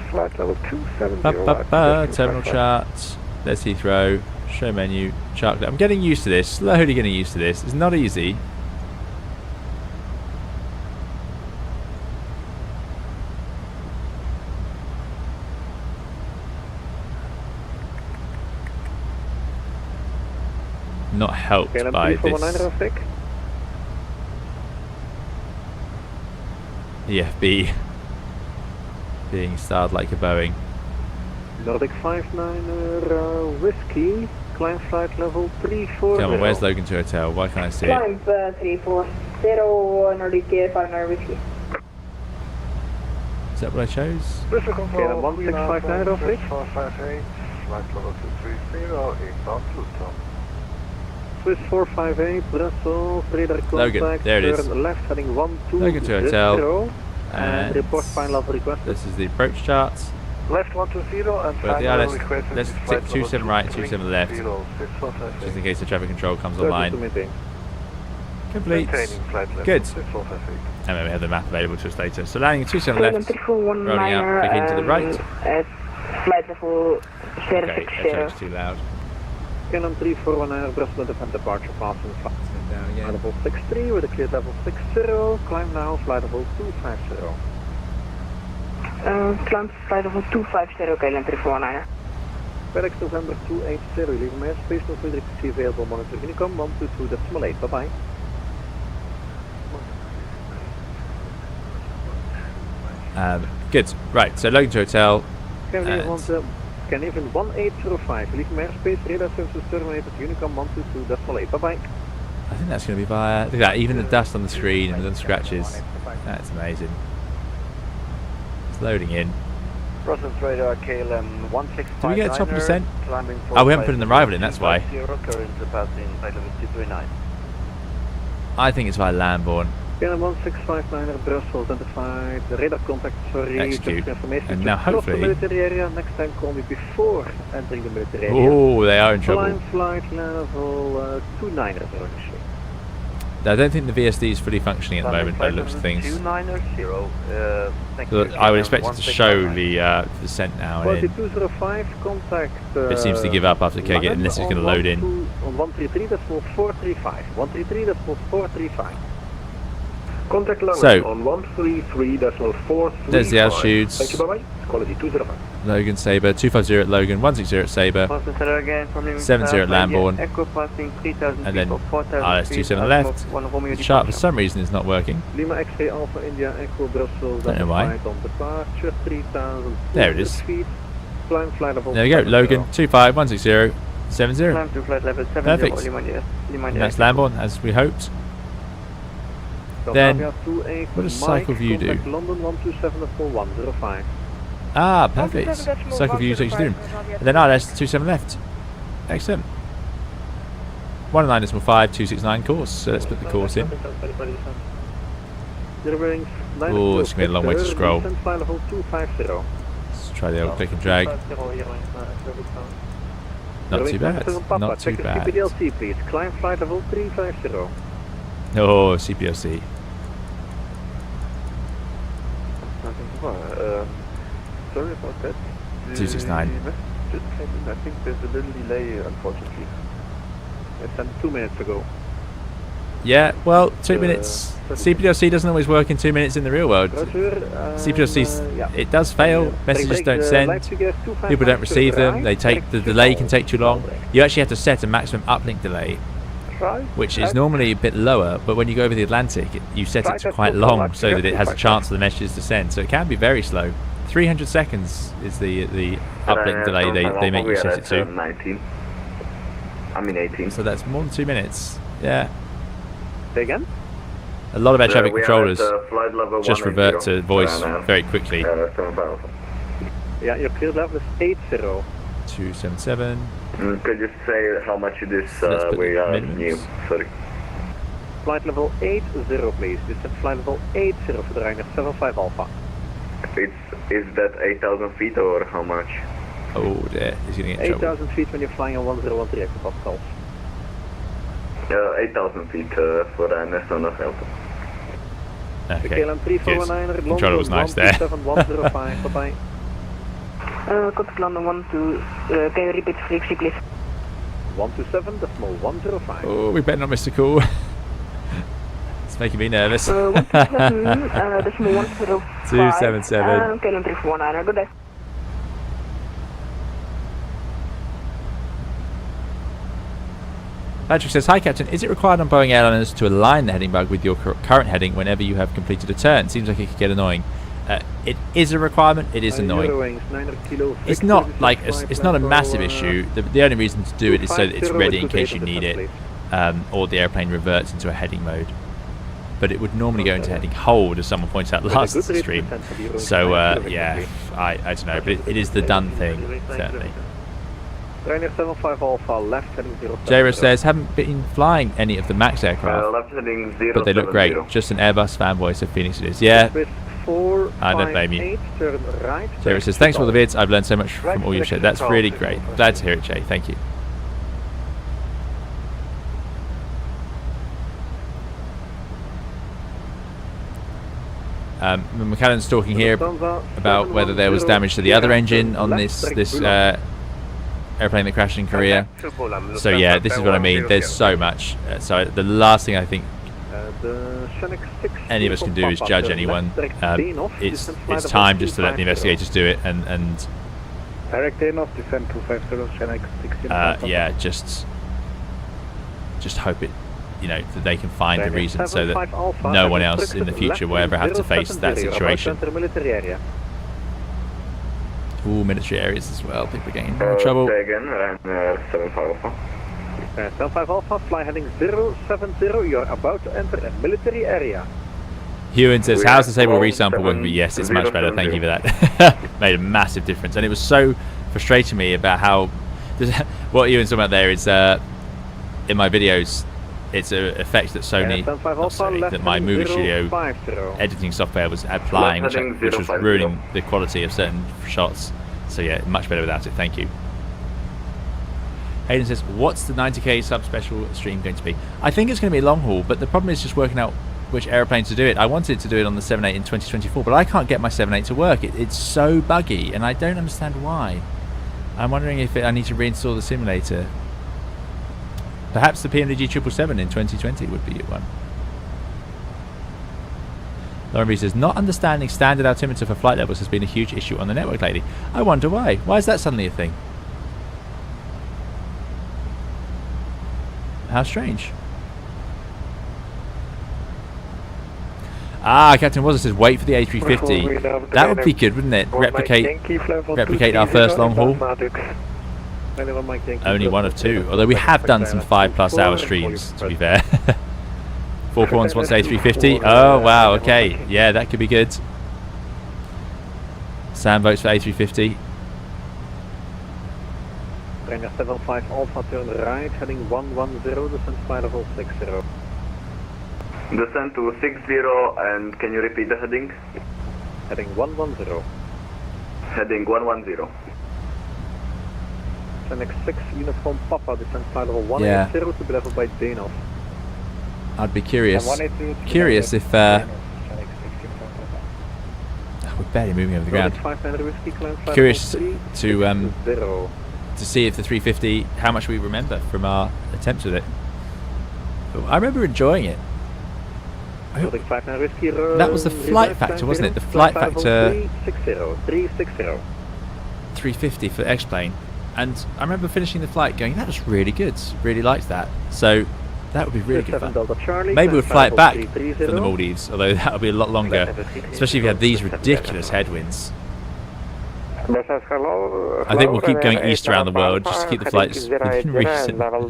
Flight level 270. Terminal charts. There's Heathrow. Show menu. Chart. I'm getting used to this. Slowly getting used to this. It's not easy. Not helped by this EFB being styled like a Boeing. Nordic 59er Whiskey, climb flight level 340. Come on, where's Logan to hotel? Why can't I see it? Climb 340, Nordic 59er Whiskey. Is that what I chose? Bristol Control, 1659 of it. 458, flight level 230, 8 Luton. Swiss 458, Brussels, radar contact, Logan, there it is. turn left heading 120, Logan to hotel. and report final level request. This is the approach charts. Left 120 and But yeah, final let's request let's is tick flight level 27 right, 27 left, 230, just in case the traffic control comes 30 online. to maintain. Complete. Maintaining flight level Good. 6458. And then we have the map available to us later. So landing at 27 left, rolling out, click into the right. Flight level Okay, that show's too loud. Canon 341 Air, Brussels defend departure pass and flight. Down again. Level 63 with a cleared level 60, climb now, flight level 250. Climb flight level 250, KLM 341er. FedEx November 280, leaving my airspace, no further see available monitor Unicom 122.8, bye bye. Good. Right, so Logan to hotel. Can And- even 1805, leaving my airspace, radar sensors terminated Unicom 122.8, bye bye. I think that's going to be via. Look at that, even the dust on the screen and the scratches. That's amazing. It's loading in. Brussels radar KLM 165. Did we get a top of descent? Oh, we haven't put an arrival in, that's why. Current passing flight level 239. I think it's via Lambourne. Canon 1659 Brussels identified the radar contact, sorry, Execute. just for information. And to now cross hopefully- the military area, next time call me before entering the military area. Oh, they are in trouble. Climb flight level 290 initially. I don't think the VSD is fully functioning at the moment by the looks of things. 290, thank So you. I would expect it to show the descent now and in. 4205, contact. It seems to give up after Kegit unless it's going to load in. On 133.435. 133.435. Contact London So, on 133.435. there's the altitudes. Thank you, bye-bye. Quality 205. Logan Sabre, 250 at Logan, 160 at Sabre, 70 at Lambourne, and then RS27 left. The chart for some reason is not working. Lima X-ray Alpha India Echo Brussels. Don't know why. On departure 3000. There it is. Feet. Climb flight level. There we go, Logan, 25, 160, 70. Climb to flight level 70. Perfect. And that's Lambourne, as we hoped. Then, what does Cycle View do? London 127.105. Ah, perfect. Cycle View takes you through. And then RS27 left. Excellent. 109.5, 269 course. So let's put the course in. Oh, it's going to be a long way to scroll. Let's try the old click and drag. Not too bad. Not too bad. CPLC, please. Climb flight level 350. Oh, CPLC. Sorry about that. 269. Just came in. I think there's a little delay, unfortunately. I sent 2 minutes ago. Yeah, well, 2 minutes. CPLC doesn't always work in 2 minutes in the real world. CPLC, it does fail. Messages don't send. People don't receive them. They take the delay can take too long. You actually have to set a maximum uplink delay, which is normally a bit lower, but when you go over the Atlantic, you set it to quite long so that it has a chance for the messages to send. So it can be very slow. 300 seconds is the uplink delay they make you set it to. 19. I mean 18. So that's more than 2 minutes. Yeah. Say again? A lot of air traffic We are controllers at, flight level just 180, revert to voice very quickly. 75. Yeah, your clear level is 80. 277. Could you say how much it is Let's put we the are minimums. new? Sorry. Flight level 80, please. This is flight level 80 for the Ryanair 75 Alpha. Is that 8,000 feet or how much? Oh dear, he's going to get in trouble. 8,000 feet when you're flying on 1013 hectopascals. 8,000 feet for an National Delta. Okay, KLM good. 349er, Controller was nice there. 127 bye-bye. Contact London 12, can you repeat frequency please? 127.105. Oh, we better not miss the call. It's making me nervous. 127.105. 277. KLM 349er, good day. Patrick says, hi Captain, is it required on Boeing airliners to align the heading bug with your current heading whenever you have completed a turn? Seems like it could get annoying. It is a requirement, it is annoying. It's not like it's not a massive issue. The only reason to do it is so that it's ready in case you need it, or the airplane reverts into a heading mode. But it would normally go into heading hold, as someone pointed out last stream. So yeah, I don't know, but it is the done thing, certainly. Ryanair 75 Alpha, left heading 0. Jayra says, haven't been flying any of the MAX aircraft, Left heading 070. but they look great. Just an Airbus fanboy, so Phoenix it is. Yeah, Four, I don't five, blame you. 8, turn right. Jayra says, thanks for all the vids. I've learned so much from all your shit. That's really great. Glad to hear it, Jay. Thank you. McCallan's talking here about whether there was damage to the other engine on this airplane that crashed in Korea. So yeah, this is what I mean. There's so much. So the last thing I think any of us can do is judge anyone. It's time just to let the investigators do it and yeah, just hope it, you know, that they can find a reason so that no one else in the future will ever have to face that situation. Ooh, military areas as well. People are getting in trouble. Say again, 75 Alpha. 75 Alpha, fly heading 070. You're about to enter a military area. Hewan says, how's the table resample working? But yes, it's much better. Thank you for that. Made a massive difference. And it was so frustrating me about how what Ewan's talking about there is in my videos, it's an effect that that my movie studio editing software was applying, which was ruining the quality of certain shots. So yeah, much better without it. Thank you. Hayden says, what's the 90k subspecial stream going to be? I think it's going to be long haul, but the problem is just working out which airplane to do it. I wanted to do it on the 78 in 2024, but I can't get my 78 to work. It's so buggy, and I don't understand why. I'm wondering if I need to reinstall the simulator. Perhaps the PMDG 777 in 2020 would be one. Lauren B says, not understanding standard altimeter for flight levels has been a huge issue on the network lately. I wonder why. Why is that suddenly a thing? How strange. Ah, Captain Wazza says, wait for the A350. That would be good, wouldn't it? Replicate our first long haul. Only one of two. Although we have done some 5+ hour streams, to be fair. 4 Prawns wants A350. Oh, wow, okay. Yeah, that could be good. Sam votes for A350. Trainer 75 Alpha, turn right, heading 110, descent flight level 60. Descent to 60, and can you repeat the heading? Heading 110. Heading 110. Fenix 6 Uniform Papa, descent flight level 180 to be leveled by Takeoff. I'd be curious if we're barely moving over the ground. Curious to see if the 350, how much we remember from our attempts with it. I remember enjoying it. That was the flight factor, wasn't it? The flight factor 350 for X-plane. And I remember finishing the flight going, that was really good. Really liked that. So that would be really good fun. Maybe we'd fly it back from the Maldives, although that would be a lot longer. Especially if you had these ridiculous headwinds. I think we'll keep going east around the world just to keep the flights within reason. Our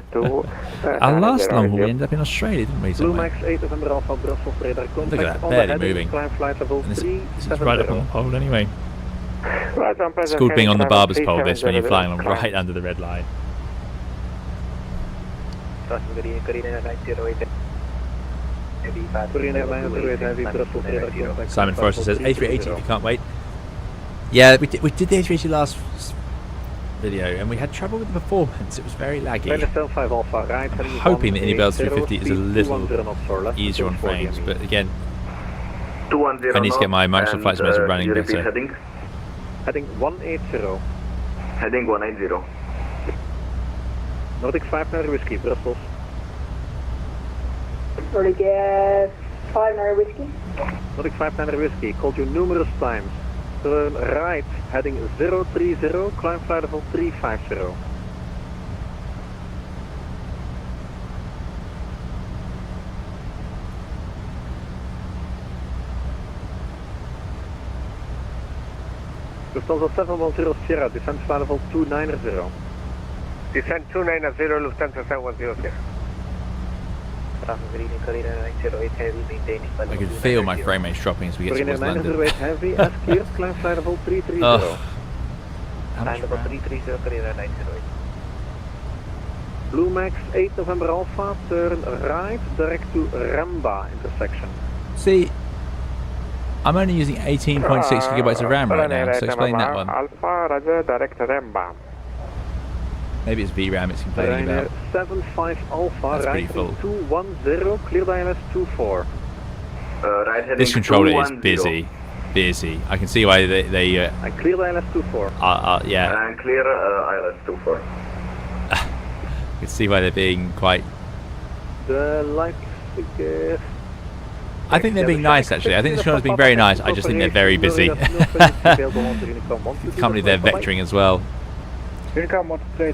last long haul we ended up in Australia, didn't we? Look at that, barely moving. And this is right up on the pole anyway. It's called being on the barber's pole, this, when you're flying along right under the red line. Simon Forrester says, A380 if you can't wait. Yeah, we did the A380 last video and we had trouble with the performance. It was very laggy. I'm hoping that Inibel's 350 is a little easier on frames, but again, I need to get my Microsoft Flight Simulator running better. Heading 180. Heading 180. Nordic 5 naar Whiskey, Brussels. Nordic 5 naar Whiskey. Nordic 5 naar Whiskey, called you numerous times. Turn right, heading 030, climb flight level 350. Lufthansa 710 Sierra, descent flight level 290. Descent 290, Lufthansa 710. I can feel my frame rate's dropping as we get towards London. Heavy, as cleared, climb flight level 330. Oh. Blue Max 8 November Alpha, turn right, direct to Ramba intersection. See, I'm only using 18.6 gigabytes of RAM right now, so explain that one. Alpha, Roger, direct Ramba. Maybe it's VRAM it's complaining about. 75 Alpha, that's pretty right full. 210, cleared ILS 24. Right heading this controller is busy. I can see why they I cleared ILS 24. Yeah. And clear ILS 24. I can see why they're being quite... The light figure... I think they're being nice actually. I think this controller's being very nice. I just think they're very busy. Can't believe they're vectoring as well.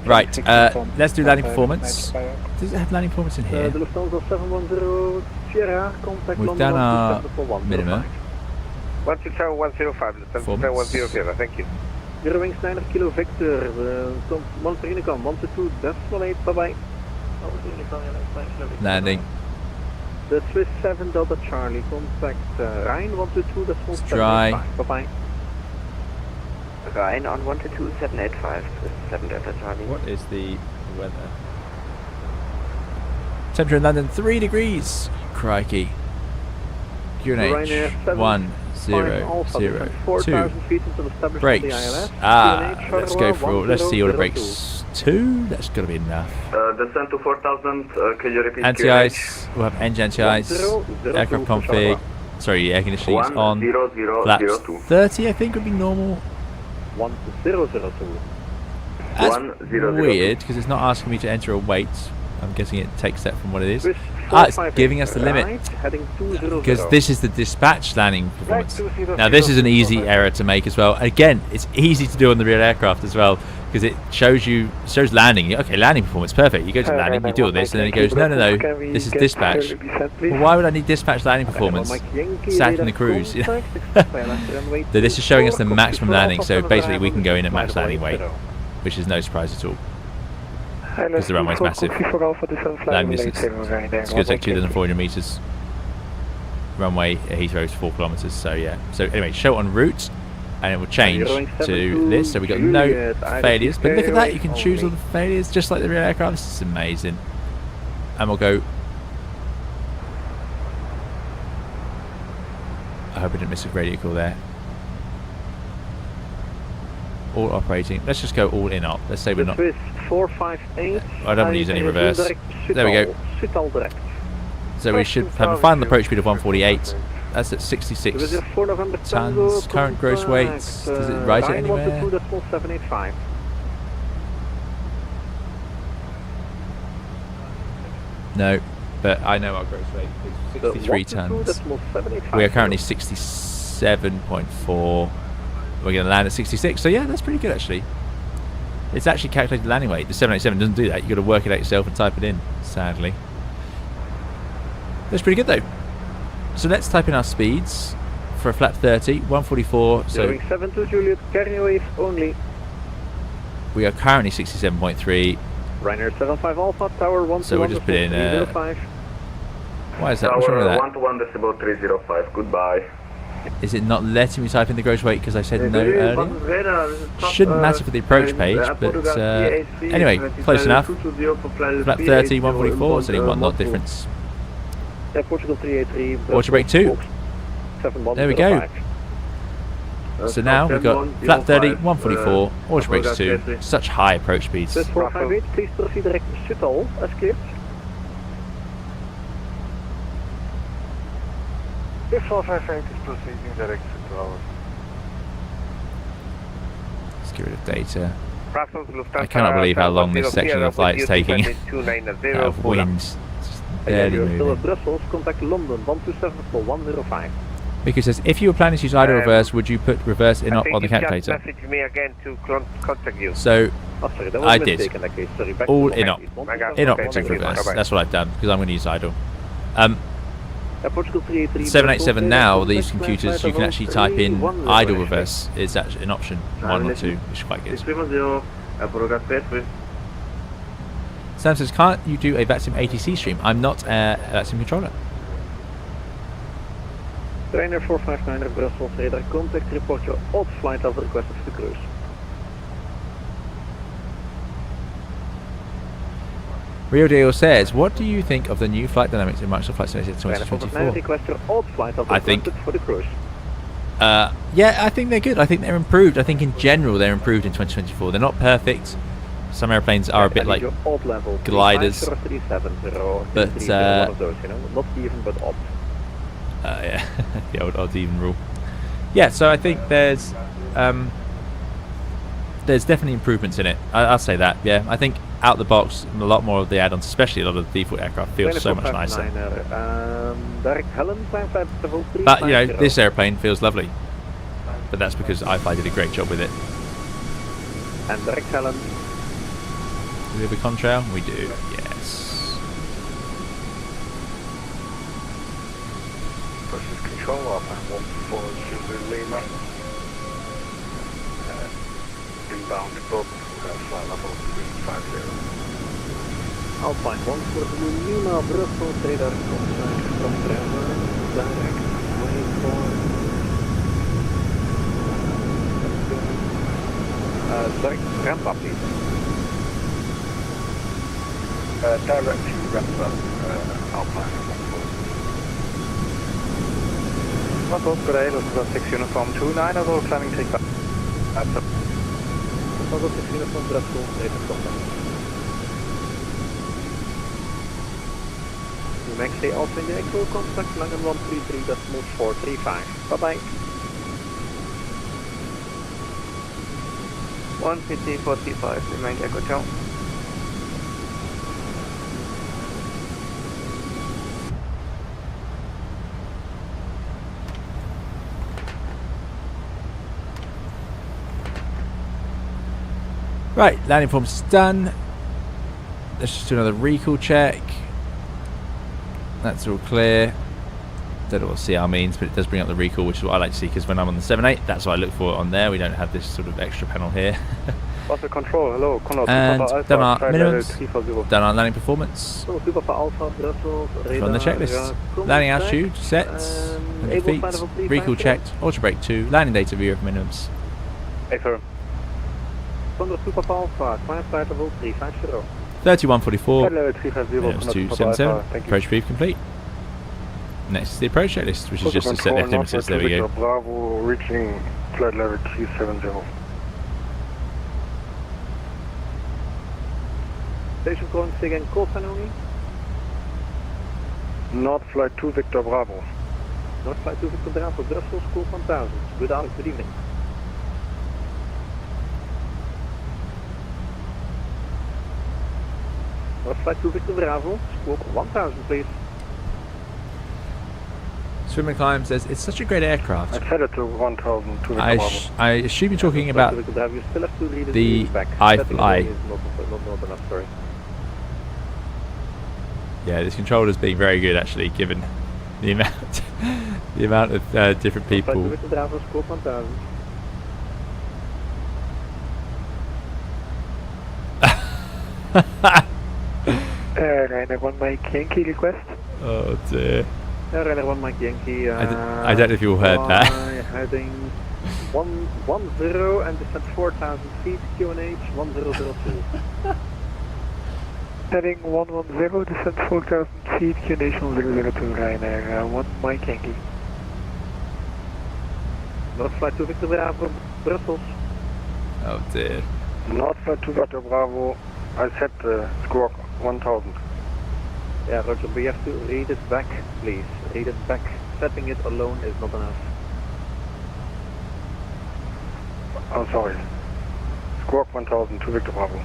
Right, let's do landing performance. Does it have landing performance in here? We've done our minimum. 127, 105, thank you. Zero wings 9 kilo Victor, monitor Unicom, 122.8, bye bye. Landing. The Swiss 7 Delta Charlie, contact Ryan 122.785, dry. bye bye. Ryan on 122.785, 7 Delta Charlie. What is the weather? Temperature in London 3 degrees. Crikey. QNH 1,0,0,2. Brakes. Let's go for. Let's see all the brakes 2. That's got to be enough. Descent to 4000, can you repeat? Anti-ice. We'll have engine anti-ice. Aircraft config. Sorry, air conditioning is on. 1002. Flaps 30, I think, would be normal. 1002. That's 1002. weird, because it's not asking me to enter a weight. I'm guessing it takes that from what it is. It's giving us the limit. Because this is the dispatch landing performance. Now, this is an easy error to make as well. Again, it's easy to do on the real aircraft as well, because it shows landing. Okay, landing performance, perfect. You go to landing, you do all this, and then it goes, no, this is dispatch. Well, why would I need dispatch landing performance? Sat in the cruise. This is showing us the maximum landing, so basically we can go in at max landing weight, which is no surprise at all, because the runway's massive. Landing distance, it's going to take 2,400 metres. Runway at Heathrow is 4 kilometres, so yeah. So anyway, show on route, and it will change to this. So we got no failures, but look at that, you can choose all the failures just like the real aircraft. This is amazing. And we'll go. I hope I didn't miss a radio call there. All operating. Let's just go all in op. Let's say we're not. 458. I don't want to use any reverse. There we go. So we should have a final approach speed of 148. That's at 66 tons. Current gross weight. Does it write it anywhere? No, but I know our gross weight is 63 tons. We are currently 67.4. We're going to land at 66. So yeah, that's pretty good actually. It's actually calculated landing weight. The 787 doesn't do that. You've got to work it out yourself and type it in, sadly. That's pretty good though. So let's type in our speeds for a flap 30, 144. So 72 Juliet, carry wave only. We are currently 67.3. Ryanair 75 Alpha, tower 1. So we'll just put in. Why is that? What's wrong with that? 121 decibel 305. Goodbye. Is it not letting me type in the gross weight because I said no earlier? Shouldn't matter for the approach page, but anyway, close enough. Flap 30, 144, it's only 1 knot difference. Portugal 383. Water break 2. There we go. So now we've got flap 30, 144, water breaks 2. Such high approach speeds. 458, please proceed direct to Schiphol, as cleared. If 458 is proceeding direct to ours. Let's get rid of data. I cannot believe how long this section of the flight is taking. Out of wind. Barely moving. Brussels, contact London, 127.105. Because it says, if you were planning to use idle reverse, would you put reverse in op on the calculator? Me again to contact you. So, I did. Sorry, All in op. In op to reverse. That's what I've done, because I'm going to use idle. 787 now, these computers, you can actually type in idle reverse. It's actually an option, 1 or 2, which is quite good. Sam says, can't you do a VATSIM ATC stream? I'm not a VATSIM controller. Trainer 459 at Brussels, radar contact, report your odd flight as requested for the cruise. Rio Dale says, what do you think of the new flight dynamics in Microsoft Flight Simulator 2024? I think, for the cruise. yeah, I think they're good. I think they're improved. I think in general they're improved in 2024. They're not perfect. Some airplanes are a bit like gliders, but not even but odd. Yeah, the old odd even rule. Yeah, so I think there's definitely improvements in it. I'll say that. Yeah, I think out the box, a lot more of the add-ons, especially a lot of the default aircraft, feels so much nicer. But you know, this airplane feels lovely. But that's because iFly did a great job with it. And direct Helen. Do we have a contrail? We do. Yes. Versus control off and 140 Lima. Inbound book, flight level 350. Alpine 140 Lima, Brussels, radar contact from Bremen, direct, wait for... direct ramp up please. Direct to ramp up, Alpine 140. Bravo, good day, let's go 6 uniform 29, although climbing take back. Chicago 16 from Brussels, radar contact. New Mexico Alpha in the Echo, contact Langen 133.435. Bye bye. 150.45, remain Echo Chow. Right, landing form's done. Let's just do another recall check. That's all clear. Don't know what CR means, but it does bring up the recall, which is what I like to see, because when I'm on the 7.8, that's what I look for on there. We don't have this sort of extra panel here. Master control, hello, and done our minimums, done our landing performance. On the checklist. Landing altitude set, 100 feet, recall checked, ultra brake 2, landing data view of minimums. Affirm. Thunder Super Alpha, climb flight level 350. 3144, Minimums 277, approach brief complete. Next is the approach checklist, which is just to set the altimeters. There we go. Bravo, reaching flight level 370. Station calling again, call sign only. North flight 2 Victor Bravo. North flight 2 Victor Bravo, Brussels, call 1000. Good evening. North flight 2 Victor Bravo, squawk 1000 please. Swim and Climb says, it's such a great aircraft. I set it to 1000 to Victor I assume you're talking about the iFly. Not enough, sorry. Yeah, this controller's being very good actually, given the amount of different people. Victor Bravo, squawk 1000. Airliner 1 Mike Yankee request. Oh dear. Airliner 1 Mike Yankee. I don't know if you all heard that. Heading 110 and descent 4000 feet, QNH 1002. Heading 110, descent 4000 feet, QNH 1002, Ryanair 1 Mike Yankee. North flight 2 Victor Bravo, Brussels. Oh dear. North flight 2 Victor Bravo, I set the squawk 1000. Yeah, Roger, but you have to read it back, please. Read it back. Setting it alone is not enough. I'm sorry. Squawk 1000 to Victor Bravo.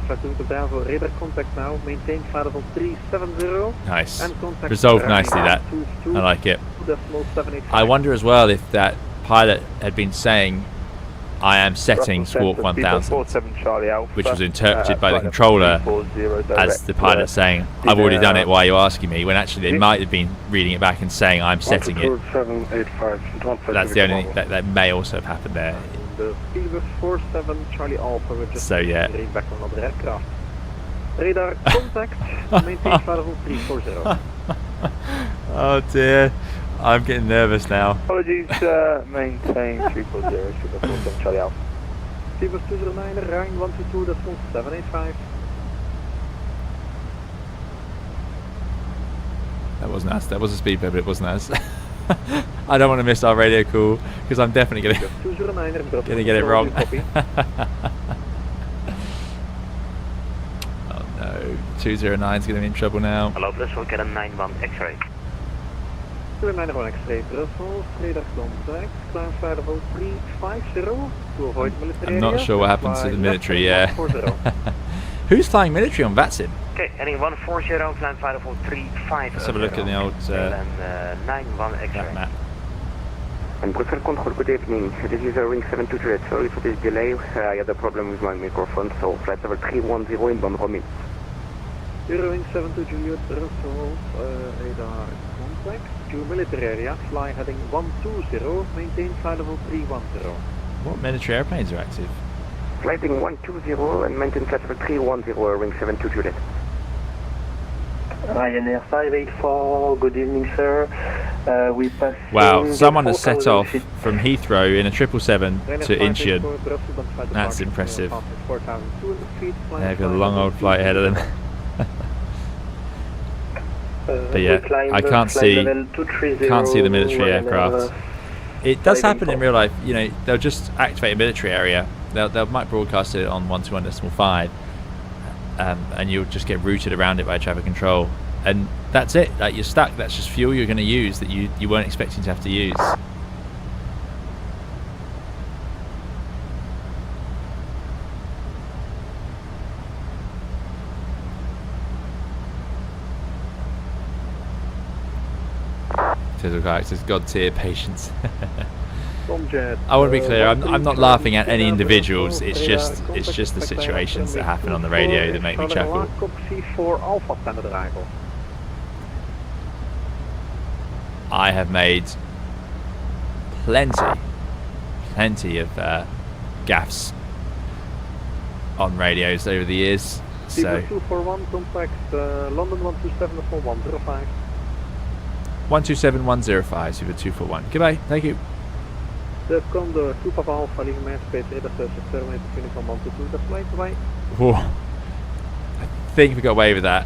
Flight 2 Victor Bravo, radar contact now. Maintain flight level 370. Nice. And contact Resolved nicely that. I like it. I wonder as well if that pilot had been saying, I am setting squawk 1000, which was interpreted by the controller as the pilot saying, I've already done it, why are you asking me? When actually they might have been reading it back and saying, I'm setting it. That's the only thing that may also have happened there. The Speedbus 47 Charlie Alpha, we're just so yeah. Back on another aircraft. Radar contact, maintain flight level 340. Oh dear. I'm getting nervous now. Apologies, maintain 340, Super 47 Charlie Alpha. Speedbus 209, Ryan 122, that's 785. That wasn't us, that was a speedboat, but it wasn't us. I don't want to miss our radio call, because I'm definitely going to get it wrong. Oh no, 209 is going to be in trouble now. Hello, Brussels, get a 91 X-ray. 291 X-ray, Brussels, radar contact, climb flight level 350 to avoid military I'm not area. sure what happens to the military, yeah. Who's flying military on Vatsin? Okay, heading 140, climb flight level 350. Let's have a look at the old 91 X-ray. map. And Brussels Control, good evening. This is a Wing 728. Sorry for this delay. I had a problem with my microphone, so flight level 310 inbound Romy. Wing 72 Juliet, Brussels, radar contact to military area, fly heading 120, maintain flight level 310. What military airplanes are active? Flighting 120 and maintain flight level 310, Wing 72 Juliet. Ryanair 584, good evening sir. We pass. Wow, someone has set off from Heathrow in a 777 to Incheon. That's impressive. They've got a long old flight ahead of them. But yeah, I can't see the military aircraft. It does happen in real life, you know, they'll just activate a military area They might broadcast it on 121.5, and you'll just get routed around it by traffic control, and that's it. Like, you're stuck. That's just fuel you're going to use that you weren't expecting to have to use. Physical characters, god tier patience. I want to be clear. I'm not laughing at any individuals. It's just the situations that happen on the radio that make me chuckle. I have made plenty of gaffes on radios over the years. So 241 contact London 1274105. 127105, Super 241. Goodbye, thank you. Come the 2 Papa Alpha, leaving my space, Airbus A320, Uniform 122, that's right, bye. Whoa. I think we got away with that,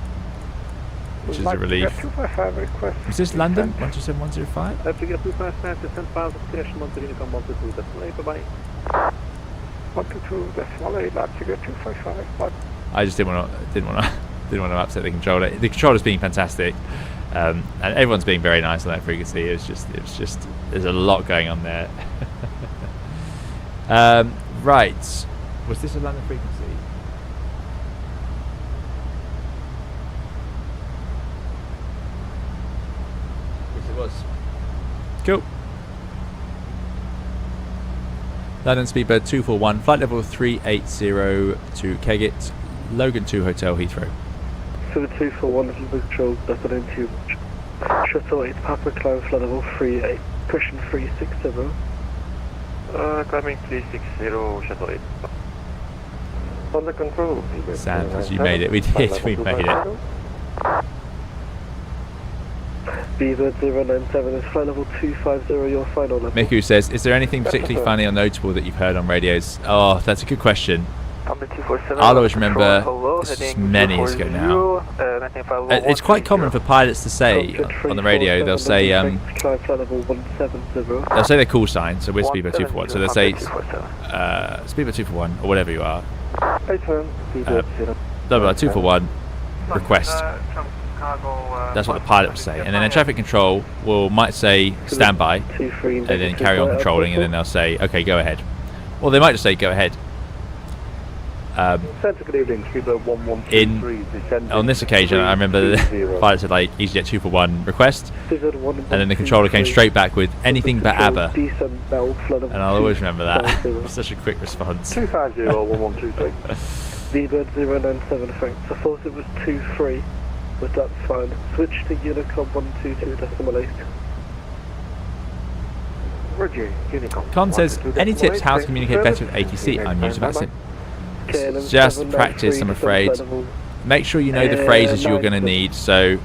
which is a relief. 255 request. Is this London? 127105? Have to get 255 to 10,000 station 1 to Uniform 122, that's right, bye. 122, that's right, Leipzig 255. I just didn't want to upset the controller. The controller's being fantastic. And everyone's being very nice on that frequency. It was just there's a lot going on there. Right, was this a London frequency? Yes, it was. Cool. London Speedbird 241, flight level 380 to Kegit, Logan 2 Hotel, Heathrow. 7241, little big control, that's not in too much. Shuttle 8, Papa climb flight level 38, cushion 360. Climbing 360, shuttle 8. Under control. Sanders, you made it. We did. We made it. Beaver 097 is flight level 250, your final level. Miku says, is there anything particularly funny or notable that you've heard on radios? Oh, that's a good question. I'll always remember, this is many years ago now. It's quite common for pilots to say on the radio, they'll say their call sign, so we're Speedbird 241, so they'll say Speedbird 241 or whatever you are. Blah, blah, 241 request. That's what the pilot will say, and then a traffic control might say standby, and then carry on controlling, and then they'll say okay, go ahead, or they might just say go ahead. On this occasion, I remember the pilot said like EasyJet 241 request, and then the controller came straight back with anything but ABBA, and I'll always remember that. Such a quick response. 250 1123. V-Bird 097 thanks. I thought it was 23, but that's fine. Switch to Unicom 122.8. Roger, Unicom. Con says, any tips how to communicate better with ATC? I'm new to that sim. It's just practice, I'm afraid. Make sure you know the phrases you're going to need, so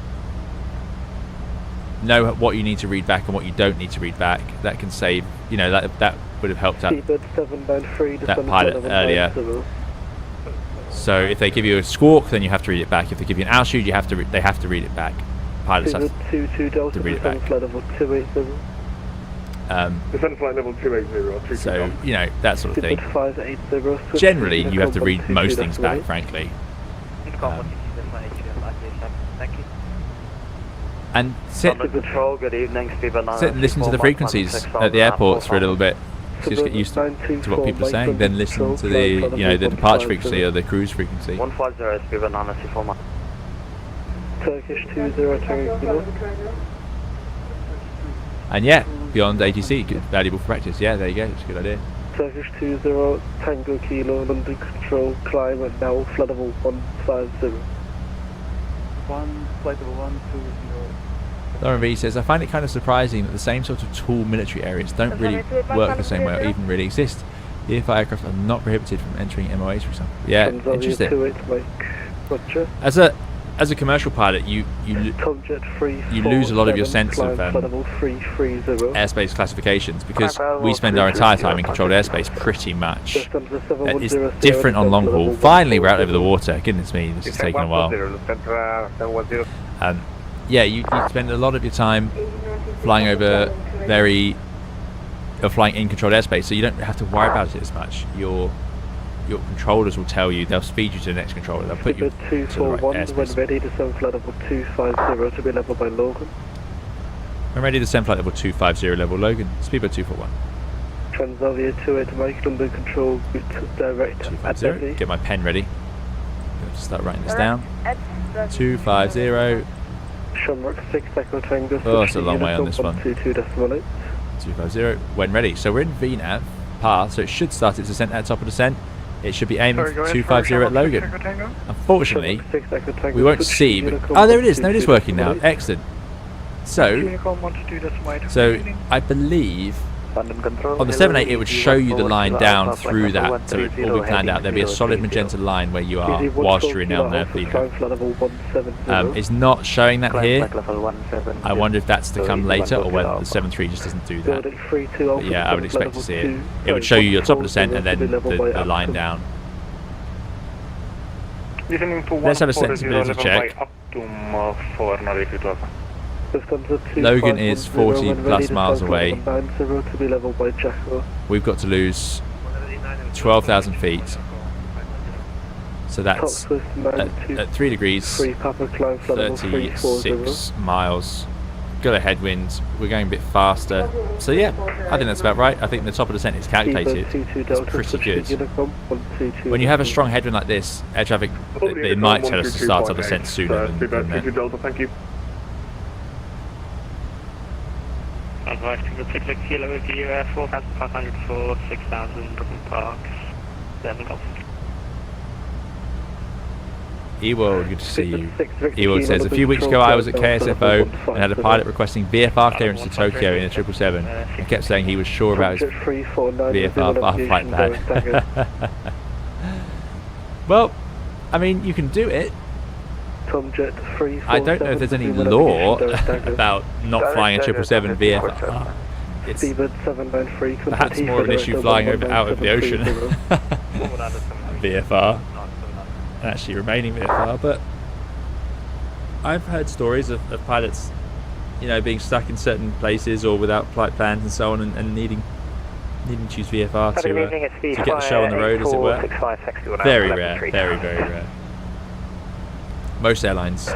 know what you need to read back and what you don't need to read back. That can save, you know, that would have helped out that pilot earlier. So if they give you a squawk, then you have to read it back. If they give you an altitude, they have to read it back. Pilots have to read it back. So, you know, that sort of thing. Generally, you have to read most things back, frankly. And sit and listen to the frequencies at the airports for a little bit. So just get used to what people are saying, then listen to the, you know, the departure frequency or the cruise frequency. Turkish 20 And yeah, beyond ATC, good, valuable for practice. Yeah, there you go, it's a good idea. Turkish 20 Tango Kilo, London Control, climb at now, flight level 150. Flight level 120. Lauren V says, I find it kind of surprising that the same sort of tall military areas don't really work the same way or even really exist. The iFly aircraft are not prohibited from entering MOAs, for example. Yeah, interesting. As a commercial pilot, you lose a lot of your sense of airspace classifications, because we spend our entire time in controlled airspace pretty much. It's different on long haul. Finally, we're out over the water. Goodness me, this is taking a while. Yeah, you spend a lot of your time flying over flying in controlled airspace, so you don't have to worry about it as much. You're your controllers will tell you, they'll speed you to the next controller, they'll put you Speedbird to the right 241 when airspace. ready, descend flight level 250 to be level by Logan. When ready, descend flight level 250 level Logan, Speedbird 241. Transavia 28 Mike, London control, route direct at 250, Delhi. get my pen ready. I'm gonna start writing this down. 250, Shamrock 6 Echo Tango. Oh, it's a long way on this one. 122.8. 250, when ready. So we're in VNAV path, so it should start its descent at top of descent. It should be aiming for 250 at Logan. Unfortunately, Shamrock 6 Echo Tango, we won't switch see. to But, Unicorn oh, there it is. No, it is working now. 122.8. Excellent. So, Unicorn 122.8. so I believe London control. on the 78 it would show you the line down through that, so it will be planned out. There'll be a solid magenta line where you are whilst you're in out there. It's not showing that here. I wonder if that's to come later or whether the 73 just doesn't do that. But yeah, I would expect to see it. It would show you your top of descent and then the line down. Let's have a sensibility check. Logan is 40 plus miles away. We've got to lose 12,000 feet. So that's at 3 degrees, 36 miles. Got a headwind. We're going a bit faster. So yeah, I think that's about right. I think the top of descent is calculated. It's pretty good. When you have a strong headwind like this, air traffic, it might tell us to start our descent sooner than that. Delta, thank you. Advice to the Tickler Kilo with you, 4,500 for 6,000 Brooklyn Parks, 7 Golf. Eworld, good to see you. Eworld says, a few weeks ago I was at KSFO and had a pilot requesting VFR clearance to Tokyo in a 777 and kept saying he was sure about his VFR flight plan. Well, I mean, you can do it. I don't know if there's any law about not flying a 777 VFR. It's perhaps more of an issue flying out of the ocean. VFR. Actually remaining VFR, but I've heard stories of pilots, you know, being stuck in certain places or without flight plans and so on, and needing to choose VFR to get the show on the road, as it were. Very rare, very rare. Most airlines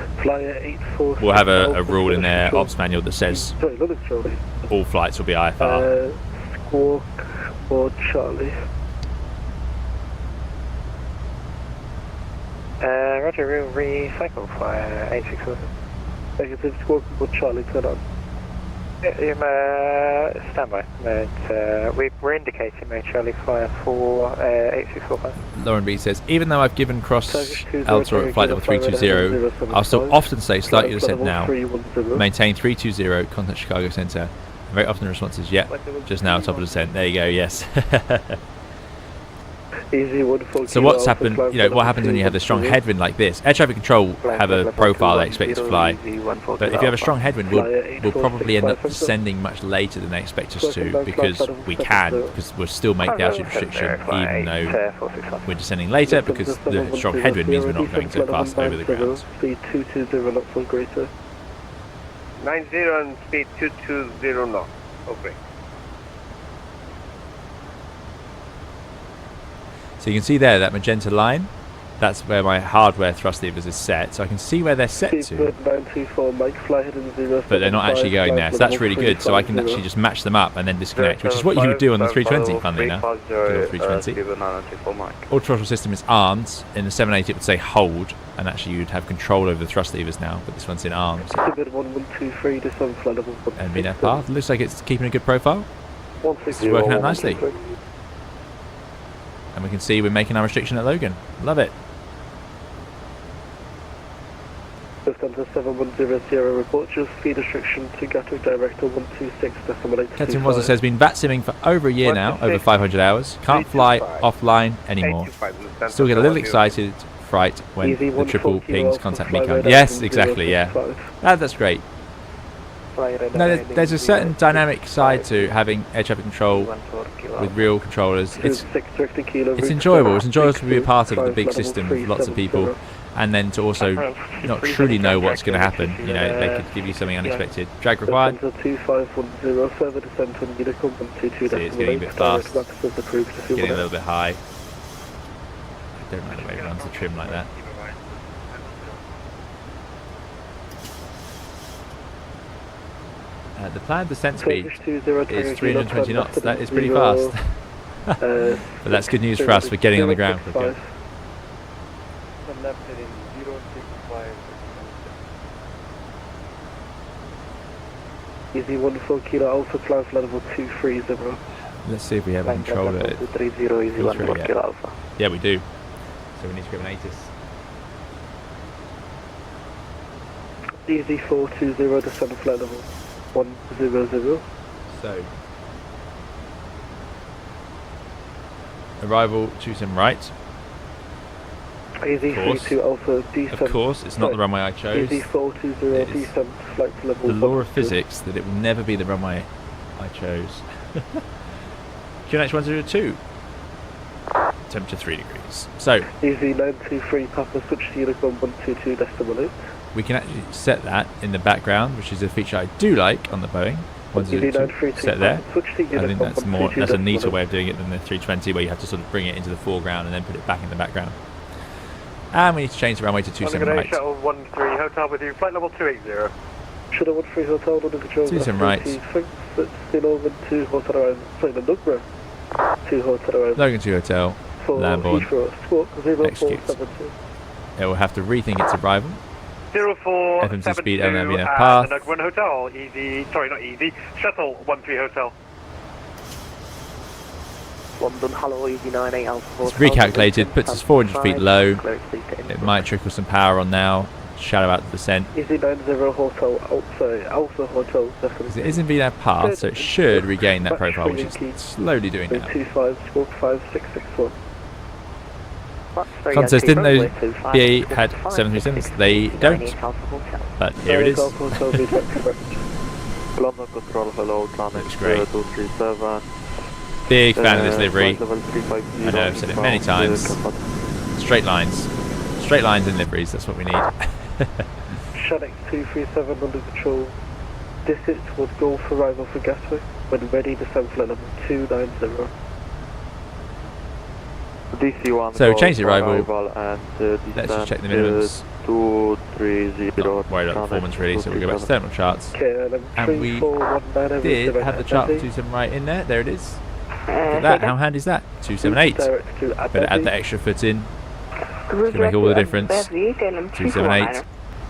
will have a rule in their ops manual that says all flights will be IFR. Squawk or Charlie. Roger, we'll recycle fire 864. Negative, Squawk or Charlie, turn on. Standby. We're indicating Charlie fire for 8645. Lauren B says, even though I've given cross Altor at flight level 320, I'll still often say start your descent now. Maintain 320, contact Chicago Center. And very often the response is, yeah, just now top of descent. There you go, yes. So what's happened, you know, what happens when you have a strong headwind like this? Air traffic control have a profile they expect you to fly, but if you have a strong headwind, we'll probably end up descending much later than they expect us to, because we can, because we'll still make the altitude restriction even though we're descending later, because the strong headwind means we're not going so fast over the ground. Speed 220 knots or greater. 90 and speed 220 knots. Okay. So you can see there that magenta line, that's where my hardware thrust levers is set, so I can see where they're set to, but they're not actually going there, so that's really good. So I can actually just match them up and then disconnect, which is what you would do on the 320, funnily enough. 320. All throttle system is armed. In the 780 it would say hold, and actually you'd have control over the thrust levers now, but this one's in arms. And VNAV path, looks like it's keeping a good profile. This is working out nicely. And we can see we're making our restriction at Logan. Love it. Lufthansa 7100 reports your speed restriction to Gatwick Director 126.8. Captain Wazza says, been VAT simming for over a year now, over 500 hours. Can't fly offline anymore. Still get a little excited fright when the triple pings contact me code. Yes, exactly, yeah. That's great. No, there's a certain dynamic side to having air traffic control with real controllers. It's enjoyable. It's enjoyable to be a part of the big system with lots of people, and then to also not truly know what's going to happen. You know, they could give you something unexpected. Drag required. See, it's getting a bit fast. Getting a little bit high. Don't like the way it runs the trim like that. The planned descent speed is 320 knots. That is pretty fast. But that's good news for us. We're getting on the ground quicker. Easy 14 Kilo Alpha, climb flight level 230. Let's see if we have a controller at Heathrow, easy 14 yet. Kilo Alpha. Yeah, we do. So we need to grab an ATIS. Easy 420, descend flight level 100. So arrival 27 right. Easy 32 Alpha, descent. Of course, it's not the runway I chose. Easy 420, descent flight level The law of physics that it will never be the runway I chose. QNH 102. Temperature 3 degrees. So Easy 923 Papa, switch to Unicorn 122.8. we can actually set that in the background, which is a feature I do like on the Boeing 102. Set there. I think that's a neater way of doing it than the 320, where you have to sort of bring it into the foreground and then put it back in the background. And we need to change the runway to 27 right. Shuttle 13 hotel with you, flight level 280. Shuttle 13 hotel under control. 27 right. Still over 2 hotel around. Sorry, the Nugbra. 2 hotel around. Logan 2 hotel. Lamborn. Execute. It will have to rethink its arrival. 04 FMC speed, airline path. One hotel, easy, sorry not easy, shuttle 13 hotel. London, hello, easy 98 Alpha. It's recalculated, puts us 400 feet low. It might trickle some power on now. Shadow out the descent. Easy 90 hotel, Alpha hotel, definitely. It is in VNAV path, so it should regain that profile, which it's slowly doing now. 25, squawk 5661. Contest, didn't know BA had 737s? They don't. But here it is. Looks great. Big fan of this livery. I know, I've said it many times. Straight lines. Straight lines in liveries, that's what we need. Shanix 237 under control. Distance towards Gulf, arrival for Gatwick. When ready, descend flight level 290. So change the arrival. Let's just check the minimums. 230. Not worried about performance really, so we'll go back to thermal charts. And we did have the chart for 27 right in there. There it is. Look at that, how handy is that? 278. Better add that extra foot in. It's going to make all the difference. 278.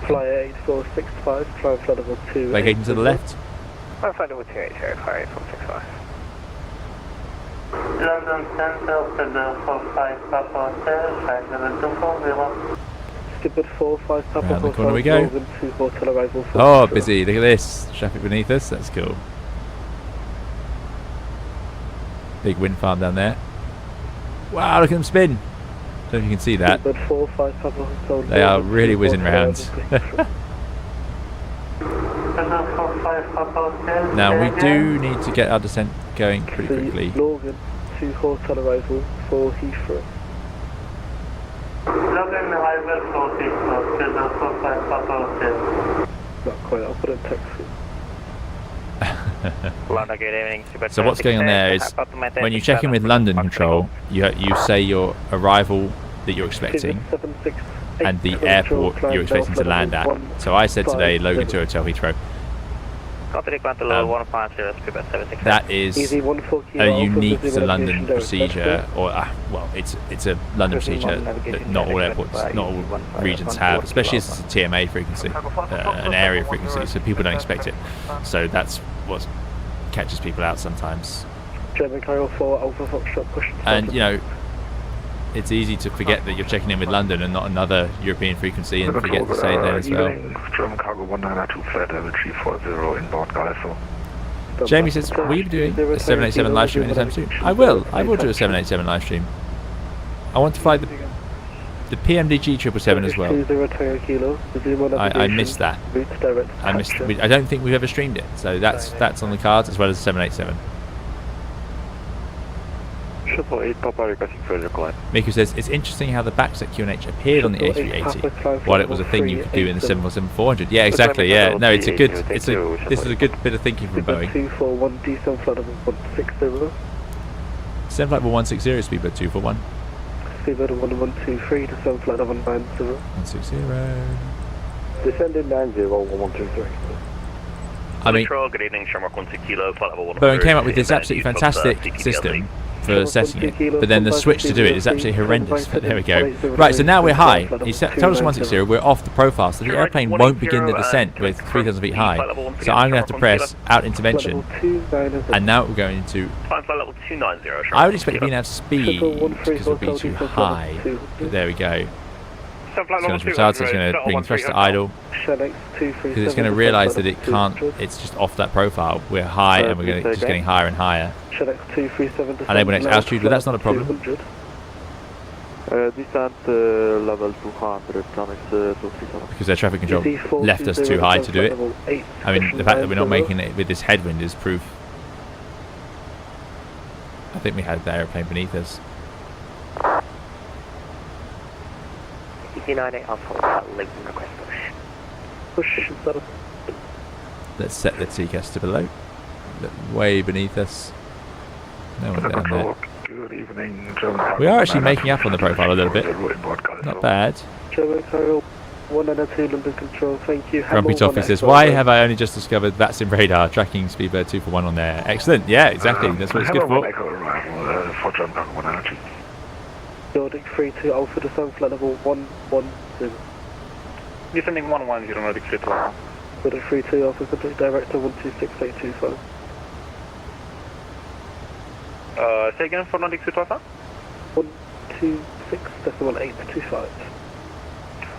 Fly 8465, fly flight level 2. Vacating to the left. Flight level 280, flight 8465. London Central, Quebec 45 Papa Hotel, flight level 240. Skipper 45 Papa Around the Hotel, corner we go. Northern 2 hotel arrival. Oh, busy. Look at this. Traffic beneath us. That's cool. Big wind farm down there. Wow, look at them spin. I don't know if you can see that. Skipper 45 Papa Hotel, They are really whizzing round. Now we do need to get our descent going pretty quickly. Logan 2 hotel arrival for Heathrow. Logan arrival for Heathrow, 45 Papa Hotel. Not quite, I'll put it in text. So what's going on there is when you check in with London Control, you say your arrival that you're expecting and the airport you're expecting to land at. So I said today Logan 2 Hotel Heathrow. That is a unique to London procedure, or well, it's a London procedure that not all airports, not all regions have, especially as it's a TMA frequency, an area frequency, so people don't expect it. So that's what catches people out sometimes. German Carrier 4 Alpha Foxtrot push. And you know, it's easy to forget that you're checking in with London and not another European frequency, and forget to say it there as well. German Cargo 192 flight level 340 inbound Galesso. Jamie says, will you be doing a 787 live stream anytime soon? I will do a 787 live stream. I want to fly the PMDG 777 as well. I missed that. I don't think we've ever streamed it, so that's on the cards, as well as the 787. Miku says, it's interesting how the backset QNH appeared on the A380 while it was a thing you could do in the 747-400. Yeah, exactly, yeah. No, this is a good bit of thinking from Boeing. 241 descent flight level 160. 7 flight level 160, speedbird 241. Speedbird 1123 to sun flight level 90. 160. Descending 90, 1123. I mean, good evening, Shamrock 16 Kilo, flight level 100. Boeing came up with this absolutely fantastic system for setting it, but then the switch to do it is absolutely horrendous. But there we go. Right, so now we're high. He told us 160, we're off the profile, so the airplane won't begin the descent with 3,000 feet high. So I'm going to have to press out intervention, and now we're going into... Flight level 290, I would expect it being out of speed, because it would be too high. But there we go. It's going to retard, so it's going to bring thrust to idle, because it's going to realise that it can't, it's just off that profile. We're high and we're just getting higher and higher. Enable next altitude, but that's not a problem. Descent level 200, because their traffic control left us too high to do it. I mean, the fact that we're not making it with this headwind is proof. I think we had the aeroplane beneath us. Push. Let's set the TCAS to below. Look way beneath us. No one down there. Good evening, We are actually making up on the profile a little bit. Not bad. Grumpy Toffee says, why have I only just discovered that's in radar, tracking Speedbird 2 for 1 on there? Excellent, yeah, exactly, that's what it's good for. Nordic 32 Alpha descent flight level 110. Descending 110, Nordic 32. Nordic 32 Alpha contact director 126825. Say again for Nordic 32 Alpha? 126.825.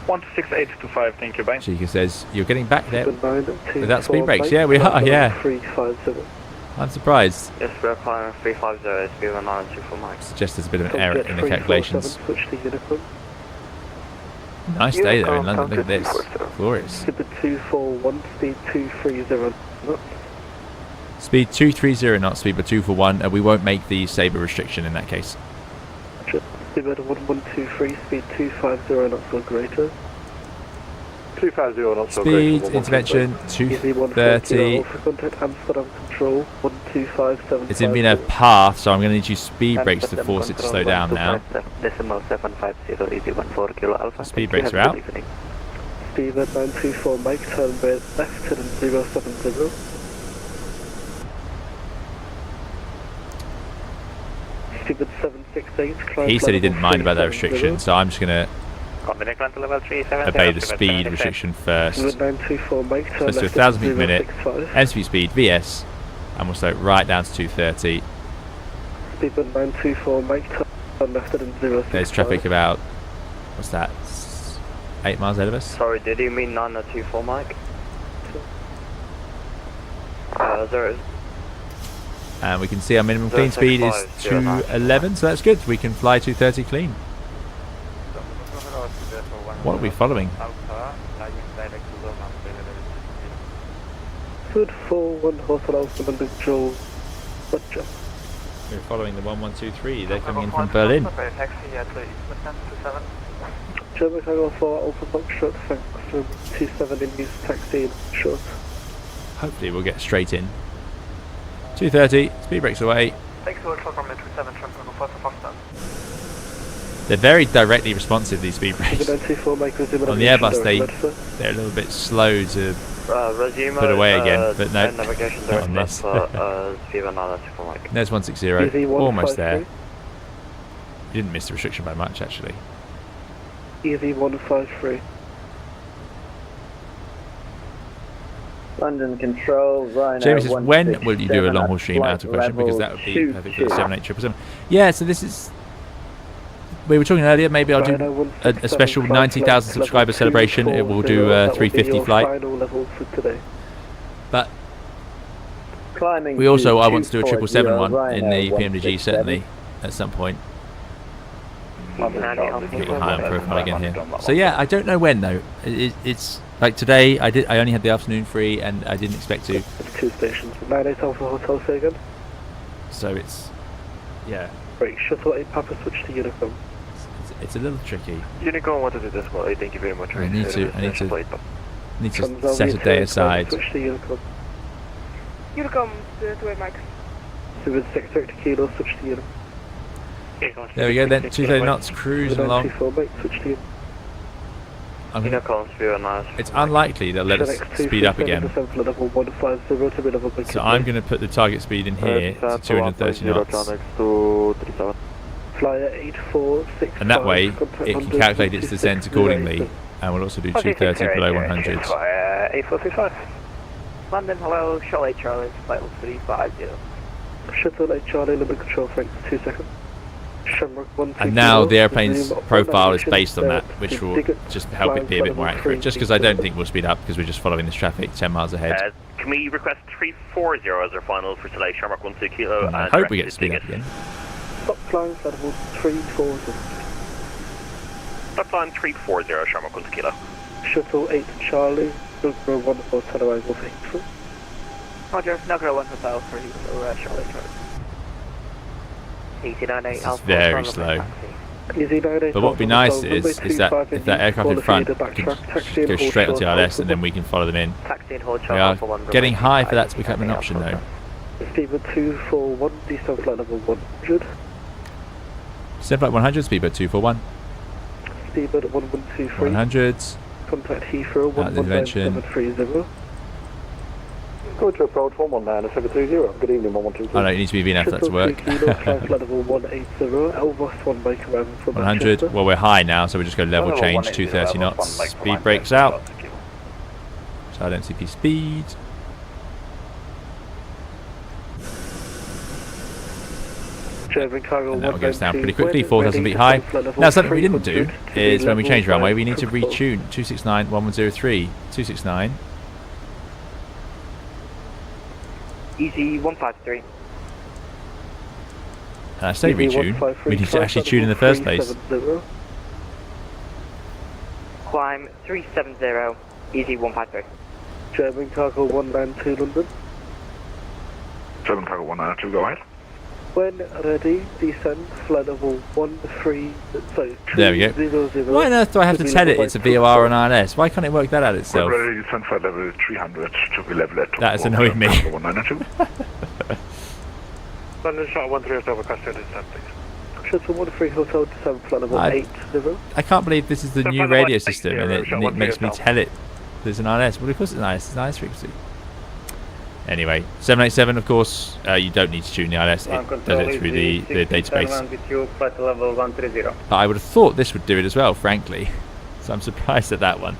126.825, thank you, bye. Chica says, you're getting back there without speed brakes. Yeah, we are, yeah. 357. I'm surprised. Yes, we're flying 350, speed 192 Mike. Suggests there's a bit of an error in the calculations. Switch to uniform. Nice day though in London, look at this. Glorious. Speed 241, speed 230 knots. Speed 230 knots, speed by 241. We won't make the Sabre restriction in that case. Speedbird 1123, speed 250 knots or greater. 250 knots or Speed, greater. intervention, 230. Contact Amsterdam control 12575. It's in Vienna path, so I'm going to need to use speed brakes to force it to slow down now. Decimal 750, easy 14 kilo alpha. Speed brakes are out. Speedbird 924, Mike, turn left, heading 070. Speedbird 768, He said he didn't mind about that restriction, so I'm just going to obey the speed restriction first. So let's do 1,000 feet per minute, MSFS speed, VS, and we'll slow it right down to 230. Speedbird 924, Mike, turn left at 065. There's traffic about, what's that, 8 miles ahead of us? Sorry, did you mean 924 Mike? 0. And we can see our minimum clean speed is 211, so that's good. We can fly 230 clean. What are we following? Good 41 Hotel Alpha London Joel. Roger. We're following the 1123. They're coming in from Berlin. German Tango 4 Alpha Foxtrot, thanks from 27 in use taxi in short. Hopefully we'll get straight in. 230, speed brakes away. They're very directly responsive, these speed brakes. On the Airbus they're a little bit slow to put away again, but no, not on this. There's 160, almost there. You didn't miss the restriction by much actually. Easy 153. London Control, Rhino. Jamie says, when will you do a long haul stream? Out of question, because that would be perfect for the 78777. Yeah, so this is. We were talking earlier, maybe I'll do a special 90,000 subscriber celebration. It will do a 350 flight. But we also, I want to do a 777 one in the PMDG certainly at some point. Get high on profile again here. So yeah, I don't know when though. It's like today. I only had the afternoon free, and I didn't expect to. 2 stations. 98 Alpha Hotel, say again. So it's yeah. Right, shuttle 8 Papa switch to uniform. It's a little tricky. Unicorn, what is it as well? Thank you very much. I need to set a day aside. Switch to uniform. Unicorn, 2 Mike. So with 630 kilo, switch to uniform. There we go then, 230 knots, cruising along. 94, mate, switch to you. It's unlikely they'll let us speed up again. So I'm going to put the target speed in here to 230 knots. And that way it can calculate its descent accordingly, and we'll also do 230 below 100. 8435. London, hello, Charlie Charlie, flight 350. Shuttle 8 Charlie, limit control Frank, 2 seconds. And now the airplane's profile is based on that, which will just help it be a bit more accurate. Just because I don't think we'll speed up because we're just following this traffic 10 miles ahead. Can we request 340 as our final for today? Shamrock 12 Kilo. And I hope we get to speed up again. Stop flying, level 340. Stop flying 340, Shamrock 12 Kilo. Shuttle 8 Charlie, November 1 hotel arrival for Heathrow. Roger, November 1 hotel for Heathrow, Charlie Charlie. This is very slow. But what would be nice is that if that aircraft in front could go straight onto ILS and then we can follow them in. We are getting high for that to become an option though. Speedbird 241, descent flight level 100. Descent flight 100, speedbird 241. Speedbird 1123. 100s. Contact Heathrow 119730. Go to approach 119-730. Good evening, 112. Oh no, it needs to be VNF for that to work. 100, well we're high now, so we just go level change, 230 knots. Speed brakes out. Silent CP speed. And that will goes down pretty quickly, 4,000 feet high. Now something we didn't do is when we change runway, we need to retune 269 1103. 269. Easy 153. And I say retune, we need to actually tune in the first place. Climb 370, easy 153. German cargo 192 London. German cargo 192, go ahead. When ready, descend flight level 13. Sorry, there we go. 300. Why on earth do I have to tell it it's a VOR and ILS? Why can't it work that out itself? When ready, descend flight level 300 to be level at that has annoyed me. 192. London shot 13 hotel request to descent, please. Shuttle 13 hotel descent flight level 80. I can't believe this is the new radio system and it makes me tell it there's an ILS. Well, of course it's an ILS. It's an ILS frequency. Anyway, 787, of course, you don't need to tune the ILS. It does it through the database. But I would have thought this would do it as well, frankly. So I'm surprised at that one.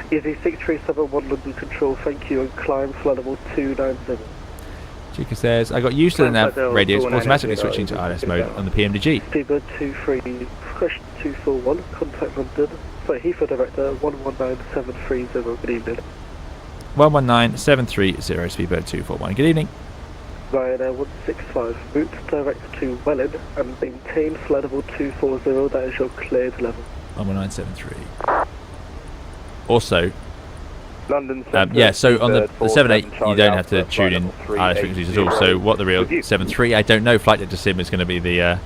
Easy 6371 London Control, thank you, and climb flight level 297. Chica says, I got used to the nav radios automatically switching to ILS mode on the PMDG. Speedbird 23, question 241, contact London. Sorry, Heathrow Director 119730, good evening. 119730, Speedbird 241, good evening. Ryanair 165, route direct to Welling and maintain flight level 240, that is your cleared level. 11973. Also, London yeah, so on the 78 you don't have to tune in ILS frequencies at all, so what the real 73, I don't know, flight data sim is going to be the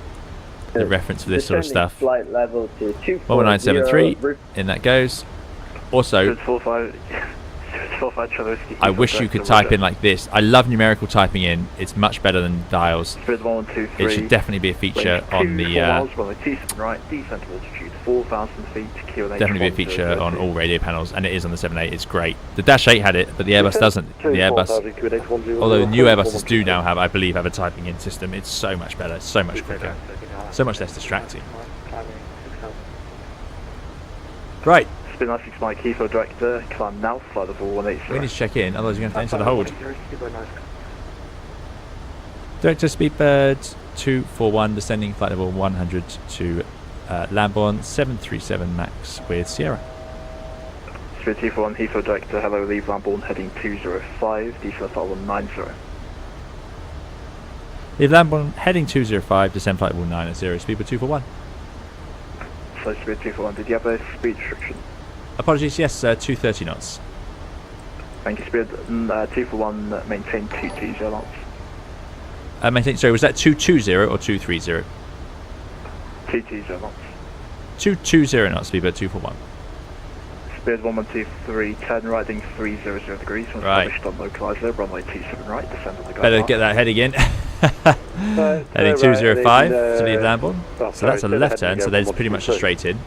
reference for this sort of stuff. Flight level to 11973, in that goes. Also, I wish you could type in like this. I love numerical typing in. It's much better than dials. It should definitely be a feature on the definitely be a feature on all radio panels, and it is on the 78. It's great. The Dash 8 had it, but the Airbus doesn't. The Airbus, although the new Airbuses do now have, I believe, have a typing in system. It's so much better, so much quicker, so much less distracting. Right. Spin 96 Mike, Heathrow Director, climb now, flight level 180. We need to check in, otherwise you're going to have to enter the hold. Director Speedbird 241, descending flight level 100 to Lambourne 737 Max with Sierra. Speed 241, Heathrow Director, hello, leave Lambourne heading 205, descend flight level 90. Leave Lambourne heading 205, descend flight level 90, Speedbird 241. So Speed 241, did you have a speed restriction? Apologies, yes, 230 knots. Thank you, Speed 241, maintain 220 knots. Maintain, sorry, was that 220 or 230? 220 knots. 220 knots, Speedbird 241. Speed 1123, turn right, heading 300 degrees. Once right. established on localizer, runway 27 right, descend on the guide. Better get that heading in. Heading 205 to leave Lambourne. So that's a left turn, so there's pretty much a straight in.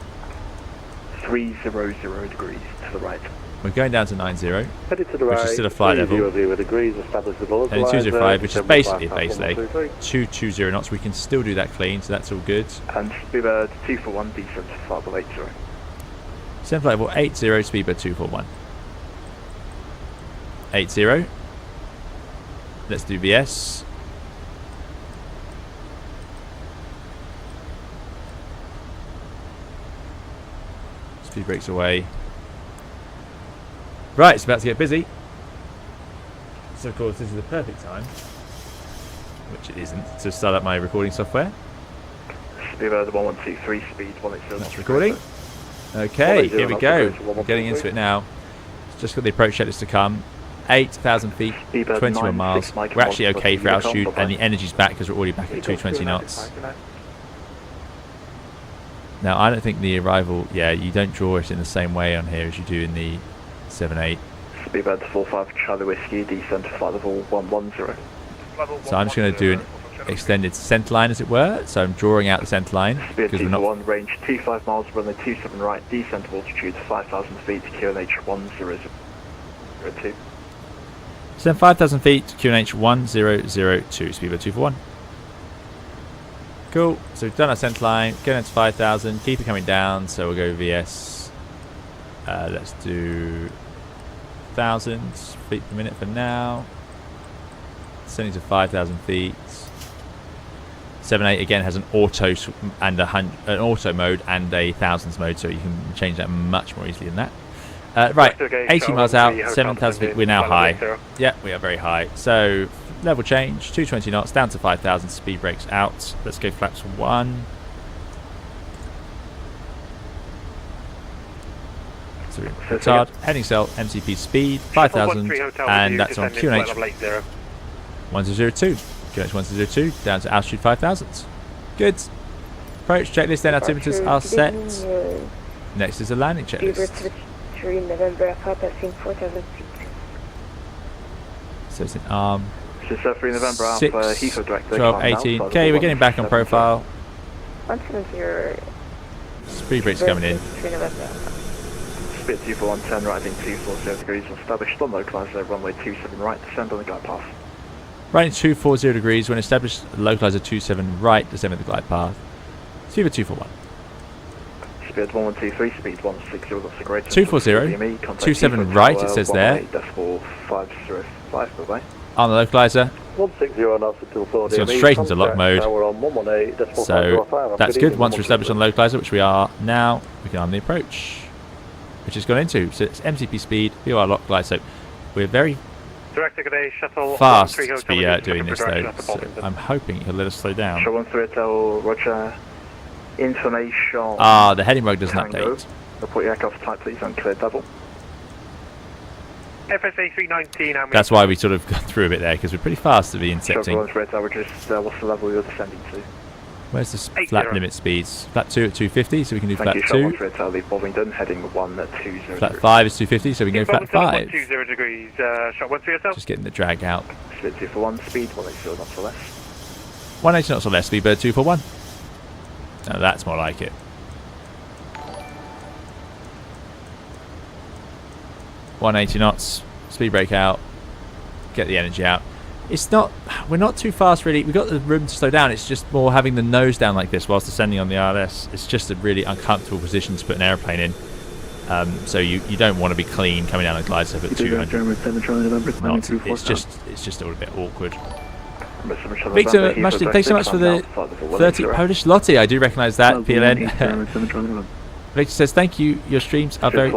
300 degrees to the right. We're going down to 90, Headed to the which right. is still a flight level. 300 degrees, establish the bullet Heading line, 205, which is basically a base leg. 715, 220 knots. We can still do that clean, so that's all good. And speedbird 241, descent to flight level 80. Descend flight level 80, speedbird 241. 80. Let's do VS. Speed brakes away. Right, it's about to get busy. So of course this is the perfect time, which it isn't, to start up my recording software. Speedbird 1123, speed 180. That's recording. Okay, here we go. We're getting into it now. Just got the approach checklist to come. 8,000 feet, 21 miles. We're actually okay for altitude, and the energy's back because we're already back at 220 knots. Now, I don't think the arrival, you don't draw it in the same way on here as you do in the 7.8. Speedbird 45, Charlie Whiskey, descent to flight level 110. So I'm just going to do an extended center line, as it were. So I'm drawing out the center line because we're not. Speed 1, range 25 miles, runway 27 right, descent of altitude 5,000 feet, QNH 1002. Descend 5,000 feet, QNH 1002, speedbird 241. Cool. So we've done our center line, going into 5,000, keep it coming down. So we'll go VS. Let's do 1,000 feet per minute for now. Sending to 5,000 feet. 7.8 again has an auto and an auto mode and a thousands mode, so you can change that much more easily than that. Right, 80 miles out, 7,000 feet. We're now high. Yeah, we are very high. So level change, 220 knots down to 5,000. Speed brakes out. Let's go flaps 1. So retard, heading cell, MCP speed 5,000, and that's on QNH 1002. QNH 1002 down to altitude 5,000. Good. Approach checklist and altimeters are set. Next is the landing checklist. November, Alpha passing 4,000 feet. So it's an arm. 3 November, 6, Alpha, Heathrow direct. 12, 18. Okay, we're getting back on profile. 170. Speed brakes coming in. 3 November. Speed 241, turn right in 240 degrees, established on localizer, runway 27 right, descend on the glide path. Right in 240 degrees, when established localizer 27 right, descend with the glide path. Speed 241. Speed 1123, speed 160, that's a great 240, 27 right, it says there. Decimal 505, bye-bye. On the localizer. 160 knots at 240. It's gone straight into lock mode. So that's good. Once we're established on the localizer, which we are now, we can arm the approach, which has gone into. So it's MCP speed, VOR lock glide. So we're very fast to be doing this though. So I'm hoping he'll let us slow down. Roger. Information. The heading rug doesn't update. Report your aircraft type, please, and clear double. FSA 319. That's why we sort of got through a bit there, because we're pretty fast to be incepting. What's the level you're descending to? Where's the flat limit speeds? Flat 2 at 250, so we can do flat 2. Leave Bovington, heading 1 at 20. Flat 5 is 250, so we can go flat 5. 120 degrees, shot 1 for yourself. Just getting the drag out. Split 2 for 1, speed 180 knots or less. 180 knots or less, speedbird 241. Now that's more like it. 180 knots, speed brake out, get the energy out. It's not, we're not too fast really. We've got the room to slow down. It's just more having the nose down like this whilst descending on the RLS. It's just a really uncomfortable position to put an airplane in. So you don't want to be clean coming down a glide slope at 200 knots. It's just a little bit awkward. Victor, thanks so much for the 30 Polish Lottie. I do recognise that, PLN. Victor says, thank you, your streams are very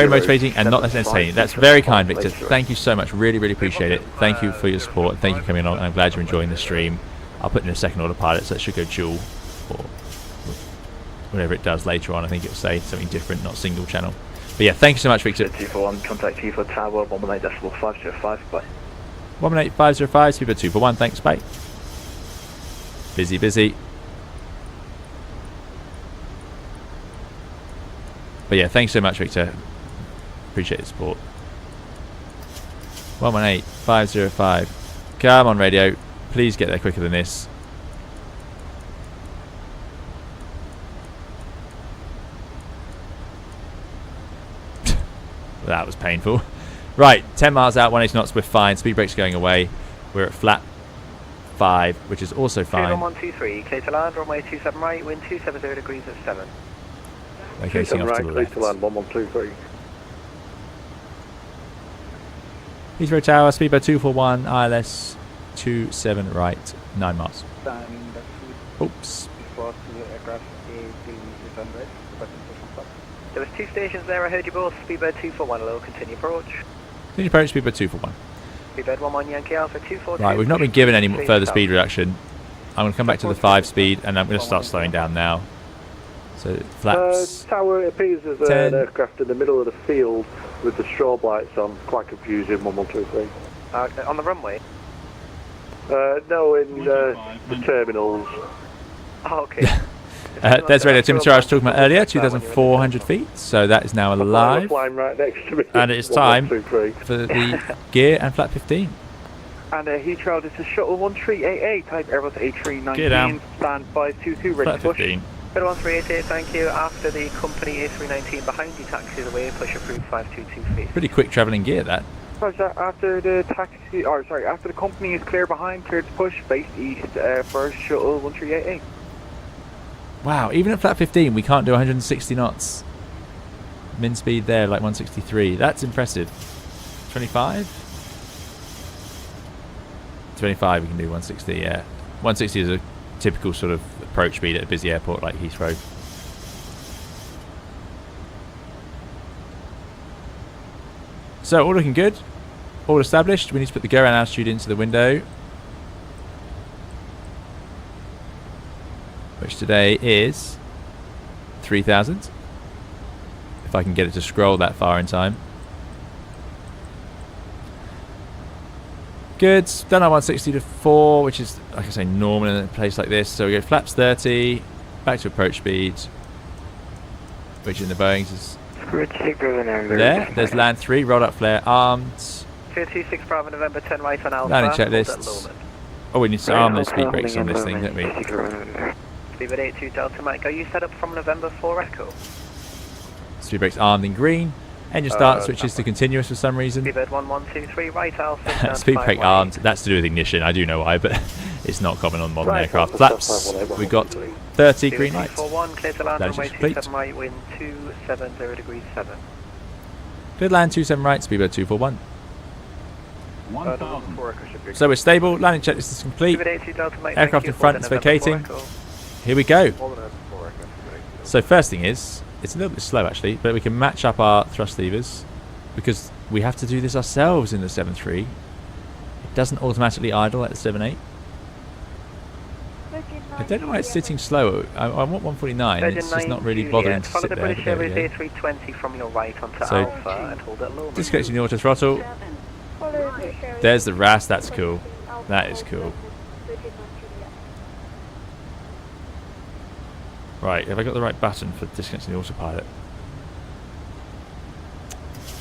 motivating and not less entertaining. That's very kind, Victor. Thank you so much. Really, really appreciate it. Thank you for your support. Thank you for coming along, and I'm glad you're enjoying the stream. I'll put in a second order pilot, so it should go dual, or whatever it does later on. I think it'll say something different, not single channel. But yeah, thank you so much, Victor. 241, contact Heathrow Tower, 118.505, bye. 118.505, speedbird 241, thanks, bye. Busy, busy. But yeah, thanks so much, Victor. Appreciate the support. 118.505. Come on, radio. Please get there quicker than this. That was painful. Right, 10 miles out, 180 knots, we're fine. Speed brake's going away. We're at flat 5, which is also fine. 123, clear to land, runway 27 right, wind 270 degrees at 7. Locating off to the left. to land, 1123. Heathrow Tower, speedbird 241, ILS 27 right, 9 miles. Oops. There was 2 stations there, I heard you both. Speedbird 241, hello, continue approach. Continue approach, speedbird 241. Speedbird 11 Yankee Alpha 242. Right, we've not been given any further speed reduction. I'm going to come back to the 5 speed and I'm going to start slowing down now. So flaps. Tower appears as 10. an aircraft in the middle of the field with the strobe lights on. Quite confusing, 1123. On the runway? No, in the terminals. Oh, okay. There's radio temperature I was talking about earlier, 2,400 feet. So that is now alive. Flying right next to me. And it's time for the gear and flat 15. And Heathrow, this is shuttle 1388, type Airbus A320. Get down. Stand 522, ready Flat to push. 15. Bid 1388, thank you. After the company A319 behind you taxis away, push approved 522 feet. Pretty quick travelling gear, that. After the taxi, or sorry, after the company is clear behind, cleared to push, base east for shuttle 1388. Wow, even at flat 15 we can't do 160 knots. Min speed there, like 163. That's impressive. 25? 25 we can do 160, yeah. 160 is a typical sort of approach speed at a busy airport like Heathrow. So all looking good. All established. We need to put the go around altitude into the window, which today is 3,000. If I can get it to scroll that far in time. Good. Done our 160 to 4, which is, like I say, normal in a place like this. So we go flaps 30, back to approach speed, which in the Boeings is there. There's land 3, rolled up flare, armed. 226 Bravo November 10 right on Alpha. Landing checklists. Oh, we need to arm those speed brakes on this thing, don't we? Speedbird 82 Delta Mike, are you set up from November 4 Echo? Speed brakes armed in green. Engine start switches to continuous for some reason. Speedbird 1123 right Alpha. Speed brake armed. That's to do with ignition. I do know why, but it's not common on modern aircraft. Flaps. We got 30 green lights. 41 clear to land That is runway complete. 27 right, wind 270 degrees 7. Good land 27 right. Speedbird 241. 1,000. So we're stable. Landing checklist is complete. Speedbird 82 Delta Mike, Aircraft in front is vacating. Here we go. So first thing is, it's a little bit slow actually, but we can match up our thrust levers because we have to do this ourselves in the 7.3. It doesn't automatically idle at the 7.8. I don't know why it's sitting slow. I want 149. It's just not really bothering to follow sit the there. British There we Airways go. A320 from your right onto So, Alpha and hold it low. Disconnecting the auto throttle. There's the RAS. That's cool. That is cool. Right, have I got the right button for disconnecting the autopilot?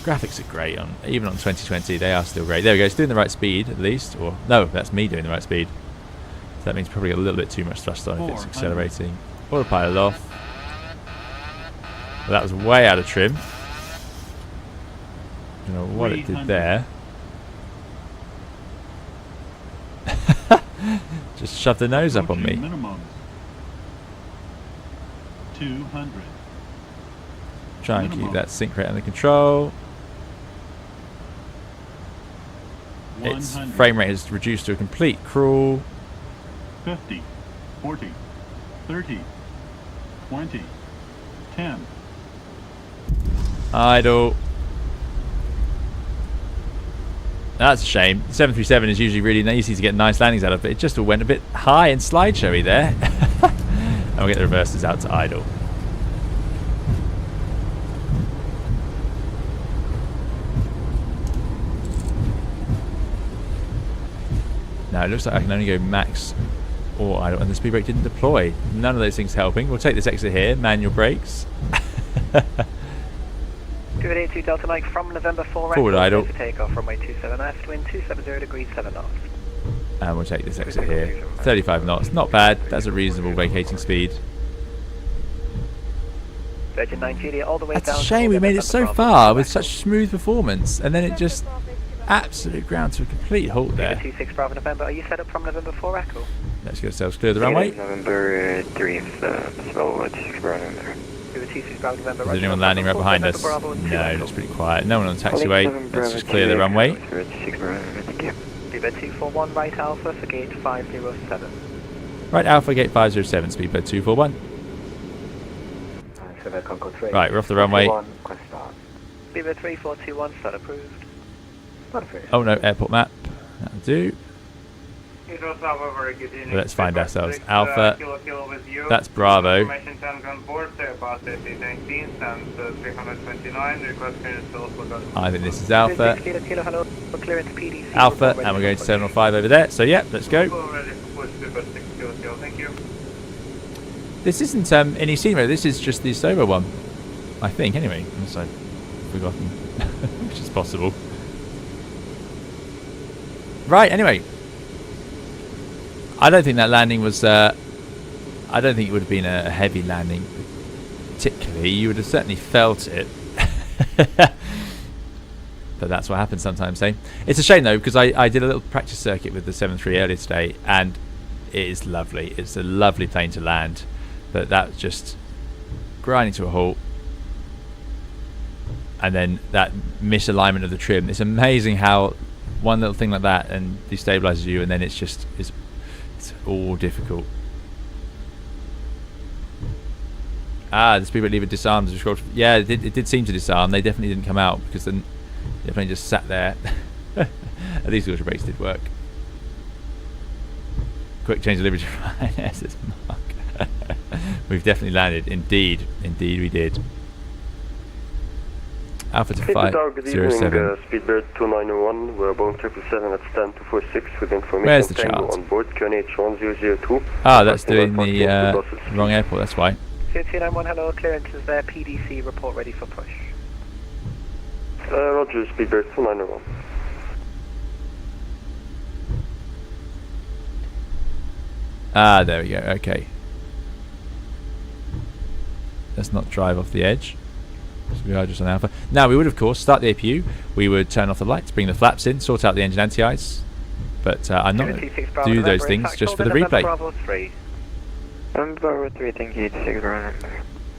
Graphics are great on, even on 2020. They are still great. There we go. It's doing the right speed at least, or no, that's me doing the right speed. So that means probably got a little bit too much thrust on if it's accelerating. Autopilot off. Well, that was way out of trim. I don't know what it did there. Just shoved the nose up on me. Minimum 200. Try and keep that sync rate under control. Its frame rate is reduced to a complete crawl. 50, 40, 30, 20, 10. Idle. That's a shame. The 737 is usually really easy to get nice landings out of, but it just all went a bit high and slideshowy there. And we'll get the reversers out to idle. Now it looks like I can only go max or idle, and the speed brake didn't deploy. None of those things helping. We'll take this exit here, manual brakes. Good 82 Delta Mike from November 4 Forward idle. For takeoff, runway 27 left, wind 270 degrees 7 knots. And we'll take this exit here. 35 knots, not bad. That's a reasonable vacating speed. Virgin 9 Juliet all the way That's down. a shame we made it so far with such smooth performance, and then it just absolute ground to a complete halt there. 26 Bravo November, are you set up from November 4 Echo? Let's get ourselves clear of the runway. November 3, slow 26 Bravo November. 26 Bravo November. Is anyone landing right behind us? No, it's pretty quiet. No one on the taxiway. Let's just clear the runway. 26 Bravo November, thank you. Speedbird 241 right Alpha for gate 507. Right Alpha, gate 507, Speedbird 241. Right, we're off the runway. Speedbird 3421, start approved. Oh no, airport map. That'll do. Let's find ourselves Alpha. That's Bravo. I think this is Alpha. Alpha, and we're going to Terminal 5 over there. So yeah, let's go. This isn't any scene mode, this is just the solo one. I think, anyway. Unless I've forgotten. Which is possible. Right, anyway. I don't think that landing was... I don't think it would have been a heavy landing, particularly. You would have certainly felt it. But that's what happens sometimes, eh? It's a shame, though, because I did a little practice circuit with the 7.3 earlier today, and it is lovely. It's a lovely plane to land. But that's just grinding to a halt. And then that misalignment of the trim. It's amazing how one little thing like that and destabilizes you, and then it's just... It's all difficult. Ah, the speedboat lever disarmed. Yeah, it did seem to disarm. They definitely didn't come out because then the plane just sat there. At least the brakes did work. Quick change of livery to Ryanair, says Mark. We've definitely landed. Indeed we did. Alpha to 507. Speedbird 291, we're Boeing 777 at stand 246 with information. Where's the chart? On board QNH 1002. Ah, that's doing the wrong airport, that's why. 291, hello, clearance is there, PDC, report ready for push. Roger, Speedbird 291. Ah, there we go, okay. Let's not drive off the edge. So we are just on Alpha. Now we would of course start the APU, we would turn off the lights, bring the flaps in, sort out the engine anti-ice, but I'm not going to do those things just for the replay. Bravo 3. Bravo 3, thank you, 6 Bravo.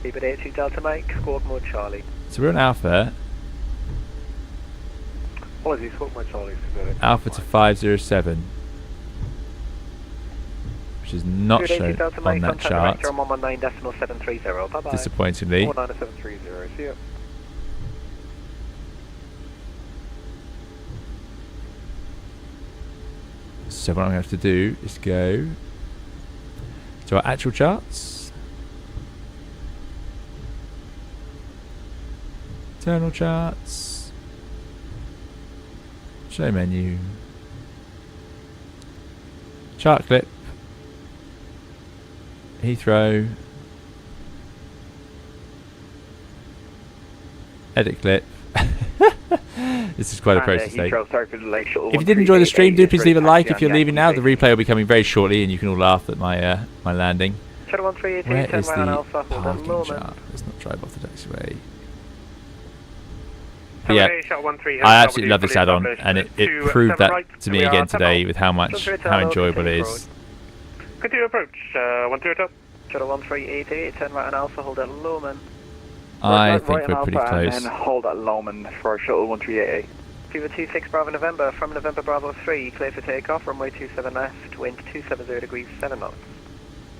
Speedbird 82 Delta Mike, squawk mode Charlie. So we're on Alpha. Apologies, squawk mode Charlie. Alpha to 507. Which is not shown on that chart. Disappointingly. 19730, see ya. So what I'm going to have to do is go to our actual charts. Internal charts. Show menu. Chart clip. Heathrow. Edit clip. This is quite a process today. If you did enjoy the stream, do please leave a like. If you're leaving now, the replay will be coming very shortly, and you can all laugh at my my landing. Where is the parking chart? Let's not drive off the taxiway. But yeah, I absolutely love this add-on, and it proved that to me again today with how enjoyable it is. Continue approach, 1-2 top. Shuttle 1388, turn right on Alpha, hold at Lowman. I think we're pretty close. And hold at Lowman for Shuttle 1388. Fever 26 Bravo November, from November Bravo 3, clear for takeoff, runway 27 left, wind 270 degrees 7 knots.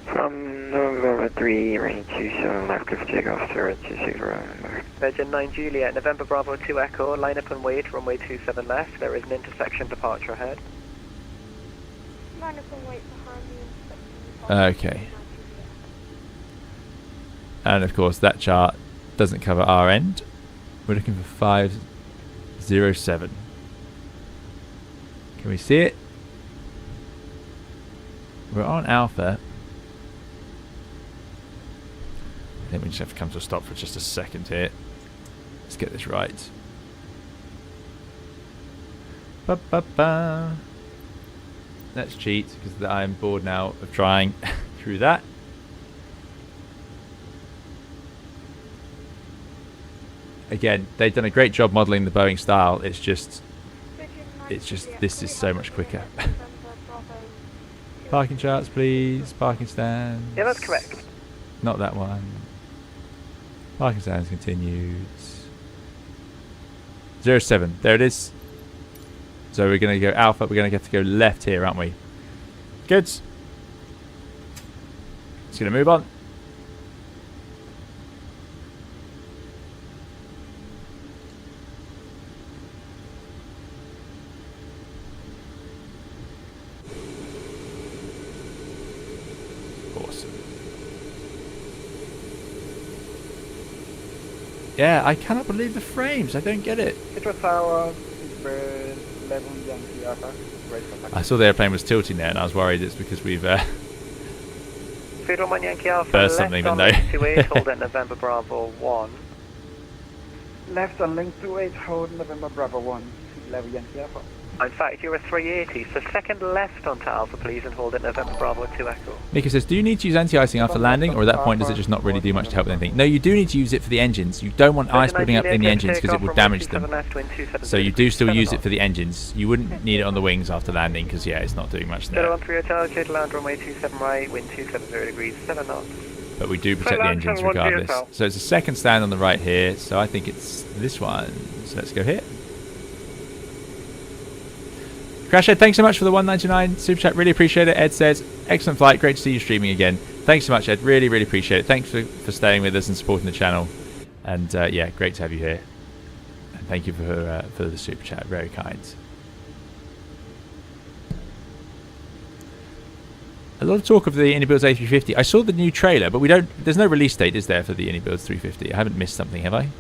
From November 3, range 27 left, clear for takeoff, 026 November. Virgin 9 Juliet, November Bravo 2 Echo, line up and wait, runway 27 left, there is an intersection departure ahead. Line up and wait behind the intersection. Okay. And of course that chart doesn't cover our end. We're looking for 507. Can we see it? We're on Alpha. I think we just have to come to a stop for just a second here. Let's get this right. Ba, ba, ba. Let's cheat because I'm bored now of trying through that. Again, they've done a great job modelling the Boeing style. It's just this is so much quicker. Parking charts, please. Parking stands. Yeah, that's correct. Not that one. Parking stands continued. 07. There it is. So we're going to go Alpha. We're going to have to go left here, aren't we? Good. Just going to move on. Awesome. Yeah, I cannot believe the frames. I don't get it. Heathrow Tower, level Yankee Alpha. I saw the airplane was tilting there, and I was worried it's because we've Heathrow 1 Yankee Alpha, burst left something, on but no. link 28, hold at November Bravo 1. Left on link 28, hold November Bravo 1, level Yankee Alpha. In fact, you're a 380, so second left onto Alpha, please, and hold at November Bravo 2 Echo. Mika says, do you need to use anti-icing after landing, or at that point does it just not really do much to help with anything? No, you do need to use it for the engines. You don't want ice building up in the engines because it will damage them. So you do still use it for the engines. You wouldn't need it on the wings after landing because, yeah, it's not doing much there. 013 altitude, land runway 27 right, wind 270 degrees, 7 knots. But we do protect the engines regardless. So it's a second stand on the right here, so I think it's this one. So let's go here. Crashhead, thanks so much for the 199 super chat. Really appreciate it. Ed says, excellent flight. Great to see you streaming again. Thanks so much, Ed. Really, really appreciate it. Thanks for staying with us and supporting the channel. And yeah, great to have you here. And thank you for the super chat. Very kind. A lot of talk of the Unibuilds A350. I saw the new trailer, but there's no release date, is there, for the Unibuilds 350? I haven't missed something, have I?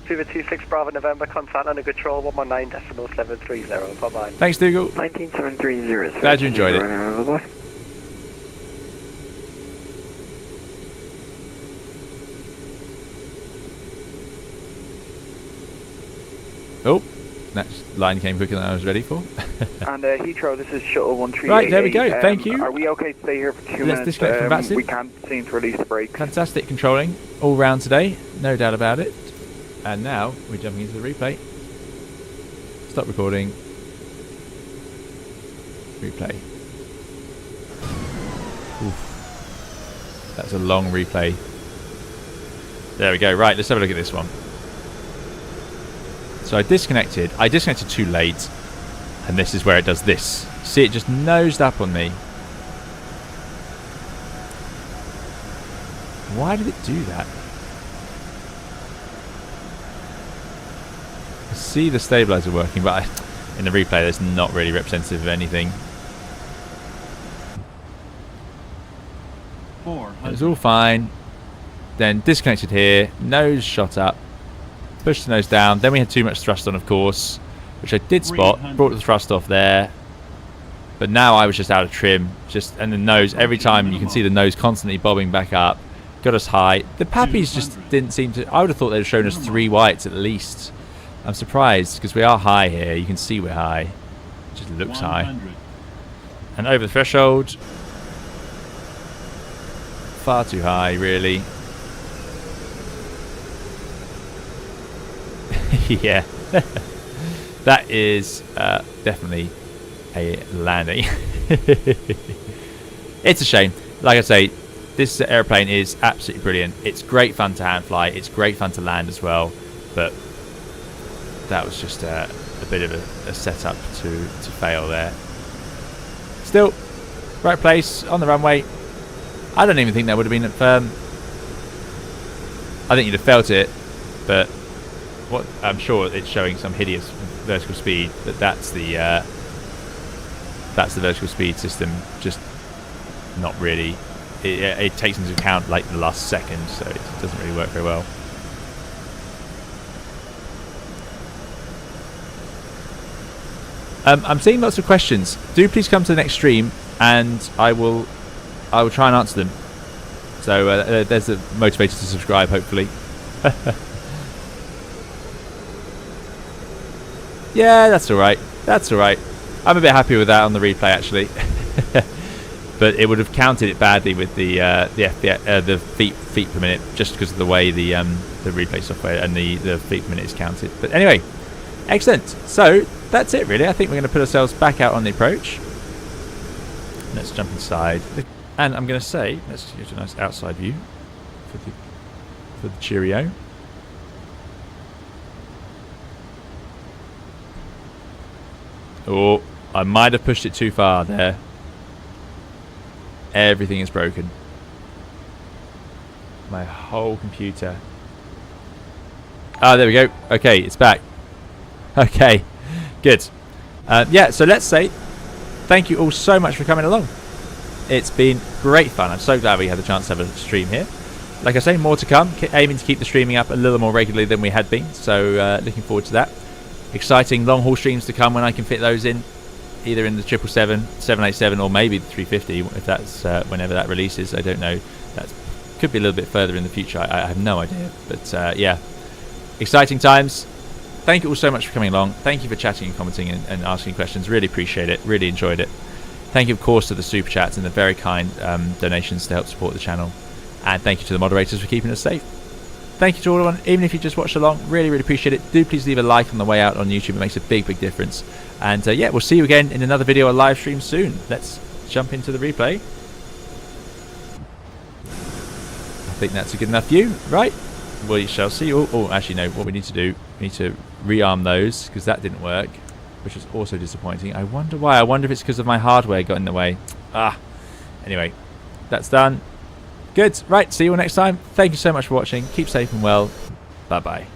Fever 26 Bravo November, contact under control 119.730. Bye-bye. Thanks, Dougal. 19730. Glad you enjoyed it. Oh, that line came quicker than I was ready for. And Heathrow, this is Shuttle 1388. Right, there we go. Thank you. Are we okay to stay here for 2 minutes? Let's disconnect from VATSIM. We can't seem to release the brakes. Fantastic controlling all round today, no doubt about it. And now we're jumping into the replay. Stop recording. Replay. Oof. That's a long replay. There we go. Right, let's have a look at this one. So I disconnected too late, and this is where it does this. See, it just nosed up on me. Why did it do that? I see the stabilizer working, but in the replay that's not really representative of anything. It was all fine. Then disconnected here, nose shot up, pushed the nose down. Then we had too much thrust on, of course, which I did spot. Brought the thrust off there, but now I was just out of trim. And the nose, every time you can see the nose constantly bobbing back up. Got us high. The Pappies just didn't seem to. I would have thought they'd have shown us 3 whites at least. I'm surprised because we are high here. You can see we're high. It just looks high. And over the threshold. Far too high, really. Yeah. That is definitely a landing. It's a shame. Like I say, this airplane is absolutely brilliant. It's great fun to hand fly. It's great fun to land as well. But that was just a bit of a setup to fail there. Still, right place on the runway. I don't even think that would have been firm. I think you'd have felt it, but what I'm sure it's showing some hideous vertical speed. But that's the vertical speed system. Just not really. It takes into account like the last second, so it doesn't really work very well. I'm seeing lots of questions. Do please come to the next stream, and I will try and answer them. So there's a motivator to subscribe, hopefully. Yeah, that's all right. That's all right. I'm a bit happy with that on the replay, actually. But it would have counted it badly with the feet per minute, just because of the way the replay software and the feet per minute is counted. But anyway, excellent. So that's it, really. I think we're going to put ourselves back out on the approach. Let's jump inside, and I'm going to say, let's get a nice outside view for the cheerio. Oh, I might have pushed it too far there. Everything is broken. My whole computer. Ah, there we go. Okay, it's back. Okay, good. Yeah, so let's say thank you all so much for coming along. It's been great fun. I'm so glad we had the chance to have a stream here. Like I say, more to come. Aiming to keep the streaming up a little more regularly than we had been. So looking forward to that. Exciting long haul streams to come when I can fit those in, either in the 777, 787, or maybe the 350 if that's whenever that releases. I don't know. That could be a little bit further in the future. I have no idea. But yeah, exciting times. Thank you all so much for coming along. Thank you for chatting and commenting and asking questions. Really appreciate it. Really enjoyed it. Thank you, of course, to the super chats and the very kind donations to help support the channel. And thank you to the moderators for keeping us safe. Thank you to everyone, even if you just watched along. Really, really appreciate it. Do please leave a like on the way out on YouTube. It makes a big, big difference. And yeah, we'll see you again in another video or live stream soon. Let's jump into the replay. I think that's a good enough view, right? We shall see. Oh, actually, no. What we need to do, we need to rearm those because that didn't work, which is also disappointing. I wonder why. I wonder if it's because of my hardware got in the way. Anyway, that's done. Good. Right. See you all next time. Thank you so much for watching. Keep safe and well. Bye-bye.